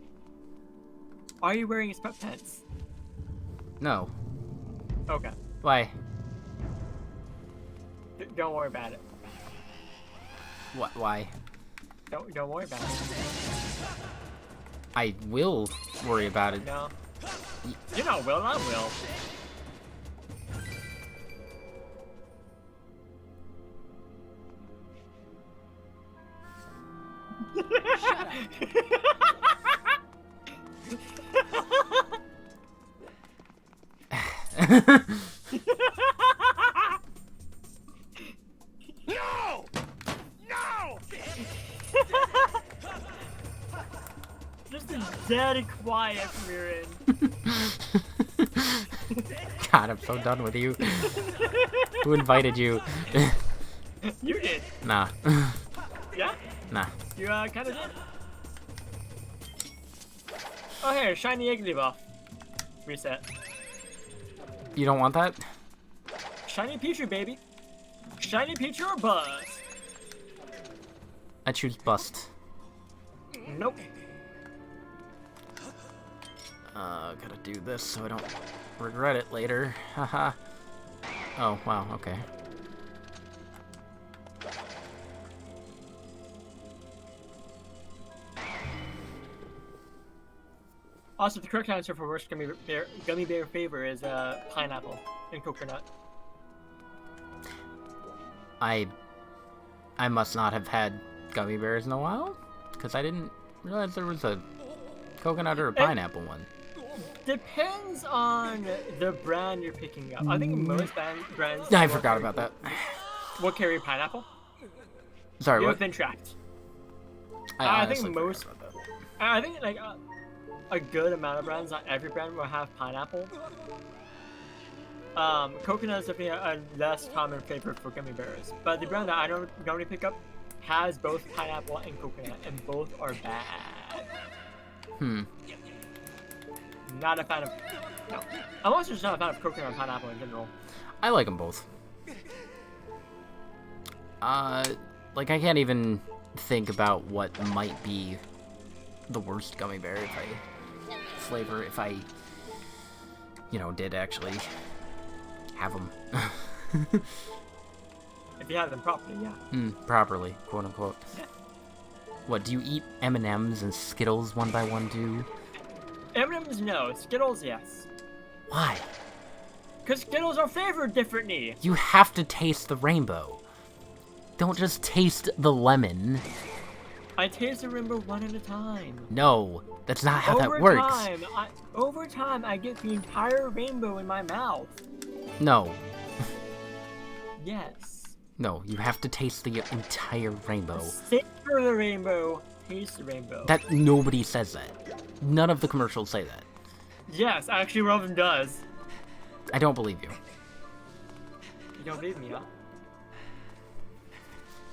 Are you wearing sweatpants? No. Okay. Why? Don't worry about it. What? Why? Don't worry about it. I will worry about it. No. You're not Will, I'm Will. No! No! Just a dead quiet from your end. God, I'm so done with you. Who invited you? You did. Nah. Yeah? Nah. You kinda did. Oh here, shiny egg buff. Reset. You don't want that? Shiny Pichu, baby. Shiny Pichu or Buzz? I choose bust. Nope. Gotta do this so I don't regret it later. Haha. Oh, wow, okay. Also, the correct answer for worst gummy bear flavor is pineapple and coconut. I must not have had gummy bears in a while, because I didn't realize there was a coconut or a pineapple one. Depends on the brand you're picking up. I think most brands. I forgot about that. Will carry pineapple. Sorry, You've what? been tracked. I I think honestly forgot most. about that. I think like a good amount of brands. Not every brand will have pineapple. Coconut is definitely a less common flavor for gummy bears, but the brand that I normally pick up has both pineapple and coconut, and both are bad. Not a fan of. No, I'm also just not a fan of coconut and pineapple in general. I like them both. Like, I can't even think about what might be the worst gummy bear if I, you know, did actually have them. If you have them properly, yeah. Properly, quote unquote. Yeah. What, do you eat M&Ms and Skittles one by one too? M&M's no, Skittles yes. Why? Because Skittles are flavored differently. You have to taste the rainbow. Don't just taste the lemon. I taste the rainbow one at a time. No, that's not how that works. Over time, I get the entire rainbow in my mouth. No. Yes. No, you have to taste the entire rainbow. Savor the rainbow, taste the rainbow. That nobody says that. None of the commercials say that. Yes, actually one of them does. I don't believe you. You don't believe me, huh?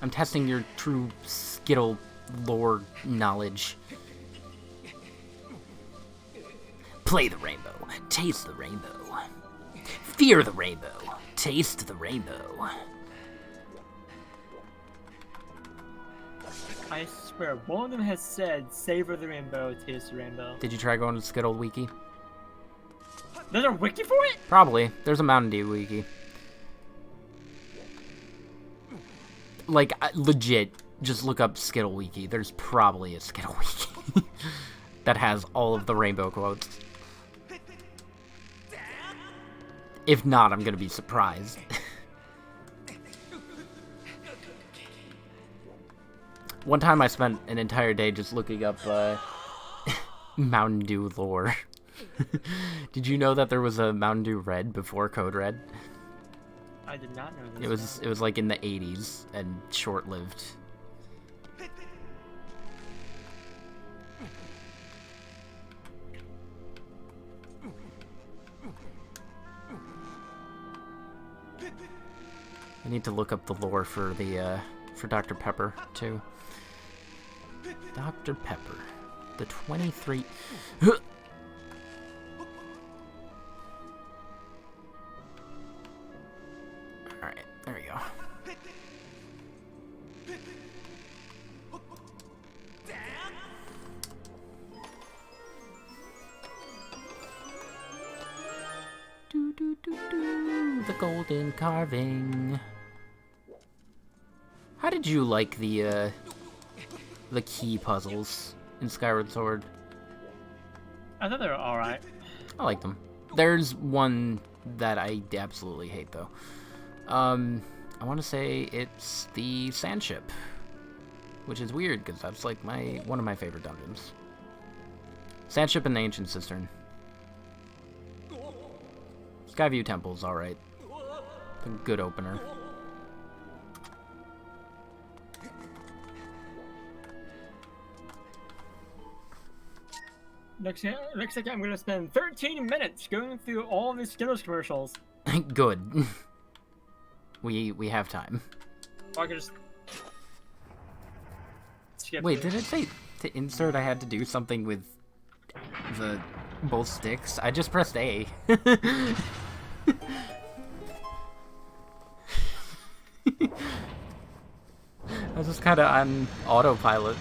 I'm testing your true Skittle lore knowledge. Play the rainbow, taste the rainbow. Fear the rainbow, taste the rainbow. I swear, one of them has said, savor the rainbow, taste the rainbow. Did you try going to Skittle Wiki? There's a wiki for it? Probably. There's a Mountain Dew Wiki. Like, legit, just look up Skittle Wiki. There's probably a Skittle Wiki that has all of the rainbow quotes. If not, I'm gonna be surprised. One time I spent an entire day just looking up Mountain Dew lore. Did you know that there was a Mountain Dew Red before Code Red? I did not know this. It was like in the 80s and short-lived. I need to look up the lore for the for Dr. Pepper too. Dr. Pepper, the 23. Alright, there we go. Do, do, do, do, the golden carving. How did you like the key puzzles in Skyward Sword? I thought they were alright. I like them. There's one that I absolutely hate, though. I want to say it's the sand ship, which is weird because that's like one of my favorite dungeons. Sand ship and the ancient cistern. Skyview Temple's alright. A good opener. Looks like I'm gonna spend 13 minutes going through all of these Skittles commercials. Good. We have time. Or I could just skip. Wait, did it say to insert I had to do something with the both sticks? I just pressed A. I was just kind of on autopilot.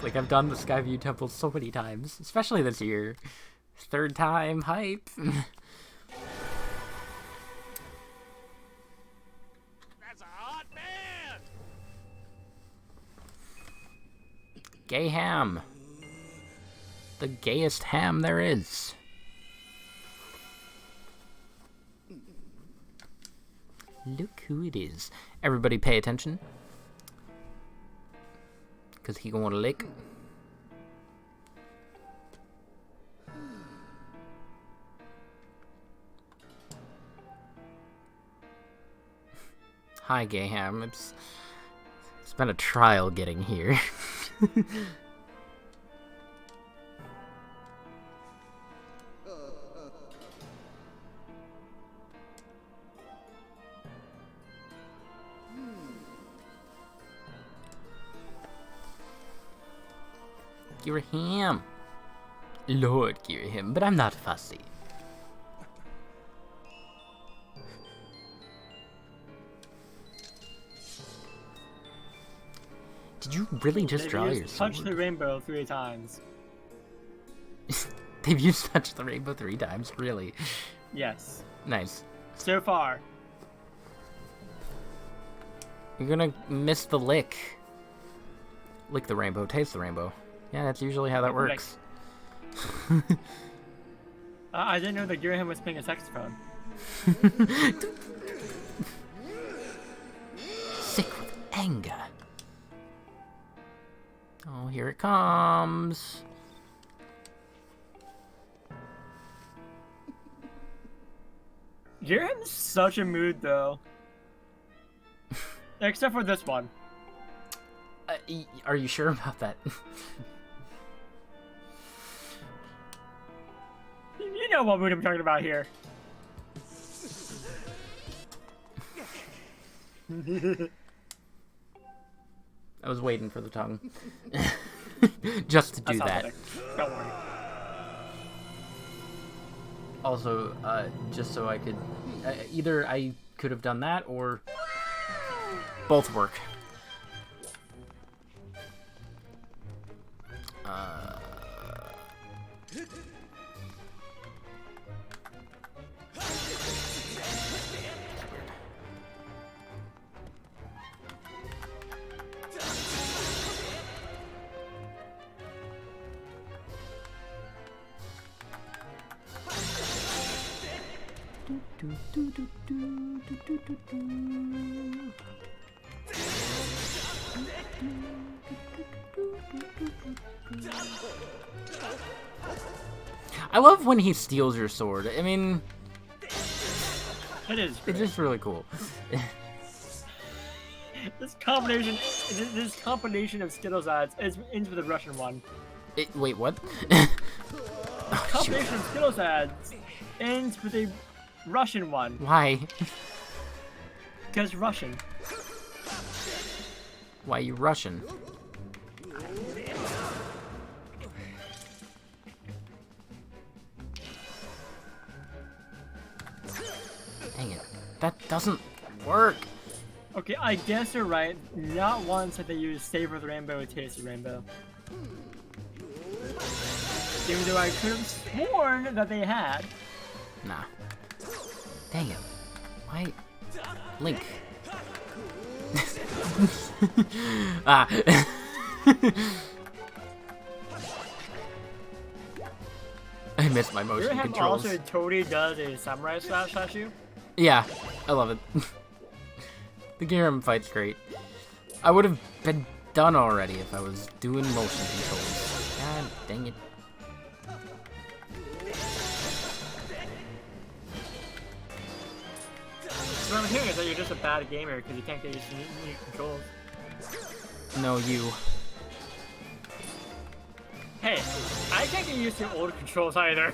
Like, I've done the Skyview Temple so many times, especially this year. Third time, hype. That's a hot man! Gay ham. The gayest ham there is. Look who it is. Everybody pay attention. Because he gonna lick. Hi, Gayham. It's been a trial getting here. Girahim. Lord Girahim, but I'm not fussy. Did you really just draw your sword? Touch the rainbow 3 times. They've used touch the rainbow 3 times, really? Yes. Nice. So far. You're gonna miss the lick. Lick the rainbow, taste the rainbow. Yeah, that's usually how that works. I didn't know that Graham was playing a saxophone. Sick with anger. Oh, here it comes. Graham's such a mood, though. Except for this one. Are you sure about that? You know what mood I'm talking about here. I was waiting for the tongue. Just to do that. Don't worry. Also, just so I could... either I could have done that, or... both work. I love when he steals your sword. I mean, It is. it's just really cool. This combination of Skittles ads ends with a Russian one. Wait, what? Combination of Skittles ads ends with a Russian one. Why? Because Russian. Why you Russian? Dang it. That doesn't work. Okay, I guess you're right. Not once have they used Savor the Rainbow or Taste the Rainbow. Even though I could have sworn that they had. Nah. Dang it. Why? Link. Ah. I missed my motion Graham controls. also totally does a samurai slash you. Yeah, I love it. The Giram fight's great. I would have been done already if I was doing motion controls. God dang it. So what I'm hearing is that you're just a bad gamer because you can't get used to new controls. No, you. Hey, I can't get used to old controls either.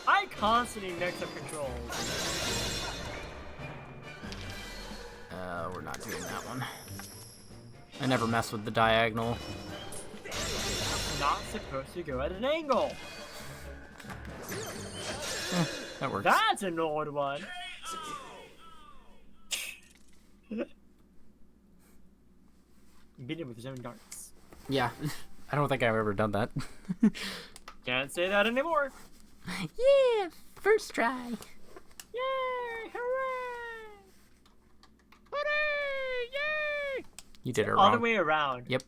I constantly mix up controls. We're not doing that one. I never mess with the diagonal. Not supposed to go at an angle. That works. That's an old one. Beat him with his own darts. Yeah. I don't think I've ever done that. Can't say that anymore. Yeah, first try. Yay! Hooray! Hooray! Yay! You did it All wrong. the way around. Yep.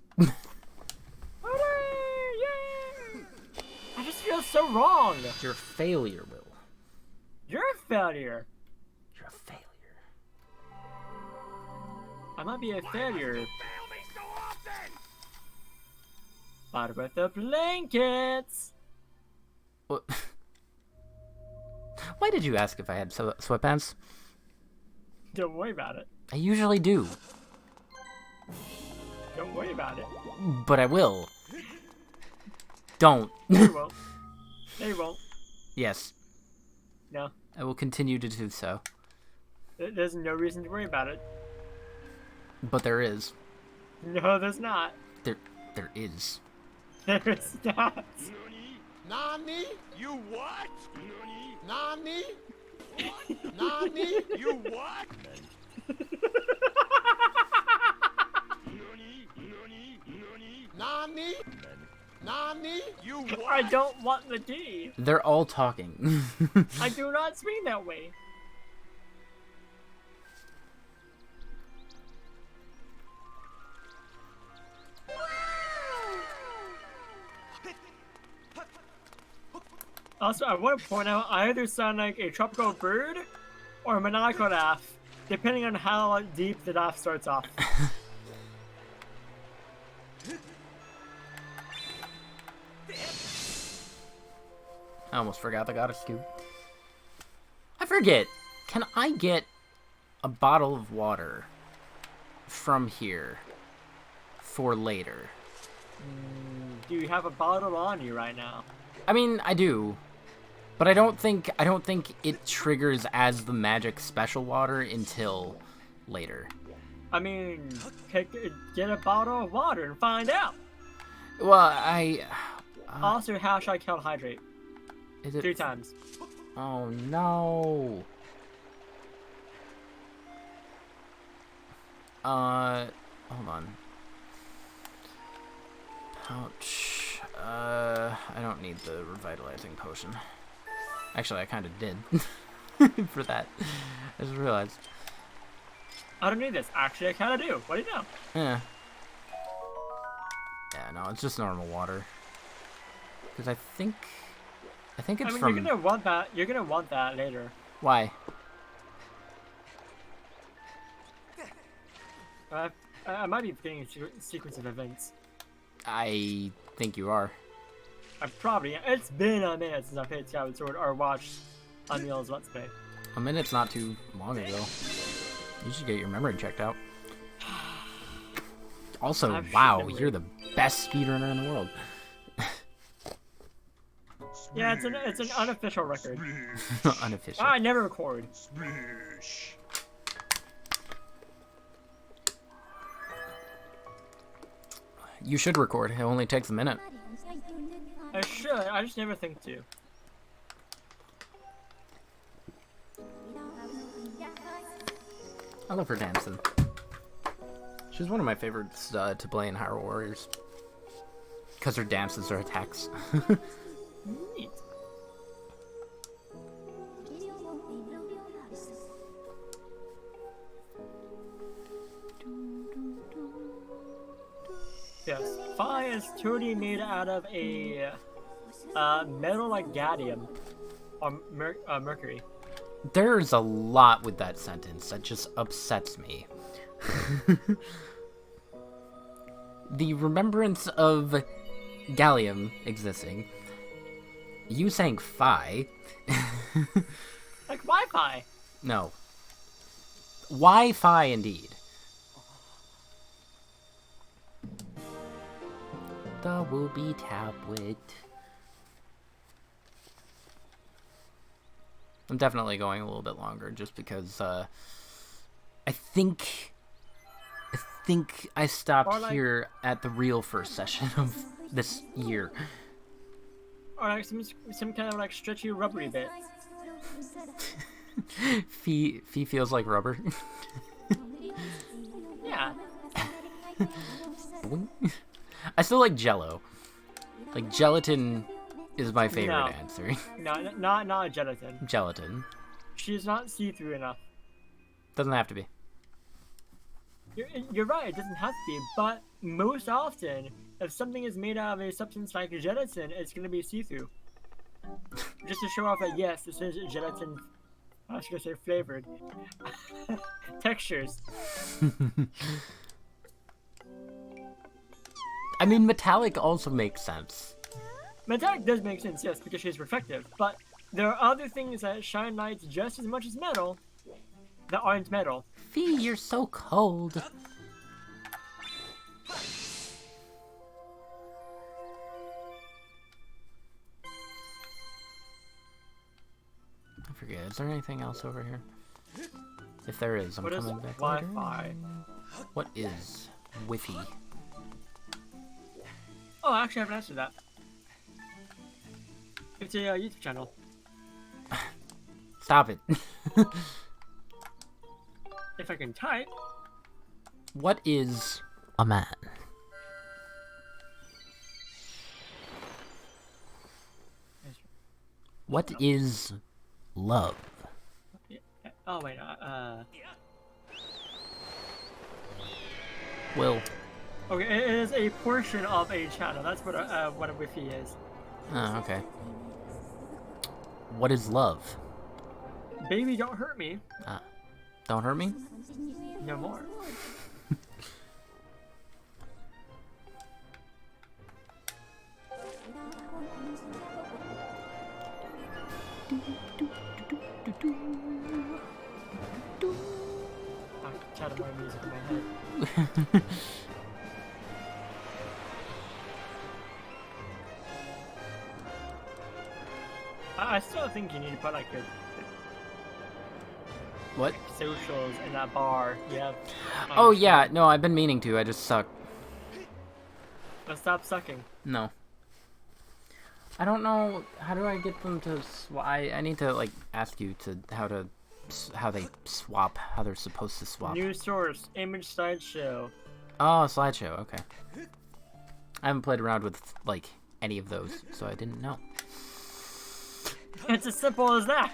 Hooray! Yay! I just feel so wrong. You're a failure, Will. You're a failure. You're a failure. I might be a failure, Fail me so often! but with the blankets. What? Why did you ask if I had sweatpants? Don't worry about it. I usually do, Don't worry about it. but I will. Don't. No, you won't. No, you won't. Yes, No. I will continue to do so. There's no reason to worry about it. But there is. No, there's not. There is. There's not. Nani? You what? Nani? Nani? You what? Nani? Nani? You what? I don't want the D. They're all talking. I do not speak that way. Also, I want to point out, I either sound like a tropical bird or a maniacal laugh, depending on how deep the laugh starts off. I almost forgot the goddess scoop. I forget. Can I get a bottle of water from here for later? Do you have a bottle on you right now? I mean, I do, but I don't think it triggers as the magic special water until later. I mean, get a bottle of water and find out. Well, Also, how should I count hydrate? is it 3 times. Oh no. Hold on. Pouch. I don't need the revitalizing potion. Actually, I kind of did for that. I just realized. I don't need this. Actually, I kind of do. What do you know? Yeah. Yeah, no, it's just normal water. Because I think it's I mean, from. you're gonna want that. You're gonna want that later. Why? I might be forgetting a sequence of events. I think you are. I probably. It's been a minute since I played Skyward Sword or watched Unreal's Let's Play. A minute's not too long ago. You should get your memory checked out. Also, I've wow, memory. you're the best speedrunner in the world. Yeah, it's an unofficial record. Unofficial. I never record. Splish. You should record. It only takes a minute. I should. I just never think to. I love her dancing. She's one of my favorites to play in Hyrule Warriors. Because her dances are attacks. Neat. Yes, Phi is totally made out of a metal like gaddium or mercury. There's a lot with that sentence that just upsets me. The remembrance of gallium existing. You saying phi. Like Wi-Fi. No. Wi-Fi indeed. The Wooby Tablet. I'm definitely going a little bit longer just because I think I stopped Or like- here at the real first session of this year. Or like some kind of like stretchy rubbery bit. Fee feels like rubber. Yeah. Boing. I still like Jello. Like gelatin is my favorite No. answer. No, not a gelatin. Gelatin She's not see-through enough. doesn't have to be. You're right, it doesn't have to be, but most often, if something is made out of a substance like gelatin, it's going to be see-through. Just to show off that, yes, this is gelatin, I was going to say flavored. Textures. I mean, metallic also makes sense. Metallic does make sense, yes, because she's reflective, but there are other things that shine lights just as much as metal that aren't metal. Fee, you're so cold. I forget, is there anything else over here? If there is, I'm What is coming back later. Wi-Fi? What is Whiffy? Oh, actually, I haven't answered that. It's a YouTube channel. Stop it. If I can type. What is a man? What is love? Oh wait, Will. Okay, it is a portion of a channel. That's what a wiki is. Oh, okay. What is love? Baby, don't hurt me. Don't hurt me? No more. I chatted more music in my head. I still think you need to put like What? socials in that bar. You have. Oh yeah, no, I've been meaning to. I just suck. Let's stop sucking. No. I don't know. How do I get them to? I need to like ask you to how they swap. How they're supposed to swap. New source, image slideshow. Oh, slideshow. Okay. I haven't played around with like any of those, so I didn't know. It's as simple as that.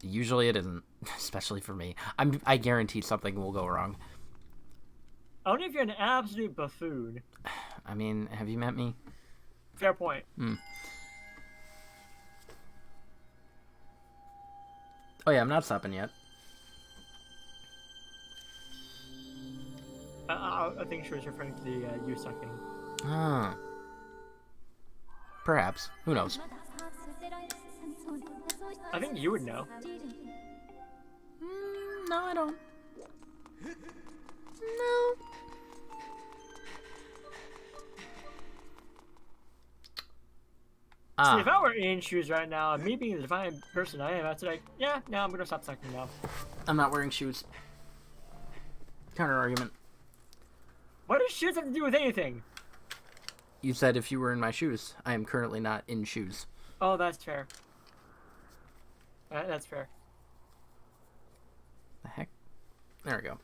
Usually it isn't, especially for me. I guarantee something will go wrong. Only if you're an absolute buffoon. I mean, have you met me? Fair point. Oh yeah, I'm not stopping yet. I think she was referring to the you sucking. Ah. Perhaps. Who knows? I think you would know. No, I don't. No. See, if I were in shoes right now, me being the divine person I am, I'd say like, yeah, no, I'm gonna stop sucking now. I'm not wearing shoes. Counter argument. What does shoes have to do with anything? You said if you were in my shoes. I am currently not in shoes. Oh, that's fair. That's fair. The heck? There we go.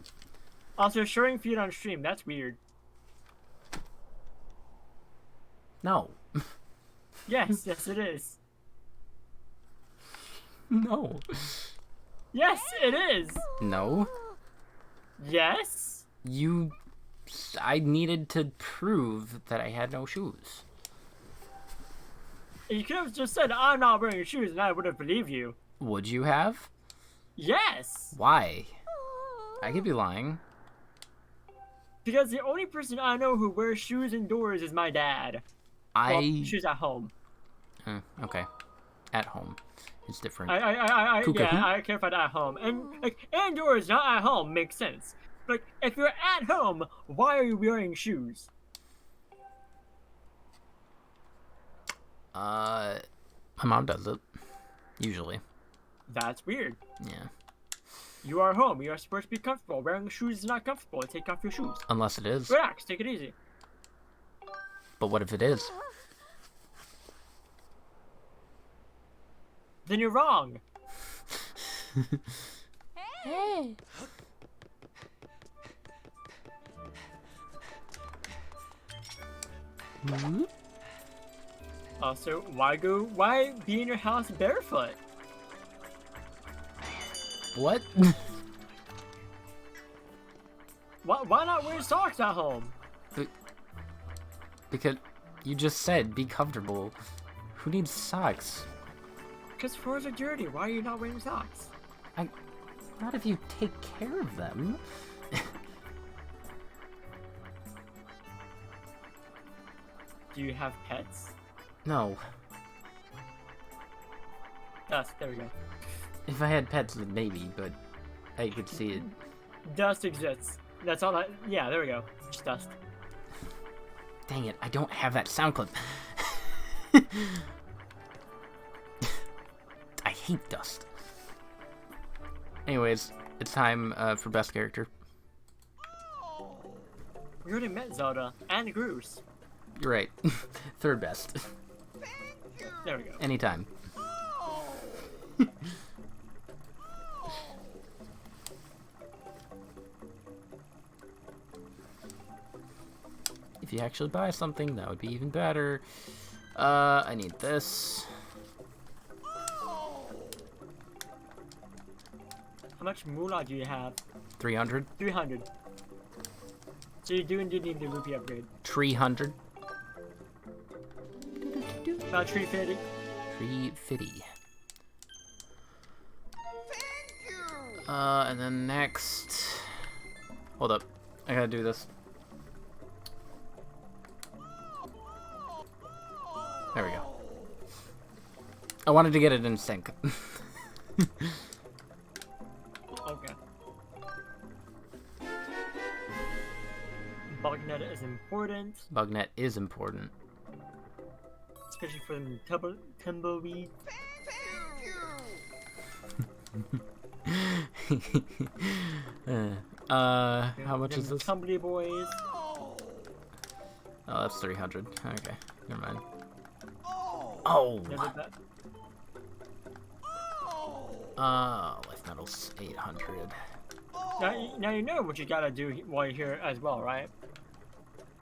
Also, showing feet on stream, that's weird. No. Yes, yes it is. No. Yes, it is! No. Yes? I needed to prove that I had no shoes. You could have just said, I'm not wearing shoes, and I would have believed you. Would you have? Yes! Why? I could be lying. Because the only person I know who wears shoes indoors is my dad. Well, shoes at home. Okay. At home. It's different. I clarified at home. And, like, indoors, not at home, makes sense. Like, if you're at home, why are you wearing shoes? My mom does it. Usually. That's weird. Yeah. You are home. You are supposed to be comfortable. Wearing shoes is not comfortable. Take off your shoes. Unless it is. Relax. Take it easy. But what if it is? Then you're wrong. Hey! Also, why be in your house barefoot? What? Why not wear socks at home? Because you just said be comfortable. Who needs socks? Because floors are dirty. Why are you not wearing socks? Not if you take care of them. Do you have pets? No. Dust. There we go. If I had pets, then maybe, but I could see it. Dust exists. That's all that. Yeah, there we go. Just dust. Dang it, I don't have that sound clip. I hate dust. Anyways, it's time for best character. You already met Zelda and Groose. You're right. Third best. There we go. Anytime. If you actually buy something, that would be even better. I need this. How much moolah do you have? 300. 300. So you do indeed need the rupee upgrade. 300. About 350. 350. And then next... Hold up. I gotta do this. There we go. I wanted to get it in sync. Okay. Bugnet is important, Bugnet is important. especially for the tumbleweed. How much is this? Tumbly boys. Oh, that's 300. Okay, never mind. Oh! Never bet. Life medals 800. Now you know what you gotta do while you're here as well, right?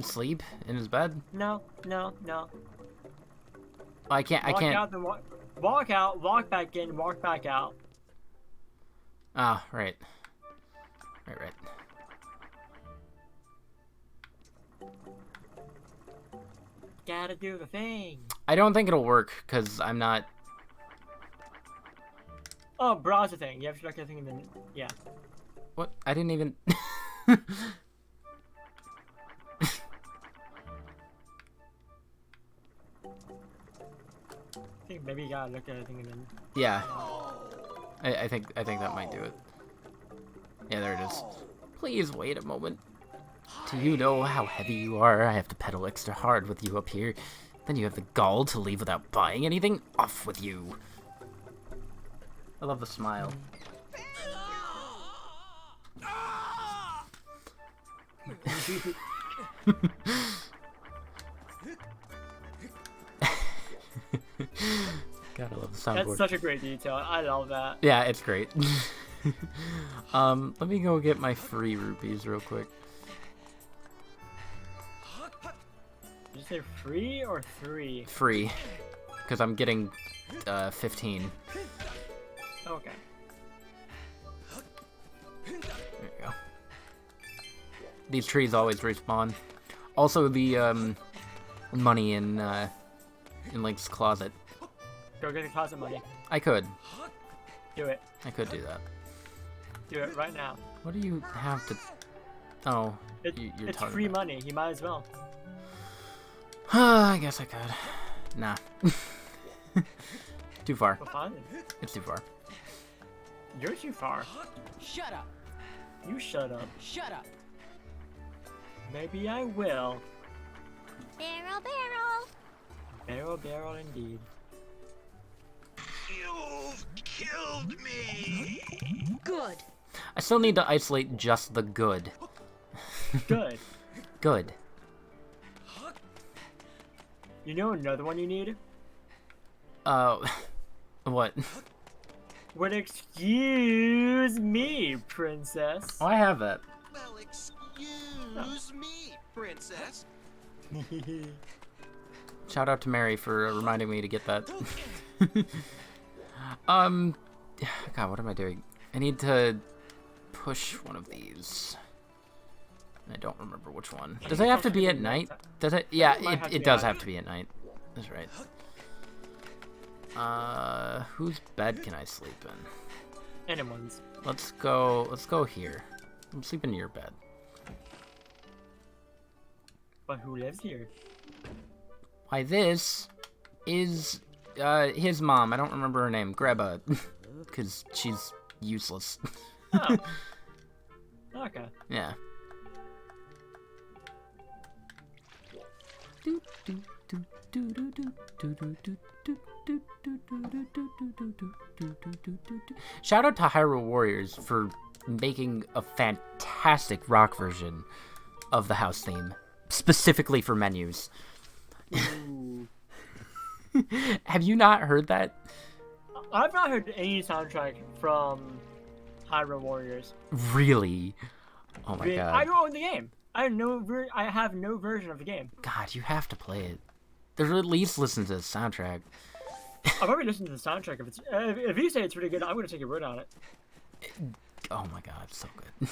Sleep in his bed? No. I can't. Walk out, then walk out, walk back in, walk back out. Ah, right. Right. Gotta do the thing. I don't think it'll work because I'm not. Oh, browse the thing. You have to select the thing and then yeah. What? I didn't even. I think maybe you gotta look at the thing and then. Yeah. I think that might do it. Yeah, there it is. Please wait a moment. Do you know how heavy you are? I have to pedal extra hard with you up here. Then you have the gall to leave without buying anything? Off with you. I love the smile. God, I love the soundboard. That's such a great detail. I love that. Yeah, it's great. Let me go get my free rupees real quick. Did you say free or 3? Free. Because I'm getting 15. Okay. There you go. These trees always respawn. Also, the money in Link's closet. Go get the closet money. I could. Do it. I could do that. Do it right now. What do you have to... Oh, you're It's talking free about... money. You might as well. I guess I could. Nah. Too far. Well, fine. It's too far. You're too far. Shut up! You shut up. Shut up! Maybe I will. Barrel, barrel. Barrel, barrel, indeed. You've killed me. Good! I still need to isolate just the good. Good. Good. You know another one you need? What? Well, excuse me, princess. Oh, I have that. Well, excuse me, princess. Shout out to Mary for reminding me to get that. God, what am I doing? I need to push one of these. I don't remember which one. Does it have to be at night? Does it? Yeah, it does have to be at night. That's right. Whose bed can I sleep in? Anyone's. Let's go here. I'm sleeping in your bed. But who lives here? Why, this is his mom. I don't remember her name. Greba, because she's useless. Oh. Okay. Yeah. Shout out to Hyrule Warriors for making a fantastic rock version of the house theme, specifically for menus. Ooh. Have you not heard that? I've not heard any soundtrack from Hyrule Warriors. Really? Oh my I god. don't own the game. I have no version of the game. God, you have to play it. Or at least listen to the soundtrack. I've already listened to the soundtrack. If you say it's really good, I'm gonna take your word on it. Oh my god, it's so good.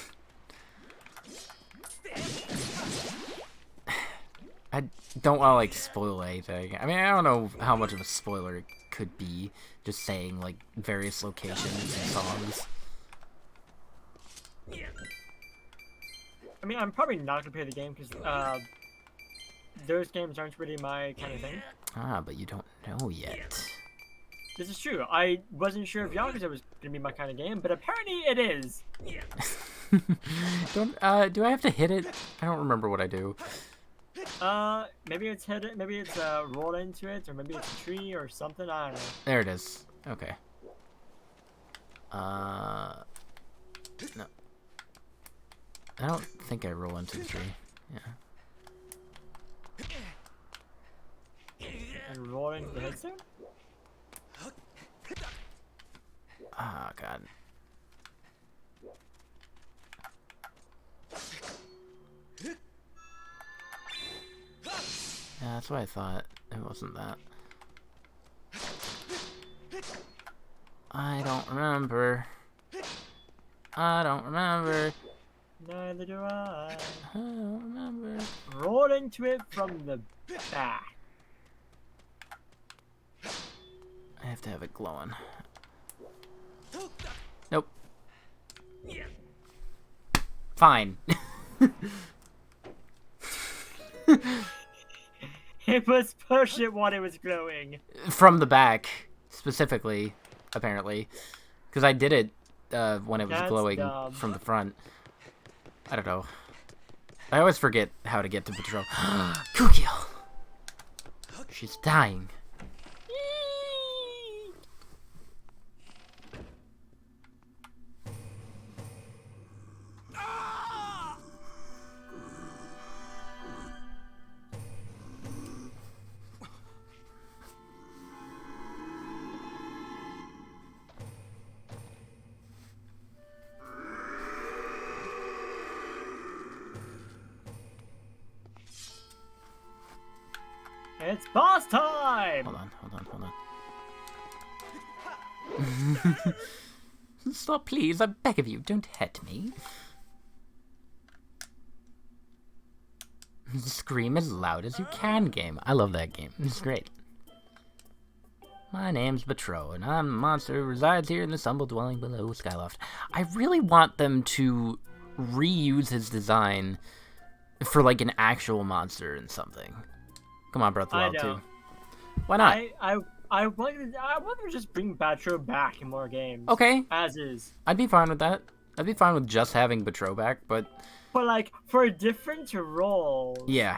I don't want to like spoil anything. I mean, I don't know how much of a spoiler it could be, just saying like various locations and songs. I mean, I'm probably not gonna play the game because those games aren't really my kind of thing. Ah, but you don't know yet. This is true. I wasn't sure if Yakuza was gonna be my kind of game, but apparently it is. Do I have to hit it? I don't remember what I do. Maybe it's hit it, maybe it's roll into it, or maybe it's a tree or something. I don't know. There it is. Okay. No. I don't think I roll into the tree. Yeah. And roll into the headstone. Oh god. Yeah, that's what I thought. It wasn't that. I don't remember. I don't remember. Neither do I. I don't remember. Roll into it from the back. I have to have it glowing. Nope. Fine. It was push it while it was glowing. From the back, specifically, apparently. Because I did it when it was That's glowing dumb. from the front. I don't know. I always forget how to get to Patrol. Kukio! She's dying. It's boss time! Hold on. Stop, please. I beg of you. Don't hit me. Scream as loud as you can, game. I love that game. It's great. My name's Betro, and I'm a monster who resides here in this humble dwelling below Skyloft. I really want them to reuse his design for, like, an actual monster and something. Come on, Breath of the Wild 2. Why not? I want to just bring Batro back in more games. Okay. As is. I'd be fine with that. I'd be fine with just having Betro back, but... But, like, for different roles. Yeah.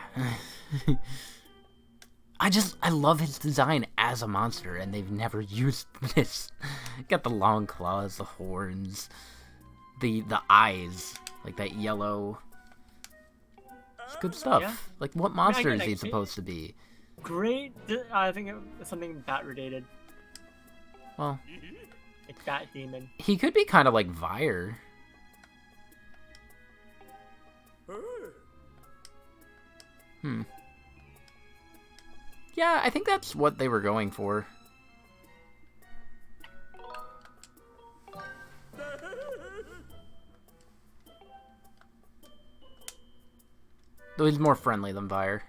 I love his design as a monster, and they've never used this. Got the long claws, the horns, the eyes, like that yellow. It's good stuff. Yeah. Like, what monster is again, he supposed to be? Great. I think it was something bat-related. Well, Like Bat Demon. he could be kind of like Vire. Yeah, I think that's what they were going for. Though he's more friendly than Vire.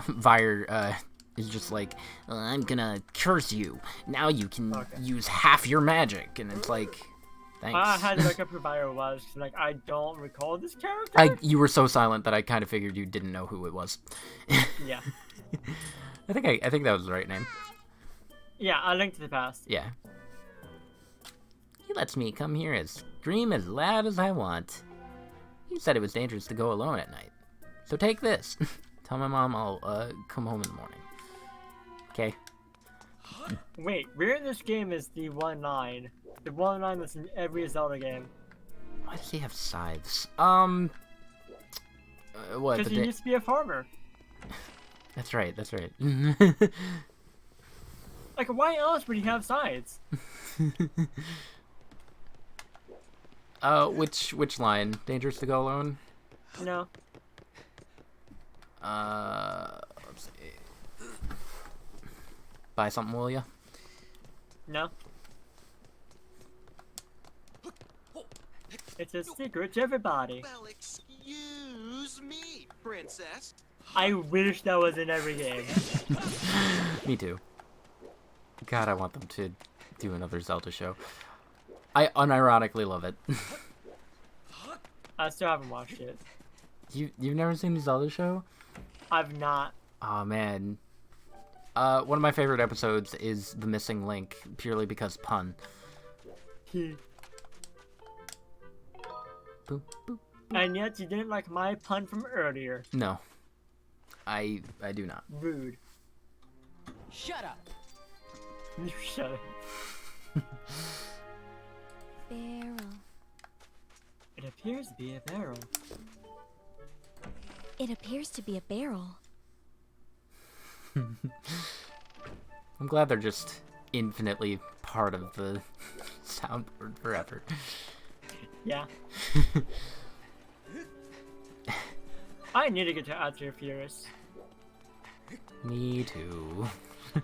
Vire, is just like, I'm gonna curse you. Now you can use half your magic. And it's like, thanks. I had to look up who Bio was. 'Cause, like, I don't recall this character. You were so silent that I kind of figured you didn't know who it was. Yeah. I think that was the right name. Yeah, A Link to the Past. Yeah. He lets me come here and scream as loud as I want. He said it was dangerous to go alone at night. So take this. Tell my mom I'll come home in the morning. Okay. Wait, where in this game is the 1-9? The 1-9 that's in every Zelda game. Why does he have scythes? What? Because he used to be a farmer. That's right. That's right. Like, why else would he have sides? Which line? Dangerous to go alone? No. Let's see. Buy something, will ya? No. It's a secret to everybody. Well, excuse me, princess. I wish that was in every game. Me too. God, I want them to do another Zelda show. I unironically love it. I still haven't watched it. You've never seen the Zelda show? I've not. Oh man. One of my favorite episodes is The Missing Link, purely because pun. Boop, Boop. And yet you didn't like my pun from earlier. No. I do not. Rude. Shut up. You shut up. Barrel. It appears to be a barrel. It appears to be a barrel. I'm glad they're just infinitely part of the soundboard forever. Yeah. I need to get to Outer Furious. Me too.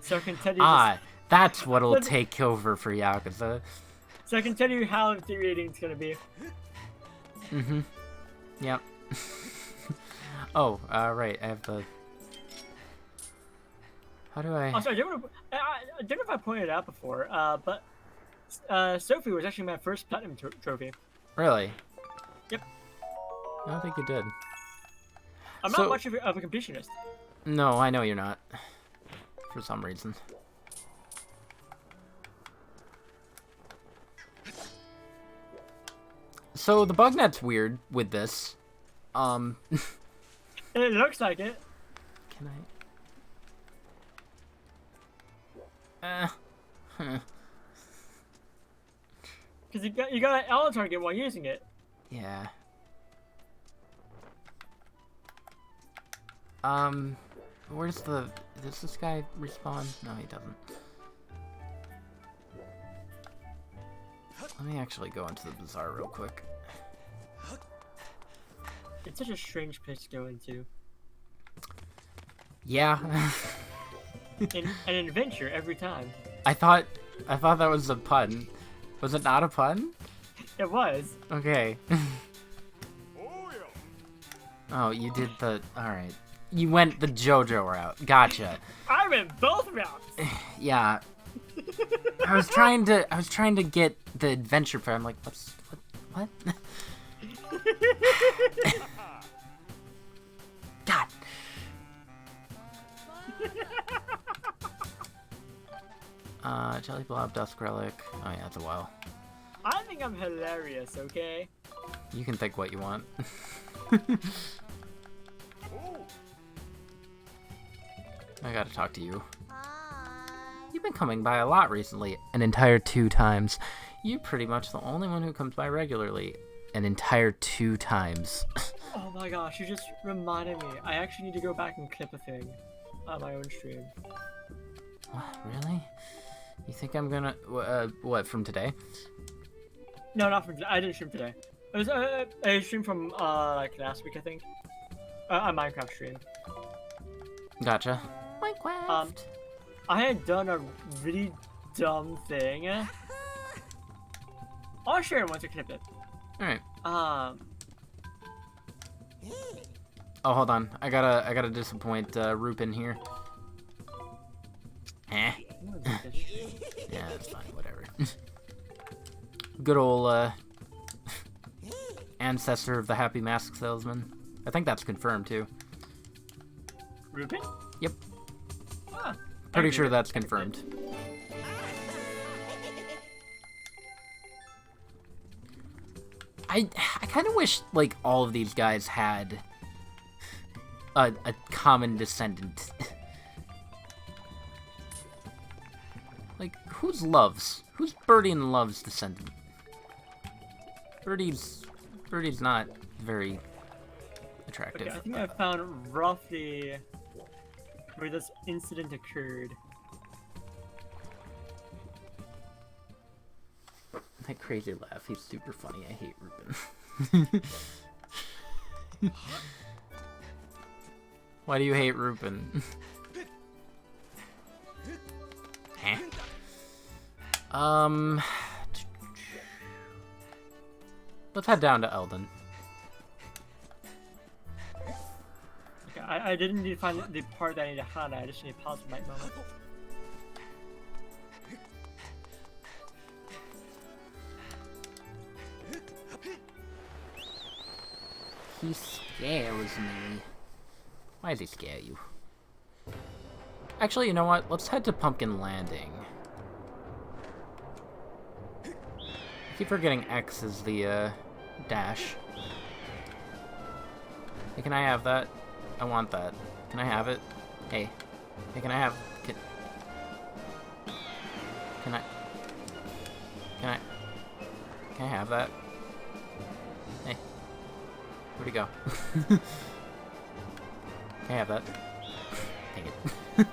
So I can tell you That's what'll take over for Yakuza. so I can tell you how the rating's gonna be. Mm-hmm. Yep. Oh, right, I have the... How do I... Also, I don't know if I pointed it out before, but Sophie was actually my first platinum trophy. Really? Yep. I don't think you did. I'm So- not much of a completionist. No, I know you're not. For some reason. So, the bug net's weird with this. It looks like it. Can I... Because you got an L target while using it. Yeah. Where's the... Does this guy respawn? No, he doesn't. Let me actually go into the bazaar real quick. It's such a strange place to go into. Yeah. An adventure every time. I thought that was a pun. Was it not a pun? It was. Okay. Oh yeah. Oh, you did the... Alright. You went the JoJo route. Gotcha. I went both routes. Yeah. I was trying to get the adventure part. I'm like, what? God. Jelly Blob, Dusk Relic. Oh yeah, that's a while. I think I'm hilarious, okay? You can think what you want. I gotta talk to you. You've been coming by a lot recently. An entire 2 times. You're pretty much the only one who comes by regularly. An entire 2 times. Oh my gosh, you just reminded me. I actually need to go back and clip a thing on my own stream. What, really? You think I'm gonna... what, from today? No, not from today. I didn't stream today. It was a stream from like last week, I think. A Minecraft stream. Gotcha. Minecraft. I had done a really dumb thing. I'll share it once I clip it. Alright. Um, Oh, hold on. I gotta disappoint Rupin here. Eh. Yeah, that's fine. Whatever. Good old ancestor of the Happy Mask Salesman. I think that's confirmed too. Rupin? Yep. Ah, Pretty I sure agree. that's confirmed. I kind of wish like all of these guys had a common descendant. Like who's Birdie and Love's descendant? Birdie's not very attractive. Okay, I think I found roughly where this incident occurred. That crazy laugh, he's super funny. I hate Reuben. Why do you hate Reuben? Huh? Let's head down to Eldon. Okay, I didn't need to find the part that I need to highlight. I just need to pause for my moment. He scares me. Why does he scare you? Actually, you know what? Let's head to Pumpkin Landing. I keep forgetting X is the, dash. Hey, can I have that? I want that. Can I have it? Hey. Hey, can I have... Can I... Can I have that? Hey. Where'd he go? Can I have that? Dang it.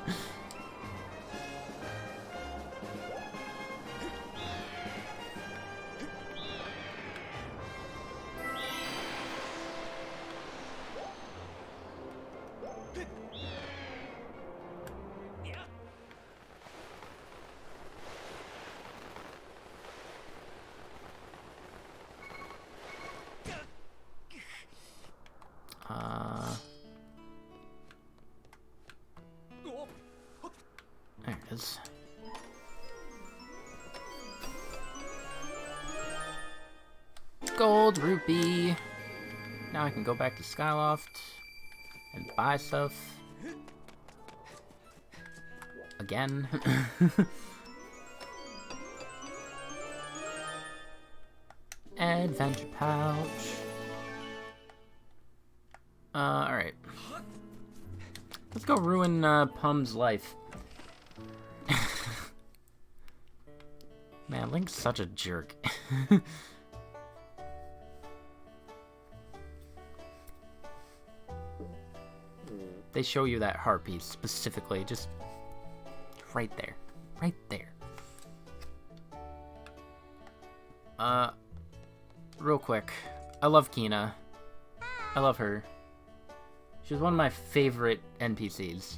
There it is. Gold rupee. Now I can go back to Skyloft and buy stuff. Again. Adventure pouch. Alright. Let's go ruin Pum's life. Man, Link's such a jerk. They show you that heart piece specifically, just right there. Right there. Real quick. I love Kina. I love her. She's one of my favorite NPCs.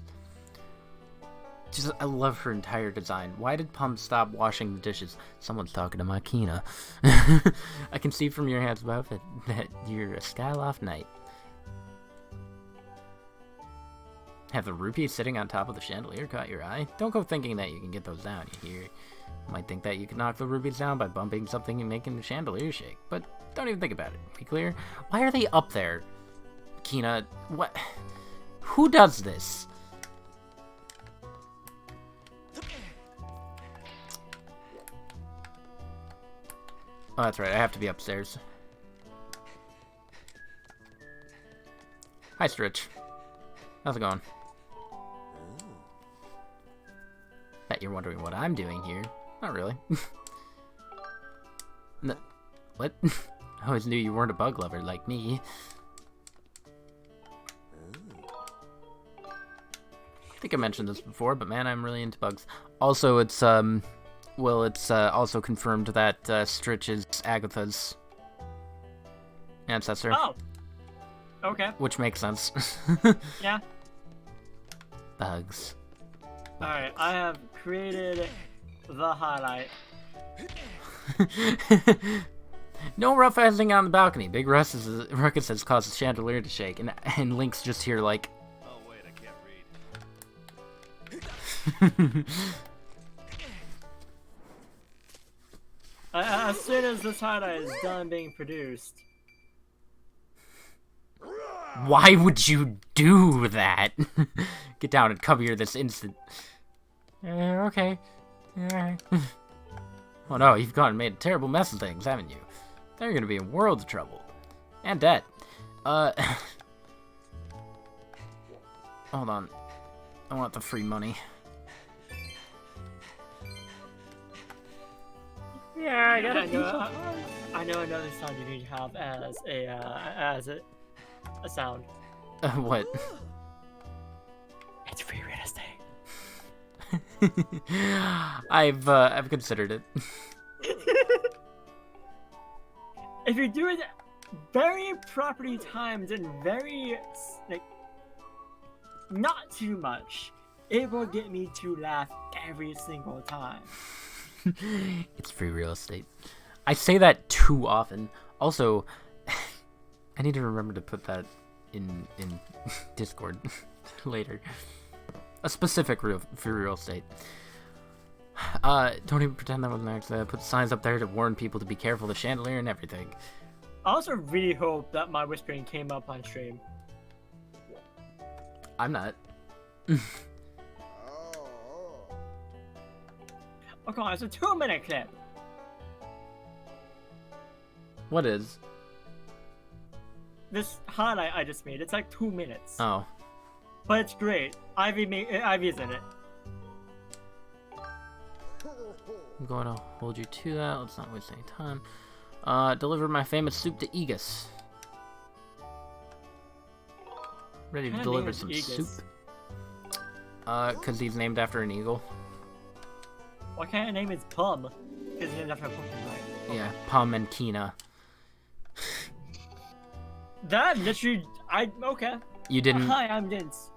Just, I love her entire design. Why did Pum stop washing the dishes? Someone's talking to my Kina. I can see from your hands above that you're a Skyloft knight. Have the rupees sitting on top of the chandelier caught your eye? Don't go thinking that you can get those down, you hear? You might think that you can knock the rupees down by bumping something and making the chandelier shake, but don't even think about it. Be clear? Why are they up there? Kina, what? Who does this? Oh, that's right. I have to be upstairs. Hi, Stritch. How's it going? Bet you're wondering what I'm doing here. Not really. What? I always knew you weren't a bug lover like me. I think I mentioned this before, but man, I'm really into bugs. Also, it's, well, it's also confirmed that Stritch is Agatha's ancestor. Oh. Okay. Which makes sense. Yeah. Bugs. Alright, I have created the highlight. No roughhousing on the balcony. Big ruckus has caused the chandelier to shake, and Link's just here like... Oh wait, I can't read. As soon as this highlight is done being produced. Why would you do that? Get down and come here this instant. Okay. Alright. Oh no, you've gone and made a terrible mess of things, haven't you? They're gonna be in worlds of trouble. And debt. Hold on. I want the free money. Yeah, I know another sound you need to have as a a sound. What? It's free real estate. I've considered it. If you do it very properly timed and very like not too much, it will get me to laugh every single time. It's free real estate. I say that too often. Also, I need to remember to put that in Discord later. A specific free real estate. Don't even pretend that was an accident. Put signs up there to warn people to be careful, the chandelier and everything. I also really hope that my whispering came up on stream. I'm not. Oh, come on, it's a 2-minute clip. What is? This highlight I just made, it's like 2 minutes. Oh. But it's great. Ivy's in it. I'm going to hold you to that. Let's not waste any time. Deliver my famous soup to Aegis. Ready to What kind of deliver name is some Aegis? soup. Cause he's named after an eagle. What kind of name is Plum? Because he's named after a pumpkin, right? Yeah, Pum and Kina. That literally, okay. You didn't. Hi, I'm Vince.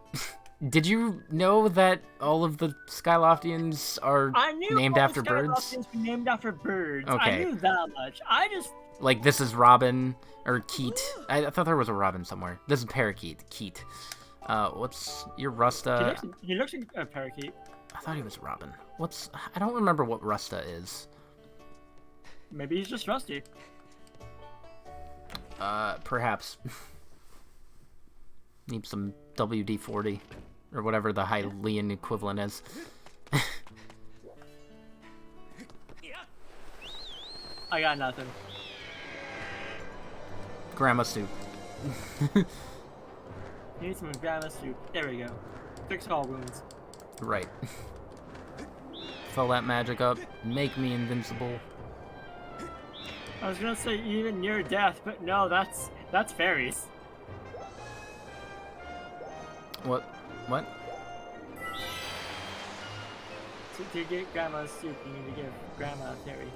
Did you know that all of the Skyloftians are I knew named all after the birds? Skyward were named after birds. Okay. I knew that much. I just Like, this is Robin, or Keat. I thought there was a Robin somewhere. This is Parakeet. Keat. What's your Rusta? he looks like a parakeet. I thought he was Robin. I don't remember what Rusta is. Maybe he's just rusty. Perhaps. Need some WD-40. Or whatever the Hylian equivalent is. I got nothing. Grandma soup. You need some grandma soup. There we go. Fix all wounds. Right. Fill that magic up. Make me invincible. I was gonna say even near death, but no, that's fairies. What? What? To get grandma's soup, you need to give grandma a fairy.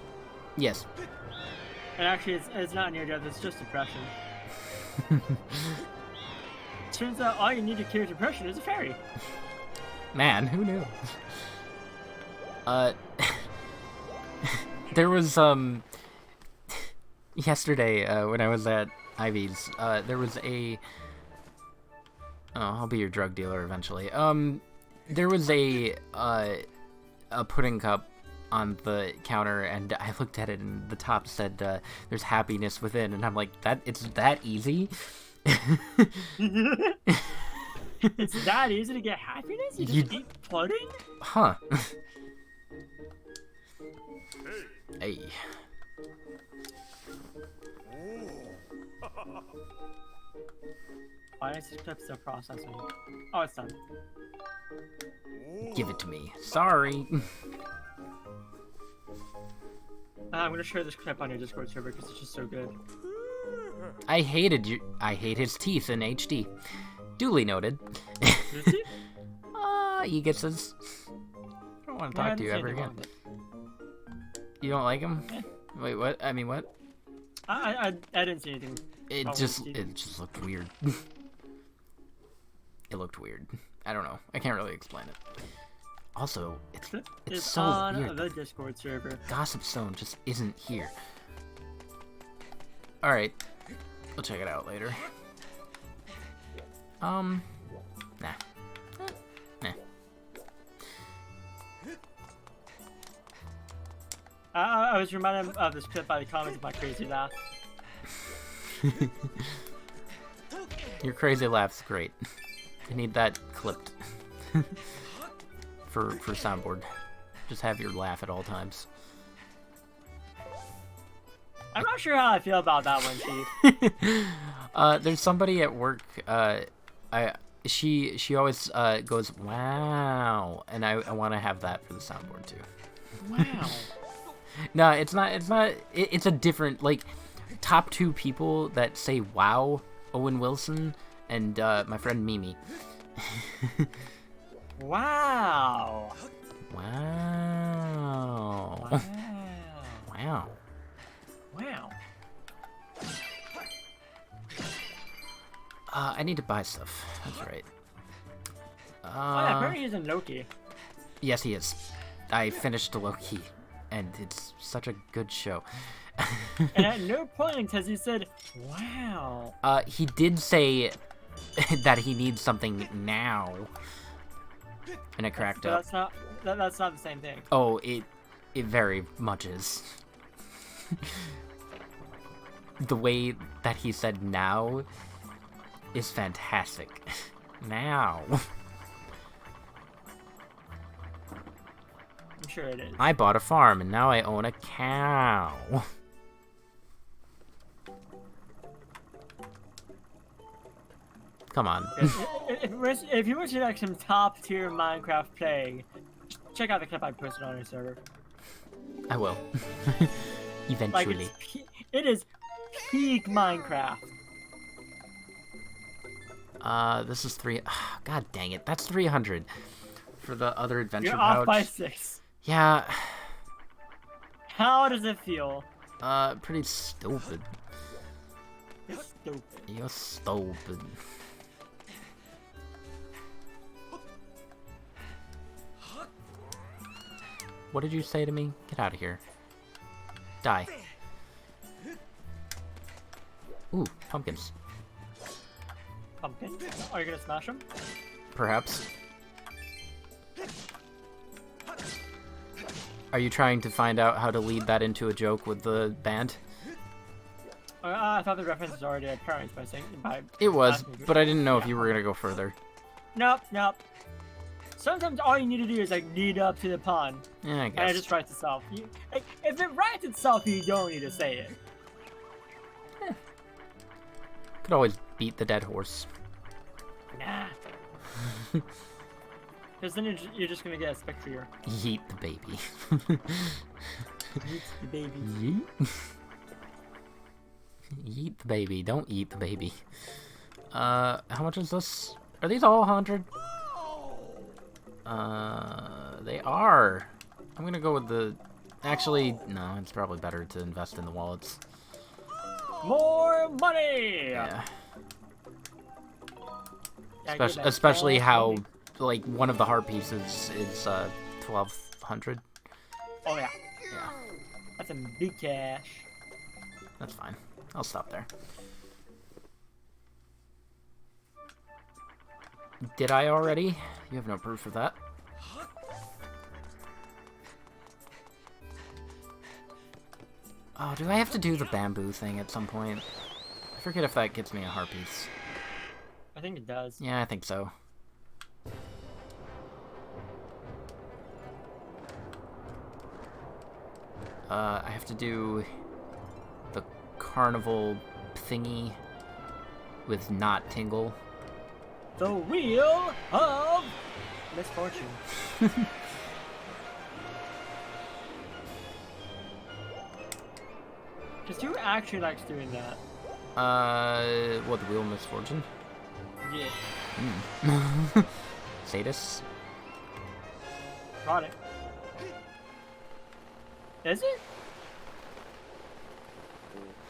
Yes. And actually, it's not near death, it's just depression. Turns out all you need to cure depression is a fairy. Man, who knew? There was, yesterday, when I was at Ivy's, there was a... Oh, I'll be your drug dealer eventually. There was a pudding cup on the counter, and I looked at it, and the top said, there's happiness within, and I'm like, it's that easy? It's that easy to get happiness? You just eat pudding? Huh. Hey. Why is this clip still processing? Oh, it's done. Give it to me. Sorry. I'm gonna share this clip on your Discord server because it's just so good. I hate his teeth in HD. Duly noted. Aegis. I don't want to talk to you ever again. You don't like him? Eh. Wait, what? I mean, what? I didn't see anything. It wrong just with Steve. looked weird. It looked weird. I don't know. I can't really explain it. Also, it's It's so on weird. the Discord server. Gossip Stone just isn't here. Alright. We'll check it out later. Nah. Nah. I was reminded of this clip by the comments of my crazy laugh. Your crazy laugh's great. I need that clipped. for soundboard. Just have your laugh at all times. I'm not sure how I feel about that one, Chief. There's somebody at work, she always goes, wow, and I want to have that for the soundboard too. Wow. No, it's not, it's a different, like, top 2 people that say wow Owen Wilson, and my friend Mimi. Wow. Wow. Wow. Wow. Wow. I need to buy stuff. That's right. Oh, yeah, apparently he's in Loki. Yes, he is. I finished Loki, and it's such a good show. And at no point has he said, wow. He did say that he needs something now. And it cracked So up. that's not the same thing. Oh, it very much is. The way that he said now is fantastic. Now. I'm sure it is. I bought a farm and now I own a cow. Come on. If you wish to like some top tier Minecraft play, check out the clip I posted on our server. I will. Like Eventually. it is peak Minecraft. This is God dang it. That's 300 for the other adventure You're pouch. off by 6. Yeah. How does it feel? Pretty stupid. It's stupid. You're stupid. What did you say to me? Get out of here. Die. Ooh, pumpkins. Pumpkin? Are you gonna smash them? Perhaps. Are you trying to find out how to lead that into a joke with the band? I thought the reference was already apparent by saying It was, asking you. but I didn't know if Yeah. you were gonna go further. Nope. Sometimes all you need to do is like lead up to the pun, Yeah, I and guess. it just writes itself. Like, if it writes itself, you don't need to say it. Could always beat the dead horse. Nah. Because then you're just gonna get a spectrier. Yeet the baby. Eat the baby. Yeet. Yeet the baby. Don't eat the baby. How much is this? Are these all 100? They are. I'm gonna go with the... Actually, no, it's probably better to invest in the wallets. More money. Yeah. Yeah, get that Especially more how, money. like, one of the heart pieces is, 1,200. Oh yeah, Yeah, that's some big cash. that's fine. I'll stop there. Did I already? You have no proof of that. Oh, do I have to do the bamboo thing at some point? I forget if that gets me a heart piece. I think it does. Yeah, I think so. I have to do the carnival thingy with not Tingle. The wheel of misfortune. Because who actually likes doing that? What, the Wheel of Misfortune? Yeah. Sadist? Got it. Is it?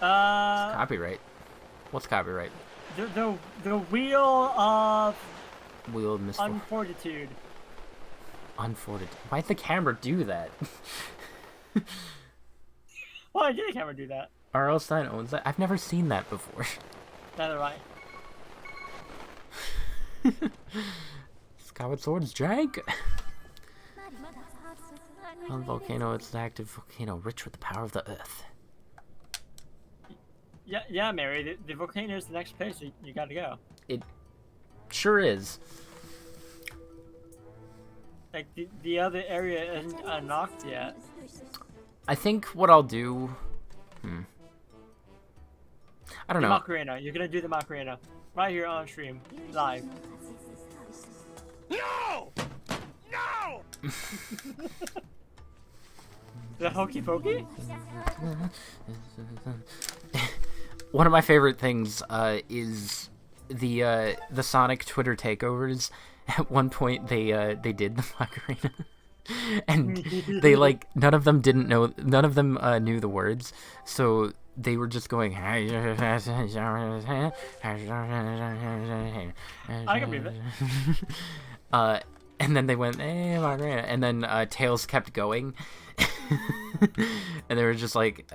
Copyright. What's copyright? The wheel of Wheel of Misfortune. unfortitude. Unfortunate. Why'd the camera do that? Why did the camera do that? R.L. Stein owns that? I've never seen that before. Neither have I. Skyward Sword's jank. On the volcano, it's an active volcano rich with the power of the earth. Yeah, Mary. The volcano is the next place you gotta go. It sure is. Like the other area isn't unlocked yet. I think what I'll do... I don't The know. Macarena. You're gonna do the Macarena right here on stream, live. No! No! The hokey pokey? One of my favorite things is the Sonic Twitter takeovers. At one point, they did the Macarena, and they like none of them knew the words, so they were just going. I can believe it. And then they went, hey, Macarena, and then Tails kept going, and they were just like,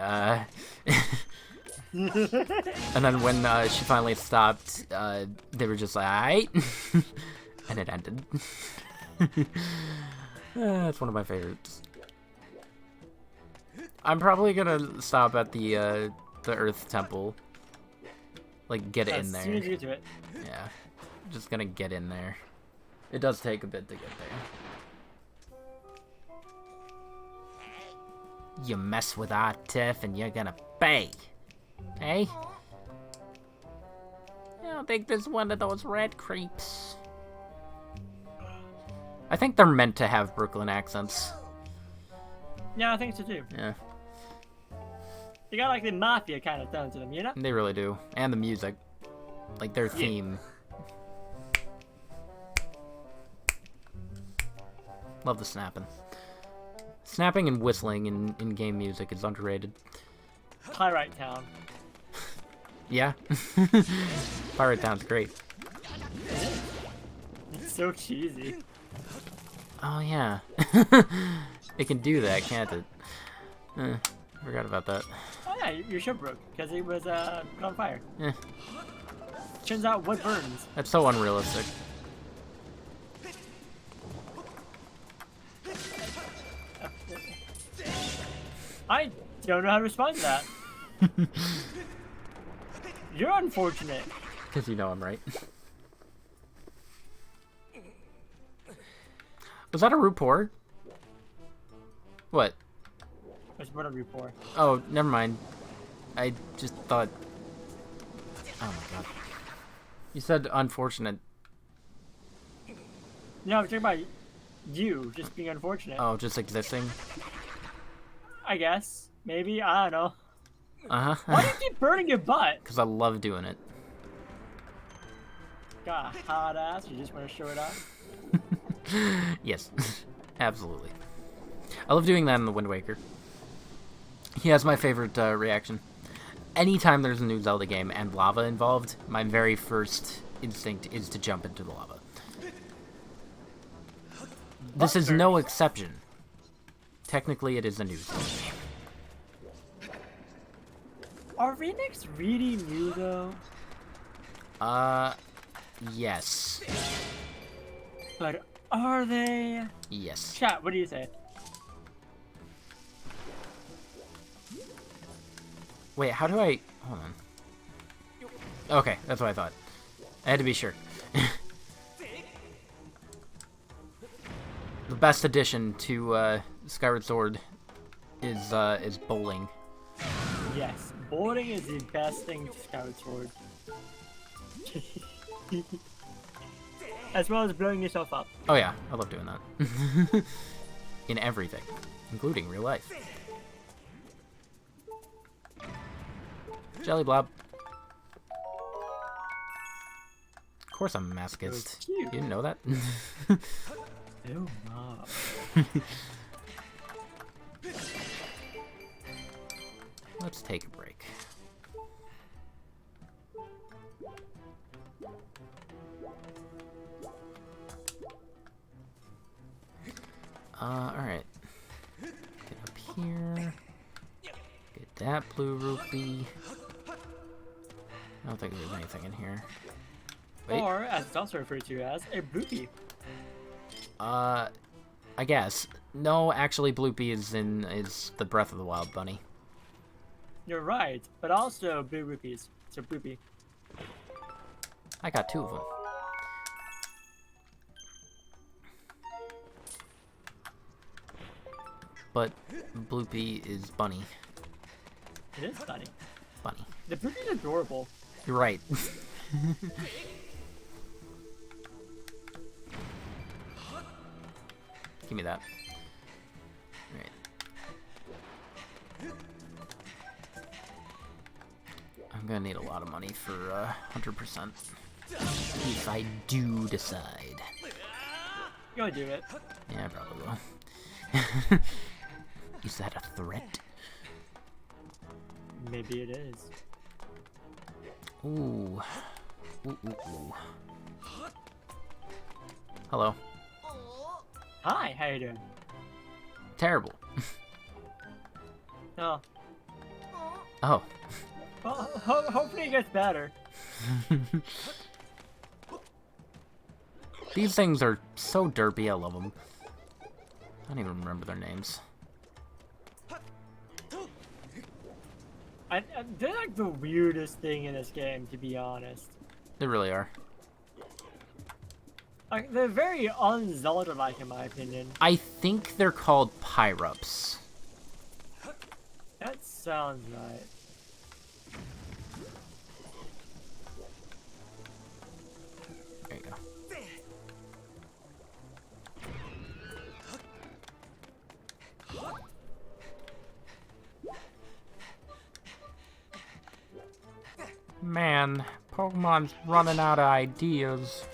And then when she finally stopped, they were just like, aight. And it ended. That's one of my favorites. I'm probably gonna stop at the Earth Temple. Like, get in there. As soon as you get to it. Yeah. Just gonna get in there. It does take a bit to get there. You mess with our Tiff and you're gonna pay. Hey? I don't think this is one of those red creeps. I think they're meant to have Brooklyn accents. Yeah, I think so too. Yeah, You got like the mafia kind of tone to them, you know? they really do. And the music. Like their theme. Love the snapping. Snapping and whistling in game music is underrated. Pyrite Town. Yeah. Pirate Town's great. It's so cheesy. Oh, yeah. It can do that, can't it? Forgot about that. Oh yeah, your ship broke because it was put on fire. Eh, Turns out wood burns. that's so unrealistic. I don't know how to respond to that. You're unfortunate. Because you know I'm right. Was that a rapport? What? What's what a report? Oh, never mind. I just thought... Oh my god. You said unfortunate. No, I'm talking about you just being unfortunate. Oh, just existing? I guess. Maybe. I don't know. Uh-huh. Why do you keep burning your butt? Because I love doing it. Got a hot ass. You just want to show it off? Yes. Absolutely. I love doing that in the Wind Waker. He has my favorite reaction. Anytime there's a new Zelda game and lava involved, my very first instinct is to jump into the lava. This is no exception. Technically, it is a new Zelda game. Are remakes really new though? Yes. But are they? Yes. Chat, what do you say? Wait, how do I... Hold on. Okay, that's what I thought. I had to be sure. The best addition to Skyward Sword is bowling. Yes, bowling is the best thing to Skyward Sword. As well as blowing yourself up. Oh yeah, I love doing that. In everything, including real life. Jelly Blob. Of course I'm a masochist. cute. You didn't know that? Oh, mom. Let's take a break. Alright. Get up here. Get that blue rupee. I don't think there's anything in here. Wait. Or, as it's also referred to as, a bloopy. I guess. No, actually Bloopy is the Breath of the Wild bunny. You're right, but also blue rupees. So bloopy. I got 2 of them. But Bloopy is bunny. It is funny. Bunny. The bloopy's adorable. You're right. Give me that. Alright. I'm gonna need a lot of money for 100%. If I do decide. Go do it. Yeah, I probably will. Is that a threat? Maybe it is. Ooh. Ooh. Hello. Hi, how you doing? Terrible. Oh. Oh. Well, hopefully it gets better. These things are so derpy, I love them. I don't even remember their names. They're like the weirdest thing in this game, to be honest. They really are. Like, they're very un-Zelda-like, in my opinion. I think they're called Pyrups. That sounds right. There you go. Man, Pokemon's running out of ideas.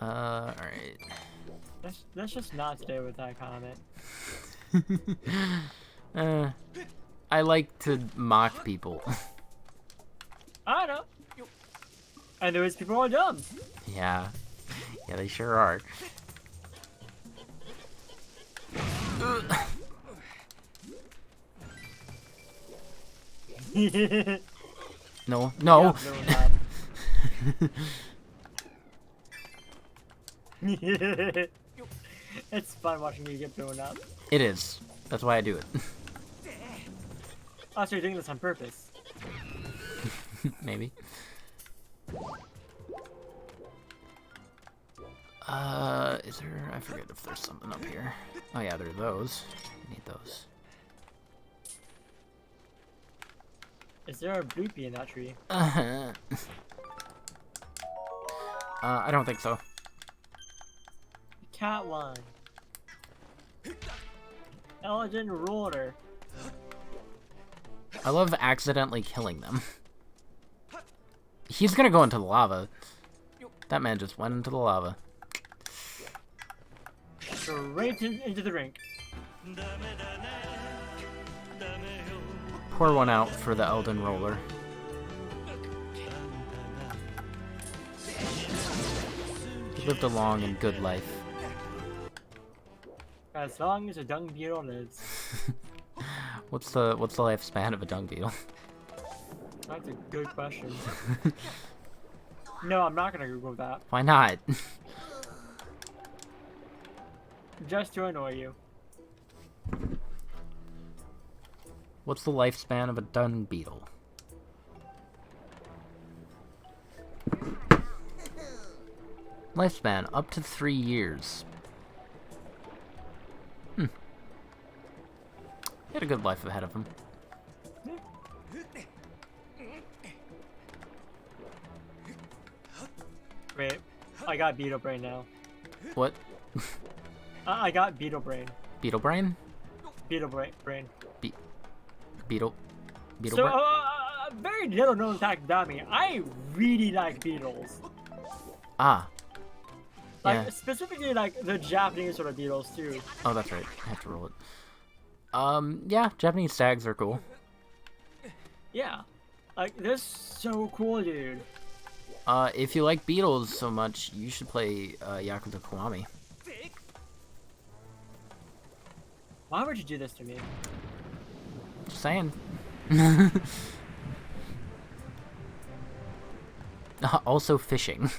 Alright. Let's just not stay with that comment. I like to mock people. I know. And those people are dumb. Yeah. Yeah, they sure are. No. Yeah, it's fun watching you get blown up. It is. That's why I do it. Oh, so you're doing this on purpose. Maybe. Is there... I forget if there's something up here. Oh yeah, there are those. Need those. Is there a bloopy in that tree? I don't think so. Cat one. Elgin Roller. I love accidentally killing them. He's gonna go into the lava. That man just went into the lava. Straight into the rink. Pour one out for the Elden Roller. He lived a long and good life. As long as a dung beetle lives. What's the lifespan of a dung beetle? That's a good question. No, I'm not gonna Google that. Why not? Just to annoy you. What's the lifespan of a dung beetle? Lifespan up to 3 years. He had a good life ahead of him. Wait, I got Beetle Brain now. What? I got Beetle Brain. Beetle brain? Beetle Brain. Beetle So, brain? very little known fact about me. I really like beetles. Ah. Like, Yeah. specifically, like, the Japanese sort of beetles, too. Oh, that's right. I have to roll it. Yeah, Japanese stags are cool. Yeah. Like, they're so cool, dude. If you like beetles so much, you should play Yakuza Kiwami. Why would you do this to me? Just saying. Also fishing.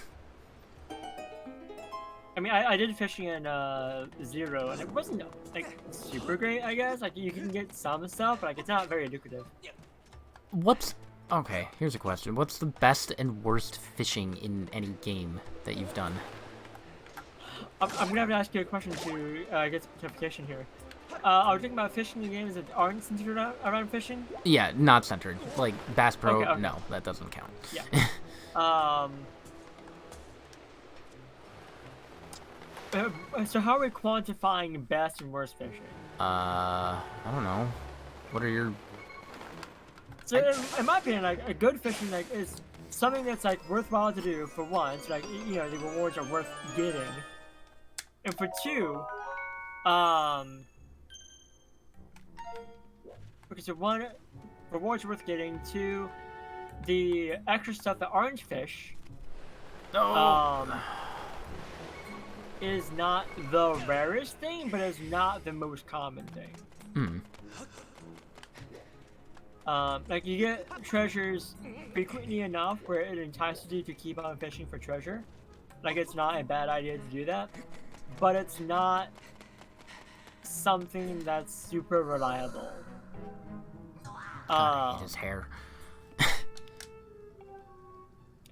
I mean, I did fishing in, Zero, and it wasn't, like, super great, I guess. Like, you can get some stuff, but, like, it's not very lucrative. Okay, here's a question. What's the best and worst fishing in any game that you've done? I'm gonna have to ask you a question to, get some clarification here. Are we talking about fishing in games that aren't centered around fishing? Yeah, not centered. Like, Bass Pro, Okay. no, that doesn't count. Yeah. So how are we quantifying best and worst fishing? I don't know. What are your... So in my opinion, like a good fishing like is something that's like worthwhile to do for one, so like the rewards are worth getting, and for two, okay, so one, rewards worth getting. Two, the extra stuff that orange fish, is not the rarest thing, but is not the most common thing. Hmm. Like you get treasures frequently enough where it entices you to keep on fishing for treasure. Like it's not a bad idea to do that, but it's not something that's super reliable. I hate his hair.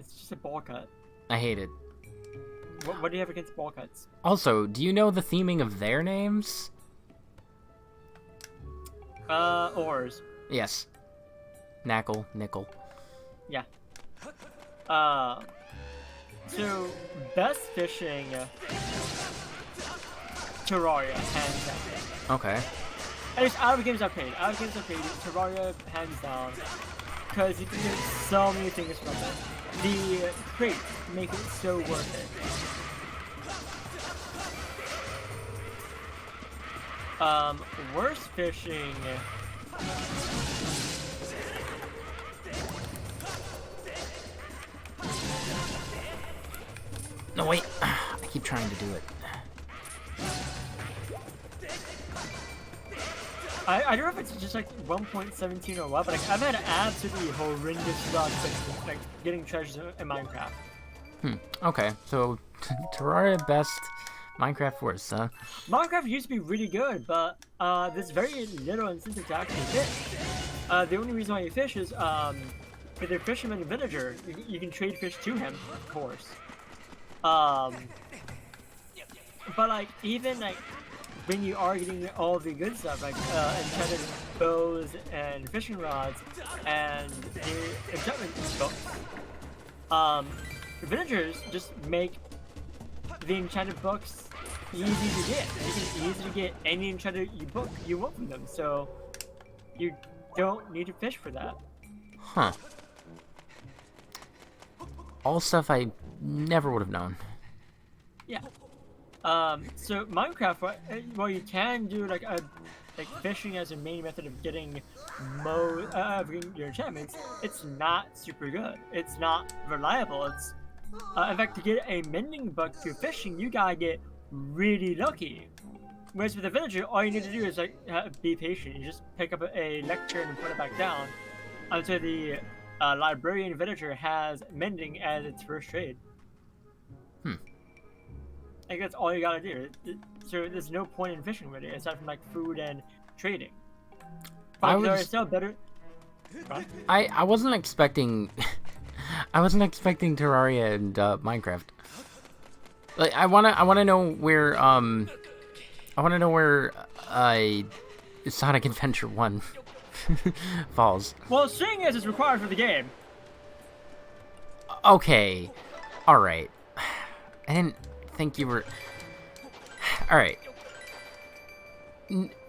It's just a ball cut. I hate it. What do you have against ball cuts? Also, do you know the theming of their names? Oars. Yes. Knackle, nickel. Yeah. So best fishing, Terraria, hands down. Okay. At least out of the games I've played, Terraria hands down, because you can get so many things from it. The crates make it so worth it. Worst fishing. No, wait. I keep trying to do it. I don't know if it's just like 1.17 or what, but like I've had absolutely horrendous luck with like getting treasures in Minecraft. Okay, so Terraria best, Minecraft worst, huh? Minecraft used to be really good, but there's very little incentive to actually fish. The only reason why you fish is if they're fisherman and villager, you can trade fish to him, of course. But like even like when you are getting all the good stuff like enchanted bows and fishing rods and the enchantment books, villagers just make the enchanted books easy to get. You can easily get any enchanted book you want from them, so you don't need to fish for that. Huh. All stuff I never would have known. Yeah. So Minecraft, well, you can do like fishing as a main method of getting your enchantments. It's not super good. It's not reliable. It's in fact, to get a mending book through fishing, you gotta get really lucky. Whereas with a villager, all you need to do is like be patient. You just pick up a lectern and put it back down until the librarian villager has mending as its first trade. I think that's all you gotta do. So there's no point in fishing really, aside from like food and trading. But there are still better. I wasn't expecting. I wasn't expecting Terraria and Minecraft. Like I wanna know where Sonic Adventure 1 falls. Well, seeing as it's required for the game. Okay, all right. I didn't think you were. All right.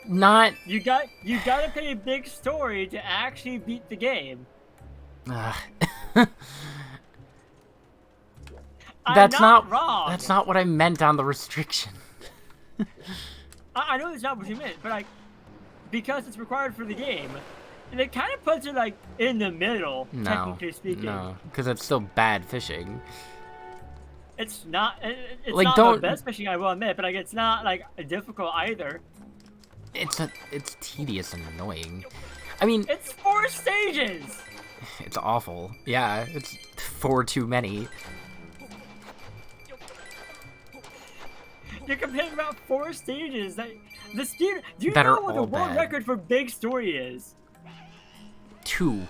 Not. You gotta play a big story to actually beat the game. That's not wrong. That's not what I meant on the restriction. I know that's not what you meant, but like, because it's required for the game, and it kind of puts it like in the middle, technically speaking. No, because it's still bad fishing. It's not. It's like, not don't... the best fishing, I will admit, but like it's not like difficult either. It's tedious and annoying. I mean, it's 4 stages. It's awful. Yeah, it's 4 too many. You're complaining about 4 stages. That the speed. Do you know what the world record for big story is? 2.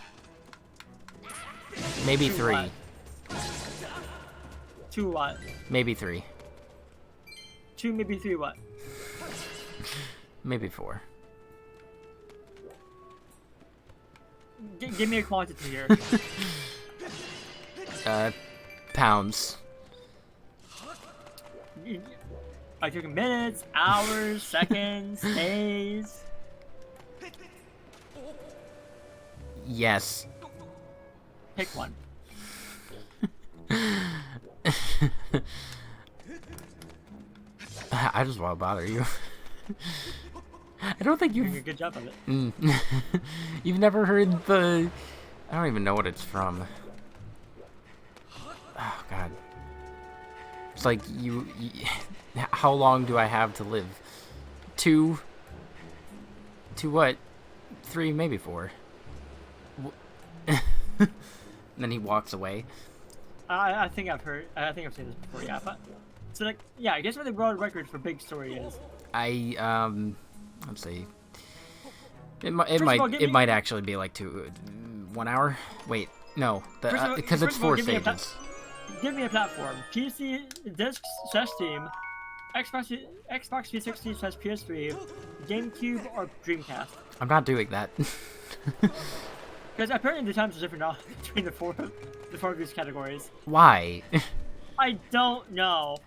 Maybe 3. What? 2 what? Maybe 3. 2, maybe 3 what? Maybe 4. Give me a quantity here. Pounds. Are you talking minutes, hours, seconds, days? Yes. Pick one. I just want to bother you. I don't think Doing a you've... good job of it. You've never heard the... I don't even know what it's from. Oh, God. It's like, how long do I have to live? 2? 2 what? 3, maybe 4. And then he walks away. I think I've seen this before, yeah. But so like, yeah, I guess what the world record for big story is. Let's see. It of all, give me- might actually be like 1 hour. Wait, no, because it's 4 stages. Give me a platform: PC, Disk, Steam, Xbox 360/PS3, GameCube, or Dreamcast. I'm not doing that. Because apparently the times are different now between the four of these categories. Why? I don't know.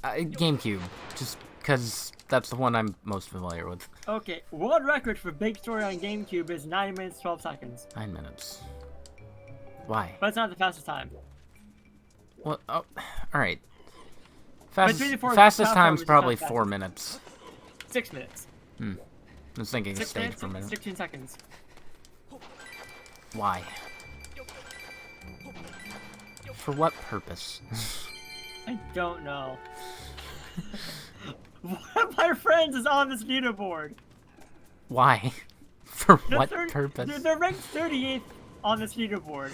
GameCube, just because that's the one I'm most familiar with. Okay, world record for big story on GameCube is 9 minutes 12 seconds. 9 minutes. Why? But it's not the fastest time. Well, oh, all right. Between the four Fastest platforms, time's it's probably not 4 fastest. minutes. 6 minutes. I was thinking 6 stage minutes, per minute. 16 seconds. Why? For what purpose? I don't know. One of my friends is on this leaderboard. Why? For They're what third- purpose? They're ranked 38th on this leaderboard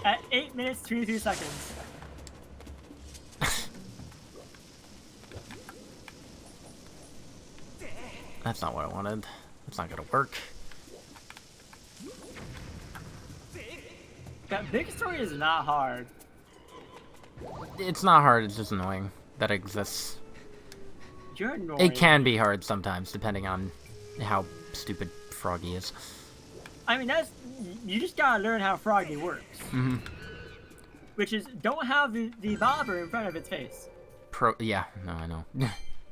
at 8 minutes 23 seconds. That's not what I wanted. That's not gonna work. That big story is not hard. It's not hard, it's just annoying that it exists. You're annoying. It can be hard sometimes, depending on how stupid Froggy is. I mean, you just gotta learn how Froggy works. Mm-hmm. Which is, don't have the bobber in front of its face. Yeah, no, I know.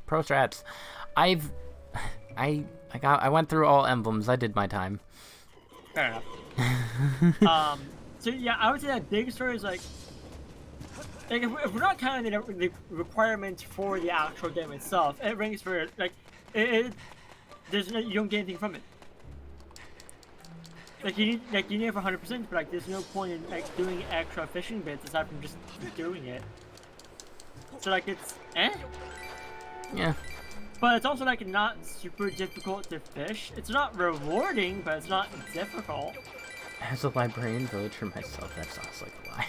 Pro strats. I went through all emblems. I did my time. Fair enough. So yeah, I would say that big story is like if we're not counting the requirements for the actual game itself, it ranks for like there's no, you don't get anything from it. Like you need it for 100%, but like there's no point in like doing extra fishing bits aside from just doing it. So like it's Yeah. but it's also like not super difficult to fish. It's not rewarding, but it's not difficult. As a librarian villager myself, that sounds like a lie.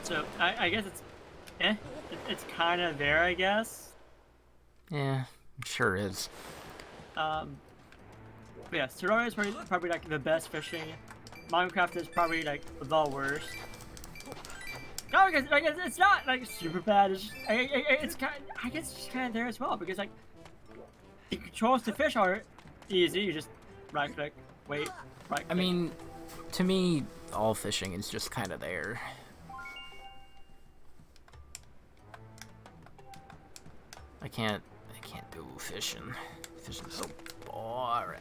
So I guess it's it's kind of there, I guess. Yeah, sure is. But yeah, Terraria is probably like the best fishing. Minecraft is probably like the worst. No, I guess it's not like super bad. It's just, it's kind. I guess it's just kind of there as well because like the controls to fish are easy. You just right click, wait, right click. I mean, to me, all fishing is just kind of there. I can't do fishing. Fishing's so boring.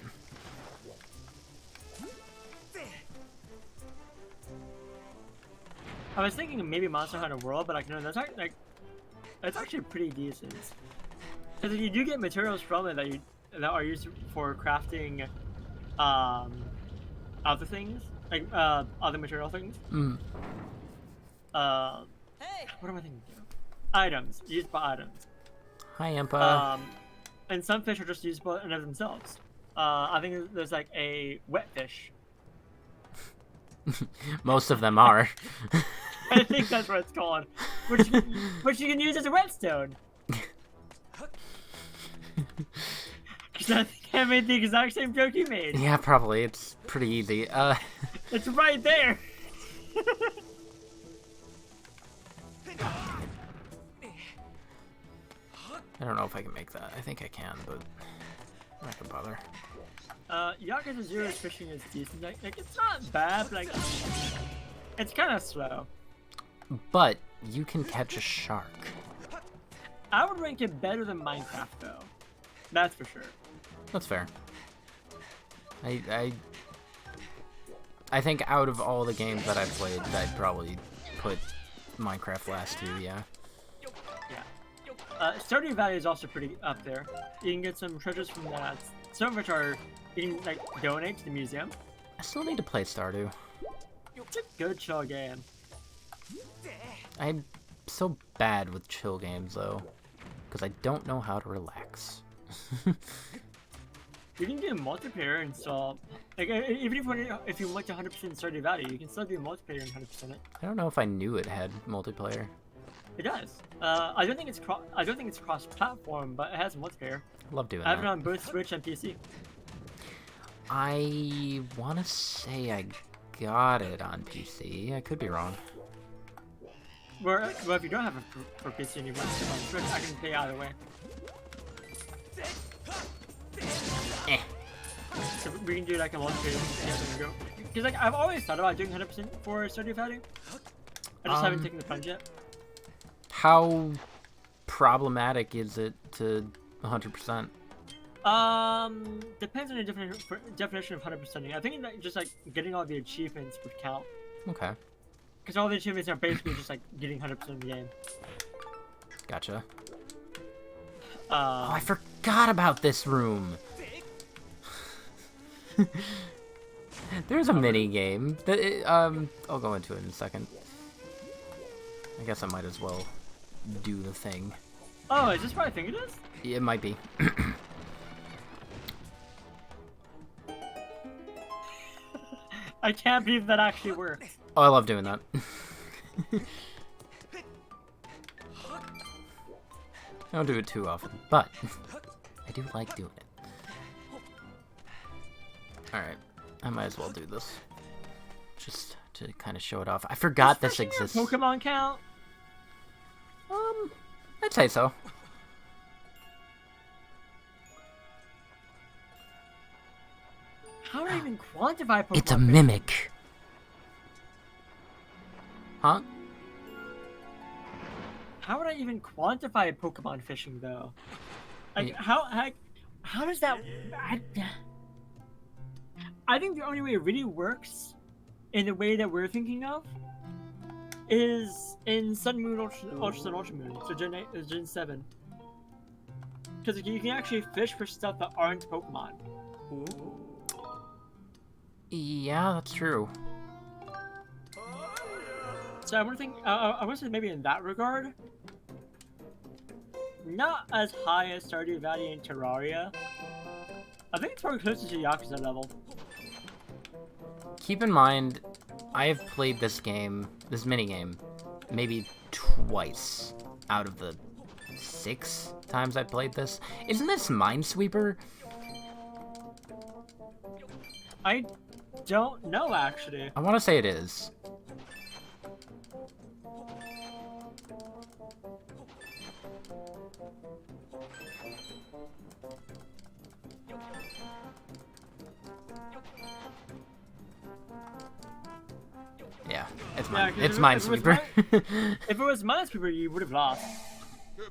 I was thinking maybe Monster Hunter World, but like no, that's actually pretty decent. Because you do get materials from it that are used for crafting, other things like other material things. Mm. Hey, what am I thinking? Items used by items. Hi, Impa. And some fish are just usable in of themselves. I think there's like a wet fish. Most of them are. I think that's what it's called, which you can use as a whetstone. Because I think I made the exact same joke you made. Yeah, probably. It's pretty easy. It's right there. I don't know if I can make that. I think I can, but I'm not gonna bother. Yakuza Zero's fishing is decent. Like it's not bad, but like it's kind of slow. but you can catch a shark. I would rank it better than Minecraft, though. That's for sure. That's fair. I think out of all the games that I've played, I'd probably put Minecraft last too, yeah. Yeah. Stardew Valley is also pretty up there. You can get some treasures from that. Some of which are you can like donate to the museum. I still need to play Stardew. It's a good chill game. I'm so bad with chill games though, because I don't know how to relax. You can do multiplayer and still, like, even if you went to 100% Stardew Valley, you can still do multiplayer and 100% it. I don't know if I knew it had multiplayer. It does. I don't think it's cross-platform, but it has multiplayer. Love doing I have it that. on both Switch and PC. I want to say I got it on PC. I could be wrong. Well, if you don't have it for PC and you want to on Switch, I can play either way. Eh. So we can do like a multiplayer and go. Because like I've always thought about doing 100% for Stardew Valley. I just haven't taken the plunge yet. How problematic is it to 100%? Depends on the definition of 100%ing. I think like, just like getting all the achievements would count. Okay, Because all the achievements are basically just like getting 100% of the game. gotcha. Oh, I forgot about this room. There's a mini game that I'll go into it in a second. I guess I might as well do the thing. Oh, is this what I think it is? It might be. I can't believe that actually works. Oh, I love doing that. I don't do it too often, but I do like doing it. Alright, I might as well do this. Just to kind of show it off. I forgot this exists. Pokemon count? I'd say so. How do I even quantify Pokemon? It's a mimic. Huh? How would I even quantify Pokemon fishing though? Like Yeah. how does that? I think the only way it really works, in the way that we're thinking of, is in Sun, Moon, Ultra Sun, Ultra Moon, so Gen 7. Because you can actually fish for stuff that aren't Pokemon. Yeah, that's true. So I want to say maybe in that regard, not as high as Stardew Valley and Terraria. I think it's probably closer to Yakuza level. Keep in mind, I have played this minigame, maybe twice out of the 6 times I played this. Isn't this Minesweeper? I don't know actually. I want to say it is. Yeah, it's Yeah, mine. 'cause It's if Minesweeper. If it was Minesweeper, you would have lost. Boom!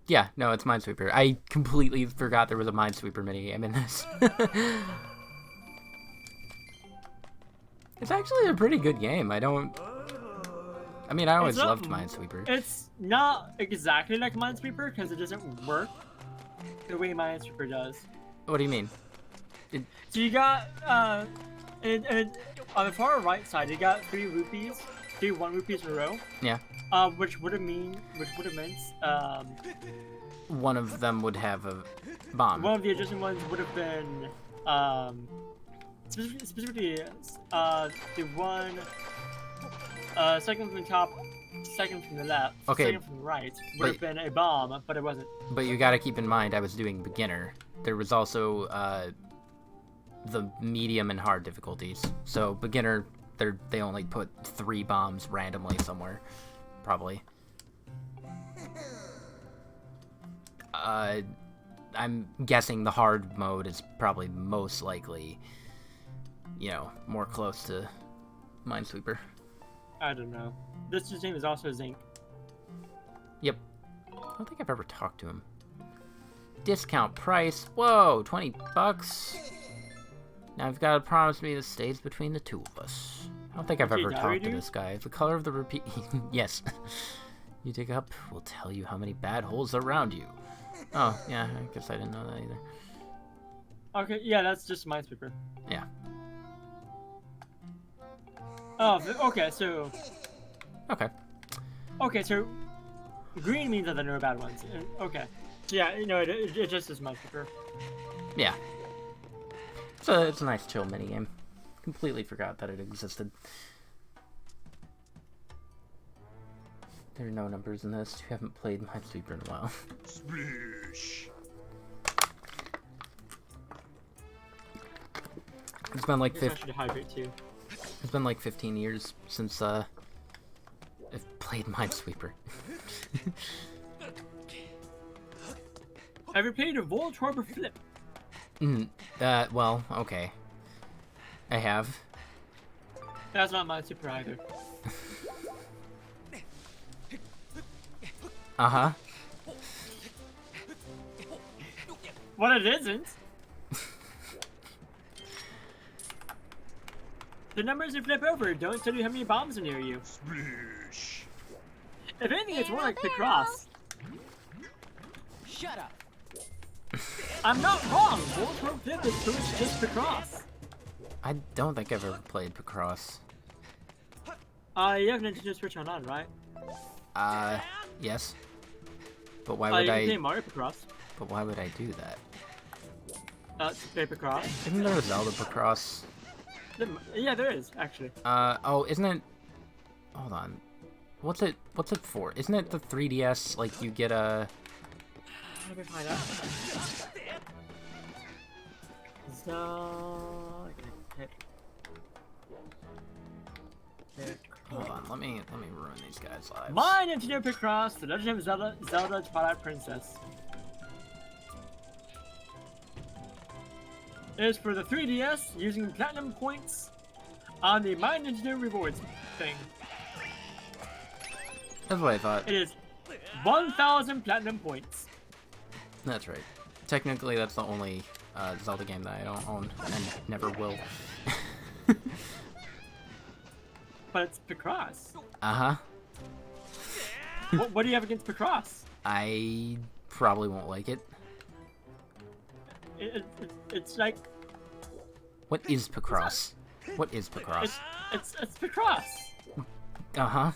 Yeah, no, it's Minesweeper. I completely forgot there was a Minesweeper minigame in this. It's actually a pretty good game. I always not- loved Minesweeper. It's not exactly like Minesweeper because it doesn't work the way Minesweeper does. What do you mean? So you got on the far right side, you got 3 rupees, 3 1 rupees in a row. Yeah. Which would have meant One of them would have a bomb. one of the adjacent ones would have been specifically the one second from the top, second from the left, Okay, second from the right would have been a bomb, but it wasn't. But you gotta keep in mind, I was doing beginner. There was also the medium and hard difficulties. So beginner, they only put 3 bombs randomly somewhere, probably. I'm guessing the hard mode is probably most likely, more close to Minesweeper? I don't know. This dude's name is also Zinc. Yep. I don't think I've ever talked to him. Discount price. Whoa, 20 bucks. Now you've got to promise me this stays between the two of us. I don't think I've Okay, ever diary talked to dude? this guy. The color of the repeat. Yes. You dig up, we'll tell you how many bad holes are around you. Oh, yeah, I guess I didn't know that either. Okay, yeah, that's just Minesweeper. Yeah. Oh, okay, so Okay. so green means that there are no bad ones. Okay. So yeah, you know, it just is Minesweeper. Yeah. It's a nice chill minigame. Completely forgot that it existed. There are no numbers in this. You haven't played Minesweeper in a while. Splish. It's been like I guess I should hydrate too. It's been like 15 years since I've played Minesweeper. Have you played a Voltorb or Flip? Well, okay. I have. That's not Minesweeper either. Uh-huh. What it isn't? The numbers you flip over don't tell you how many bombs are near you. Splish. If anything, it's more like Picross. Shut up. I'm not wrong. Voltorb Flip is pretty much just Picross. I don't think I've ever played Picross. You have Nintendo Switch Online, right? Yes. But why You would can play I? Mario Picross. But why would I do that? To play Picross. Isn't there a Zelda Picross? Yeah, there is, actually. Oh, isn't it? Hold on. What's it for? Isn't it the 3DS? Like you get a. Let me find out. So... Hold on. Let me ruin these guys' lives. My Nintendo Picross, The Legend of Zelda Twilight Princess. It is for the 3DS using platinum points on the My Nintendo Rewards thing. That's what I thought. It is 1,000 platinum points. That's right. Technically, that's the only Zelda game that I don't own and never will. But it's Picross. Uh-huh. What do you have against Picross? I probably won't like it. It's like... What is Picross? What is Picross? It's Picross. Uh-huh.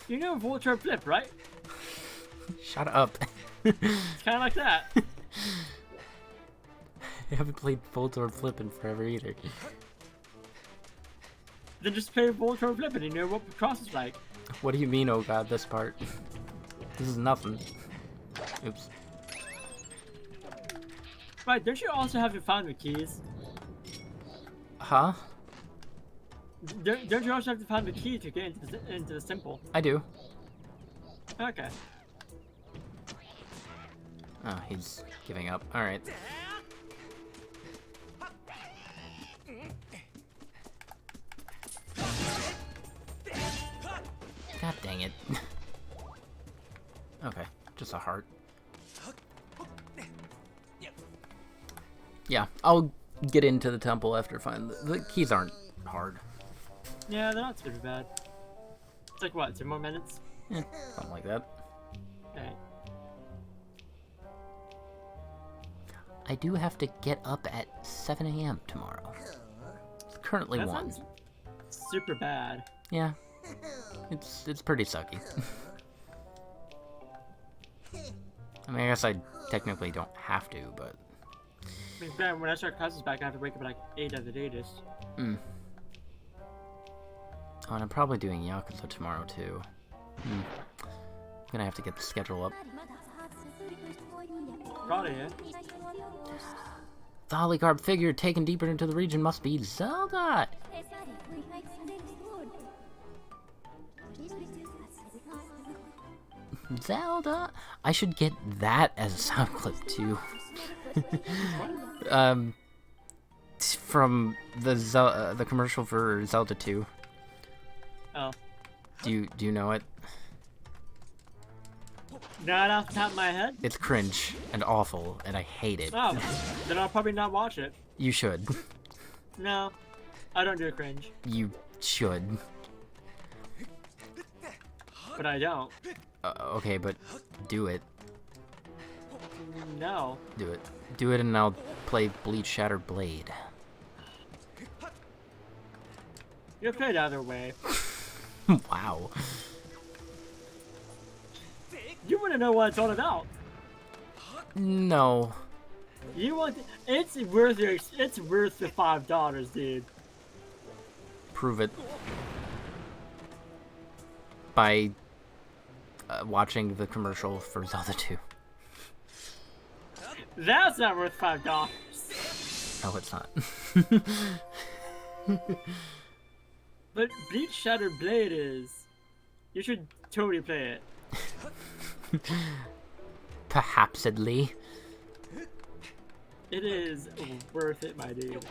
You know Voltorb Flip, right? Shut up. It's kind of like that. I haven't played Voltorb Flip in forever either. Then just play Voltorb Flip and you know what Picross is like. What do you mean, oh god, this part? This is nothing. Oops. Right, don't you also have to find the keys? Huh? Don't you also have to find the key to get into the simple? I do. Okay. Oh, he's giving up. Alright. God dang it. Okay, just a heart. Yeah, I'll get into the temple after finding the keys aren't hard. Yeah, they're not super bad. It's like what, 2 more minutes? Something like that. Okay. I do have to get up at 7 a.m. tomorrow. It's currently That 1. sounds super bad. Yeah. It's pretty sucky. I mean, I guess I technically don't have to, but... I mean, man, when I start classes back, I have to wake up at like 8 at the latest. Oh, and I'm probably doing Yakuza tomorrow, too. I'm gonna have to get the schedule up. Probably, yeah. The Holycarb figure taken deeper into the region must be Zelda! Zelda! I should get that as a sound clip, too. from the commercial for Zelda 2. Oh. Do you know it? Not off the top of my head. It's cringe and awful, and I hate it. Oh, then I'll probably not watch it. You should. No, I don't do cringe, You should. but I don't. Okay, but do it. No. Do it. Do it, and I'll play Bleach Shattered Blade. You play it either way. Wow. You want to know what it's all about. No. You want? It's worth your. It's worth the $5, dude. Prove it. By watching the commercial for Zelda 2. That's not worth $5. No, it's not. But Bleach Shattered Blade is. You should totally play it. Perhapsedly. It is worth it, my dude.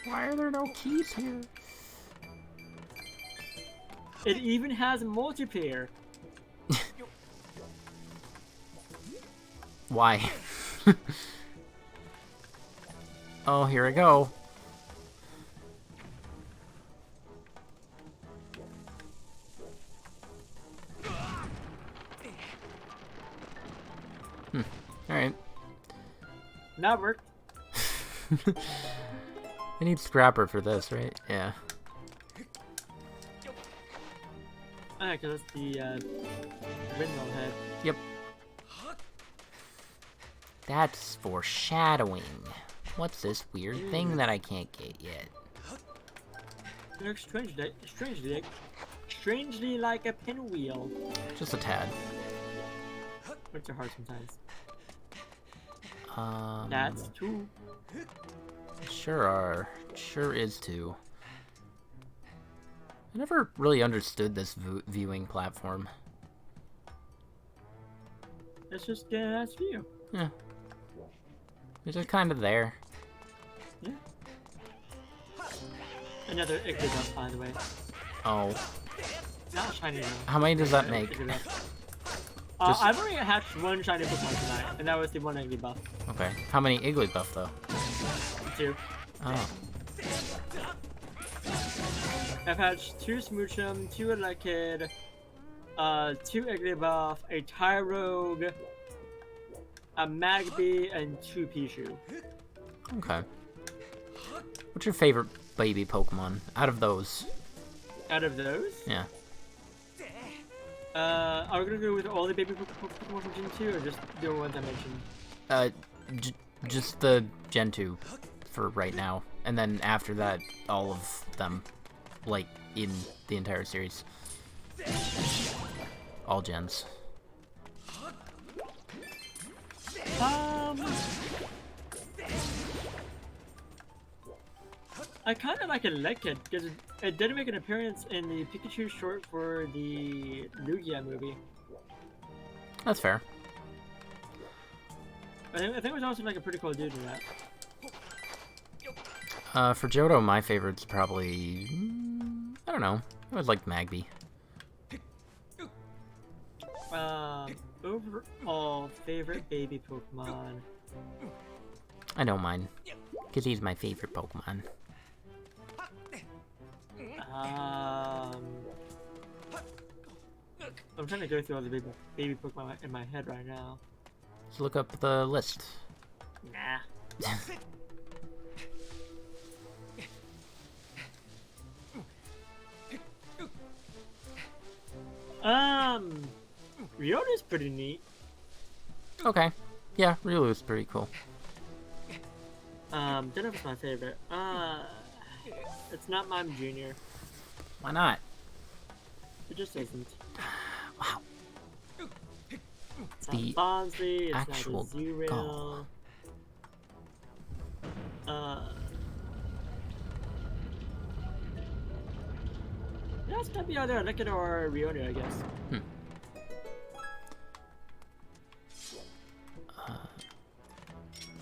Why are there no keys here? It even has multiplayer. Why? Oh, here I go. Alright. Not worked. I need Scrapper for this, right? Yeah. Ah, because that's the windmill head. Yep. That's foreshadowing. What's this weird thing that I can't get yet? It looks strangely like a pinwheel. Just a tad. Which are hard sometimes. That's That's two. Sure are. Sure is too. I never really understood this viewing platform. It's just that's view. Yeah. It's just kind of there. Yeah. Another Igglybuff, by the way. Oh. Not shiny though. How many does that make? Just- I've already hatched one shiny Pokemon tonight, and that was the one Igglybuff. Okay. How many Igglybuff though? 2. Oh. I've hatched 2 Smoochum, 2 Elekid, 2 Igglybuff, a Tyrogue, a Magby, and 2 Pichu. Okay. What's your favorite baby Pokemon out of those? Out of those, Yeah. are we gonna go with all the baby Pokemon from Gen 2, or just the ones I mentioned? Just the Gen 2 for right now, and then after that, all of them, like in the entire series, all gens. I kind of like Elekid because it did make an appearance in the Pikachu short for the Lugia movie. That's fair. I think it was also like a pretty cool dude in that. For Johto, my favorite's probably I don't know. I always liked Magby. Overall favorite baby Pokemon. I know mine, cause he's my favorite Pokemon. I'm trying to go through all the baby Pokemon in my head right now. Let's look up the list. Nah. Ryota's pretty neat. Okay. Yeah, Riolu's pretty cool. Don't know if it's my favorite. It's not Mime Jr. Why not? It just isn't. Wow. It's The not Bonsley, it's actual not a Zerail. gall. Yeah, it's gotta be either Elekid or Ryota, I guess.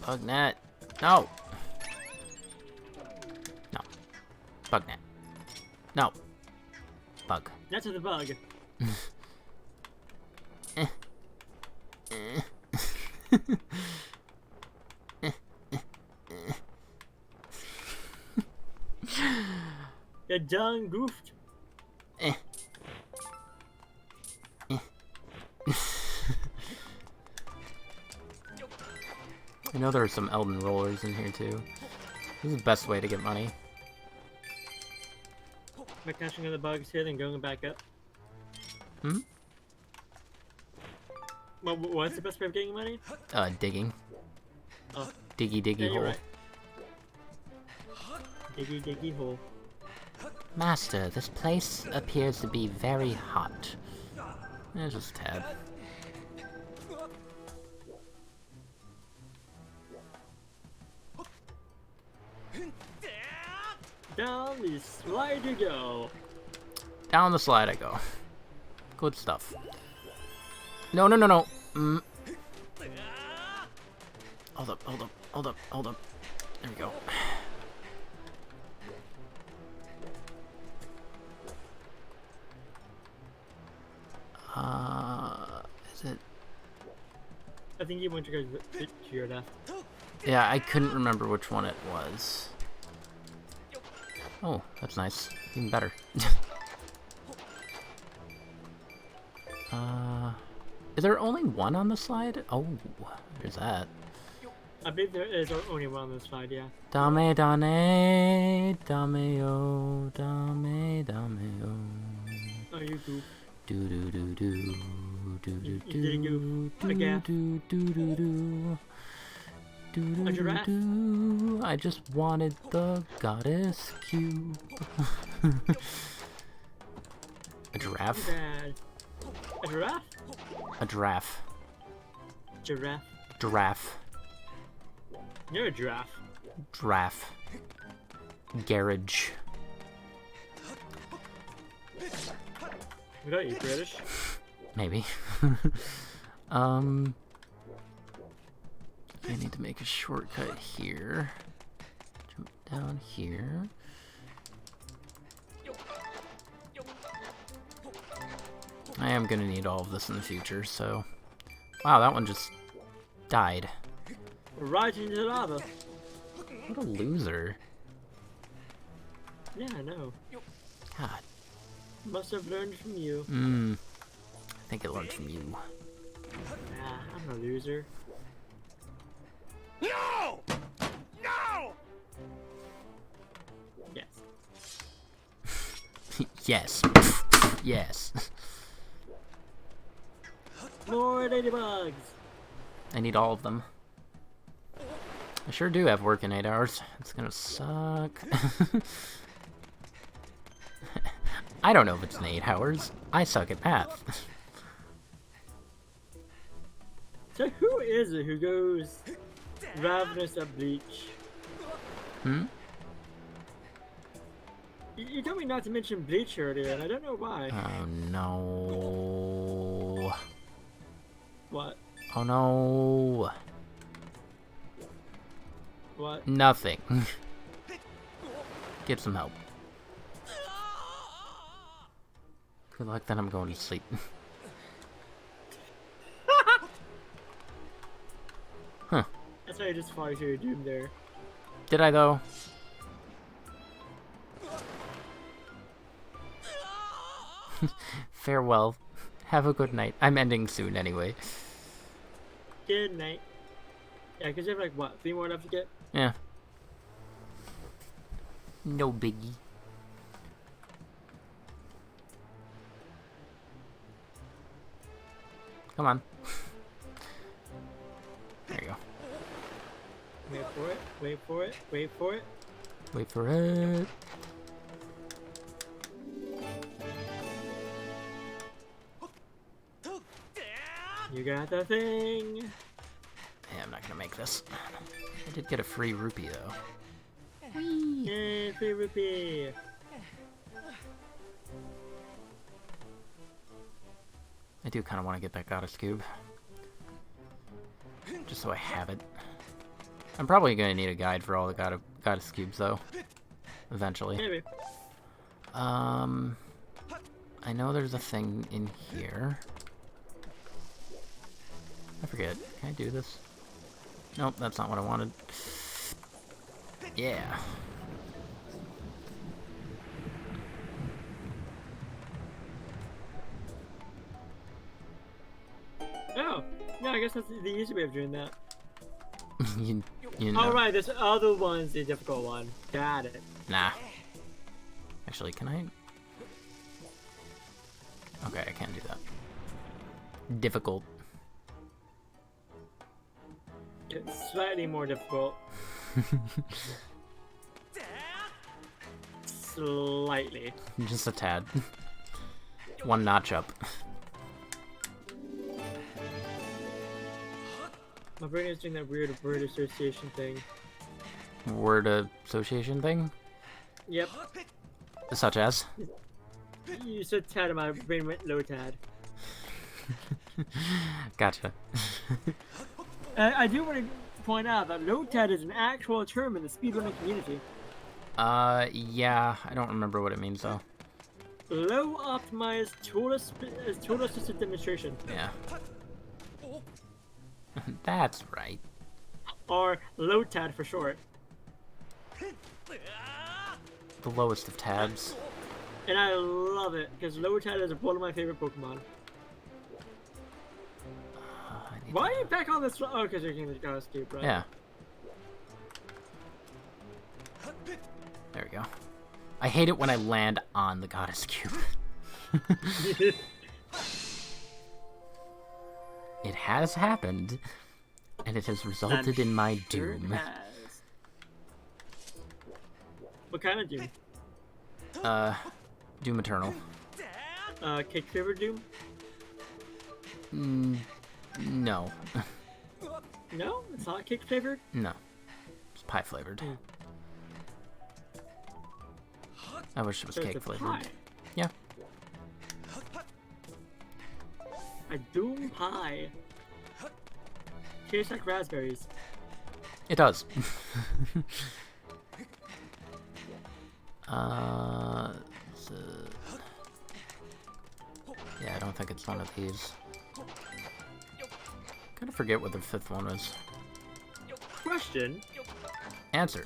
Bugnet. No. That's the bug. You're done goofed. I know there are some Elden rollers in here too. This is the best way to get money. By catching all the bugs here, then going back up. Hmm? Well, what's the best way of getting money? Digging. Oh, Diggy diggy yeah, you're hole. right. Diggy diggy hole. Master, this place appears to be very hot. Just a tad. Down the slide you go. Down the slide I go. Good stuff. No, no, no, no. Hold up, hold up, hold up, hold up. There we go. Is it? I think you want to go to your left. Yeah, I couldn't remember which one it was. Oh, that's nice. Even better. Is there only one on the slide? Oh, there's that. I believe there is only one on the slide, yeah. Dame, dame, dame, oh, dame, dame, oh. Oh, you goof. Do do do do do do You did a goof. do A gaff. do do do do. A giraffe? Do. I just wanted the goddess cube. A giraffe? Bad. A giraffe? A giraffe. Giraffe. Giraffe. You're a giraffe. Giraffe. Garage. What are you, British? Maybe. I need to make a shortcut here. Jump down here. I am gonna need all of this in the future, so... Wow, that one just died. Right into the lava. What a loser. Yeah, I know. God. Must have learned from you. I think it learned from you. Nah, I'm a loser. No! No! Yes. Yes. Yes. More ladybugs! I need all of them. I sure do have work in 8 hours. It's gonna suck. I don't know if it's in 8 hours. I suck at math. So who is it who goes ravenous at Bleach? Hmm? You told me not to mention Bleach earlier, and I don't know why. Oh no. What? Oh no. What? Nothing. Get some help. Good luck, then I'm going to sleep. Huh. That's why you just fought your doom there. Did I though? Farewell. Have a good night. I'm ending soon anyway. Good night. Yeah, because you have like, what, 3 more left to get? Yeah. No biggie. Come on. There you go. Wait for it, wait for it, wait for it. Wait for it. You got the thing. Yeah, I'm not gonna make this. I did get a free rupee though. Yay, free rupee. I do kind of want to get that goddess cube. Just so I have it. I'm probably gonna need a guide for all the goddess cubes though. Eventually. Maybe. I I know there's a thing in here. I forget. Can I do this? Nope, that's not what I wanted. Yeah. Oh, no, I guess that's the easy way of doing that. you know. Oh, right, this other one's the difficult one. Got it. Nah. Actually, can I? Okay, I can't do that. Difficult. It's slightly more difficult. Slightly. Just a tad. One notch up. My brain is doing that weird word association thing. Word association thing? Yep. Such as? You said tad and my brain went low tad. Gotcha. I do want to point out that low tad is an actual term in the speedrunning community. Yeah, I don't remember what it means though. Low optimized tool assisted demonstration. Yeah. That's right. Or low tad for short. The lowest of tabs. And I love it, because low tad is one of my favorite Pokemon. Why are you back on this? Oh, because you're getting the Goddess Cube, right? Yeah. There we go. I hate it when I land on the Goddess Cube. It has happened, and it has resulted in my doom. Has. What kind of doom? Doom Eternal. Cake flavored doom? No. No, it's not cake flavored. No. It's pie flavored. I wish it was So it's cake a flavored. pie. Yeah. A doom pie. Tastes like raspberries. It does. So... Yeah, I don't think it's one of these. Gotta forget what the fifth one was. Question: Answer.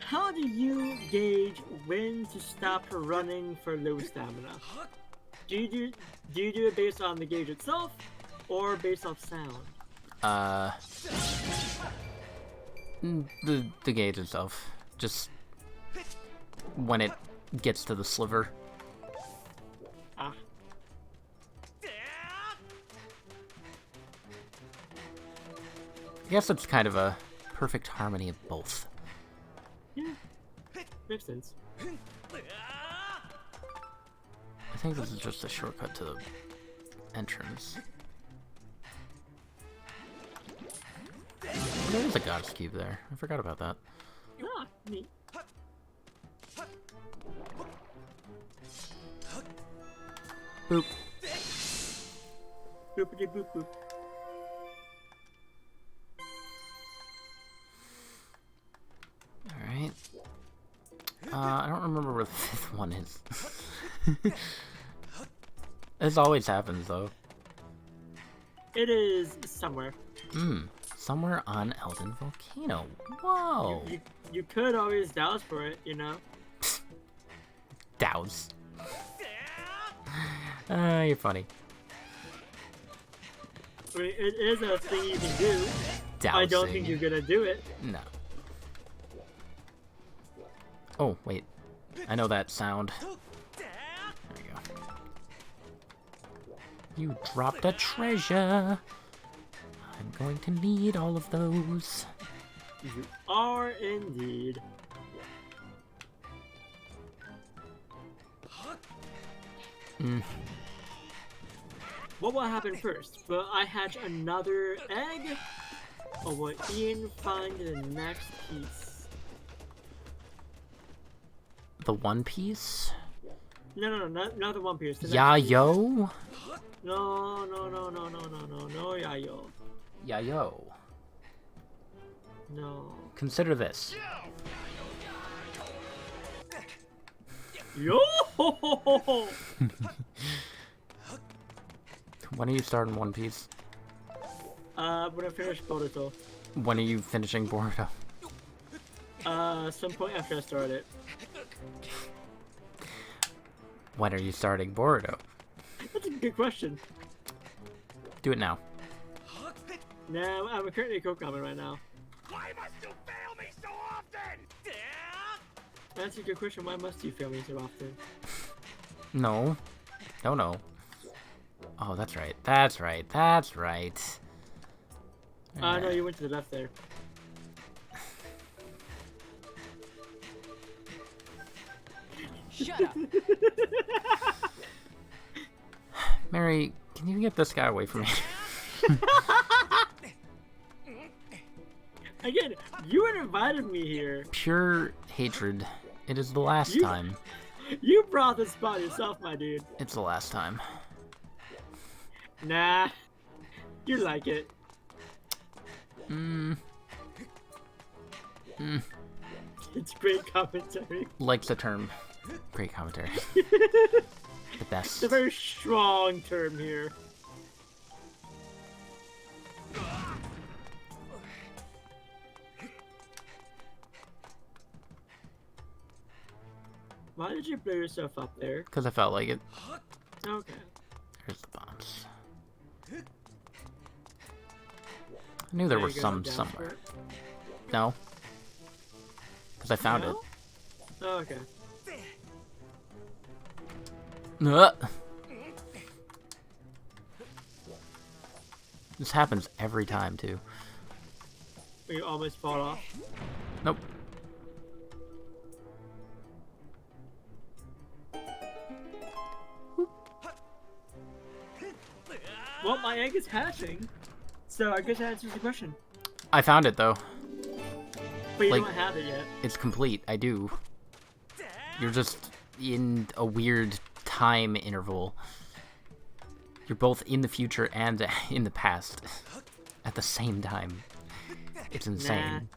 how do you gauge when to stop running for low stamina? Do you do it based on the gauge itself, or based off sound? The gauge itself. Just when it gets to the sliver. Ah. I guess it's kind of a perfect harmony of both. Yeah. Makes sense. I think this is just a shortcut to the entrance. There is a Goddess Cube there. I forgot about that. Ah, neat. Boop. Boopity boop boop. Alright. I don't remember where the fifth one is. This always happens, though. It is somewhere. Somewhere on Elden Volcano. Whoa! You could always douse for it, you know? Douse. You're funny. I mean, it is a thing you can do. Dousing. I don't think you're gonna do it. No. Oh, wait. I know that sound. There we go. You dropped a treasure. I'm going to need all of those. You are indeed. What will happen first? Will I hatch another egg? Or will Ian find the next piece? The One Piece? No, not the One Piece. The next Yayo? piece. No, Yayo. Yayo. No. Consider this. Yo! When are you starting One Piece? When I finish Boruto. When are you finishing Boruto? Some point after I start it. When are you starting Boruto? That's a good question. Do it now. Nah, I'm currently Kokomin right now. Why must you fail me so often? That's a good question. Why must you fail me so often? No. No, no. Oh, that's right. That's right. That's right. No, you went to the left there. Shut up. Mary, can you get this guy away from me? Again, you invited me here. Pure hatred. It is the last You- time. You brought this spot yourself, my dude. It's the last time. Nah. You like it. It's great commentary. Like the term. Great commentary. The best. It's a very strong term here. Why did you blow yourself up there? Because I felt like it. Okay. There's the bombs. I knew there were you go, some down somewhere. for it. No. Because I found No? Oh, okay. it. Ugh. This happens every time, too. You almost fall off. Nope. Well, my egg is hatching. So I guess that answers the question. I found it, though. But you Like- don't have it yet. It's complete. I do. You're just in a weird time interval. You're both in the future and in the past at the same time. It's insane.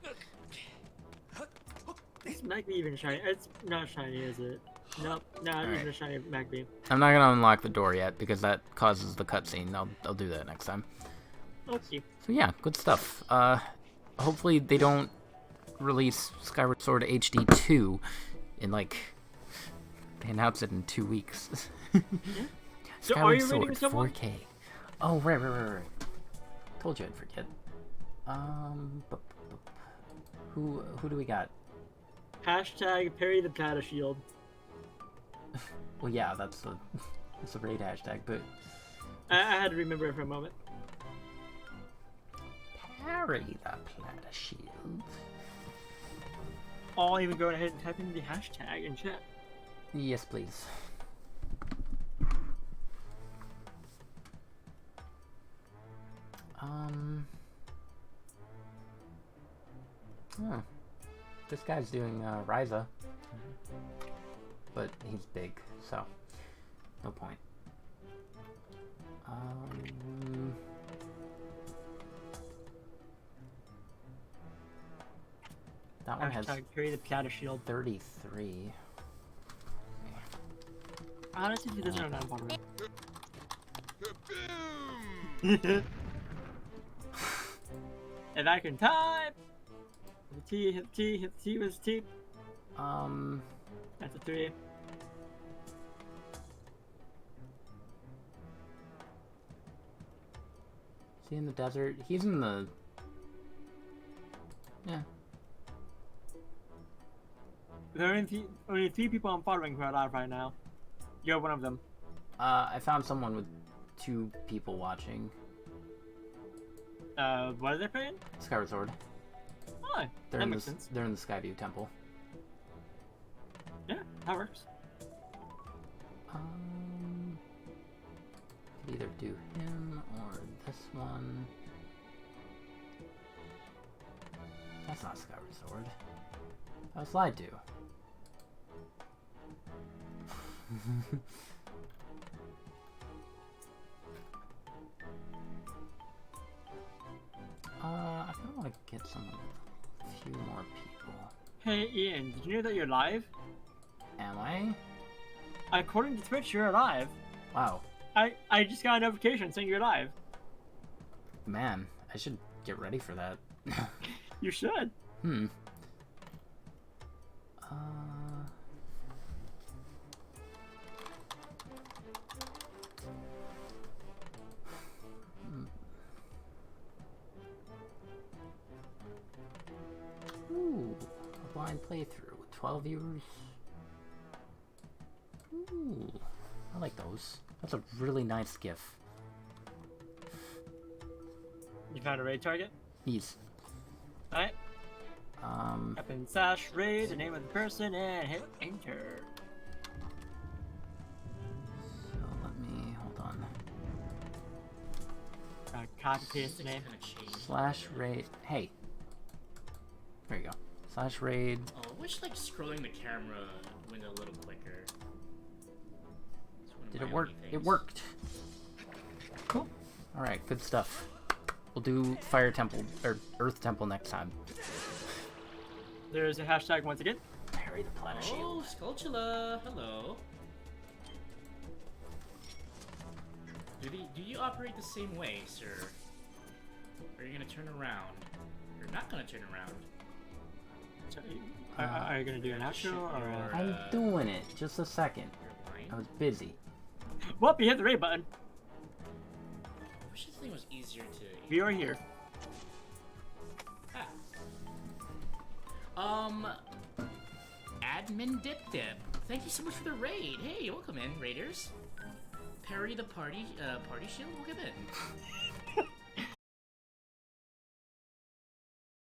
This might be even shiny. It's not shiny, is it? Nope. Not even a shiny Magby. I'm not gonna unlock the door yet because that causes the cutscene. I'll do that next time. Okay. So yeah, good stuff. Hopefully they don't release Skyward Sword HD 2 in like they announce it in 2 weeks. So Skyward are you reading Sword someone? 4K. Oh right. Told you I'd forget. Who do we got? Hashtag Perry the Plata Shield. Well, yeah, that's the raid hashtag, but I had to remember it for a moment. Parry the Plata Shield. I'll even go ahead and type in the hashtag in chat. Yes, please. This guy's doing Ryza, but he's big, so no point. That one has Hashtag Perry the Plata Shield. 33. Honestly, he doesn't know that one. If I can type! Hit the T was T. That's a 3. Is he in the desert? He's in the... Yeah. There are only 3 people I'm following who are alive right now. You're one of them. I found someone with 2 people watching. What are they playing? Skyward Sword. Oh, They're that in makes the sense. they're in the Skyview Temple. Yeah, that works. Could either do him or this one. That's not Skyward Sword. That was lied to. I kind of want to get some a few more people. Hey Ian, did you know that you're live? Am I? According to Twitch, you're alive. Wow. I just got a notification saying you're alive. Man, I should get ready for that. You should. Hmm. Ooh, a blind playthrough. 12 viewers. Ooh, I like those. That's a really nice GIF. You found a raid target? Yes. Alright. Up in / raid, the name of the person, and hit enter. So let me, hold on. Copy paste the name. /raid, hey. There you go. /raid. Oh, I wish like scrolling the camera went a little quicker. Did it work? It worked. Cool. Alright, good stuff. We'll do Fire Temple, or Earth Temple next time. There's a hashtag once again. Parry the Planet Shield. Oh, Skulltula, hello. Do you operate the same way, sir? Or are you gonna turn around? You're not gonna turn around. So, are you gonna do an outro or? I'm doing it. Just a second. You're lying. I was busy. Well, you hit the raid button. I wish this thing was easier to. We are here. Admin Dip Dip. Thank you so much for the raid. Hey, welcome in, raiders. Parry the party shield. Welcome in.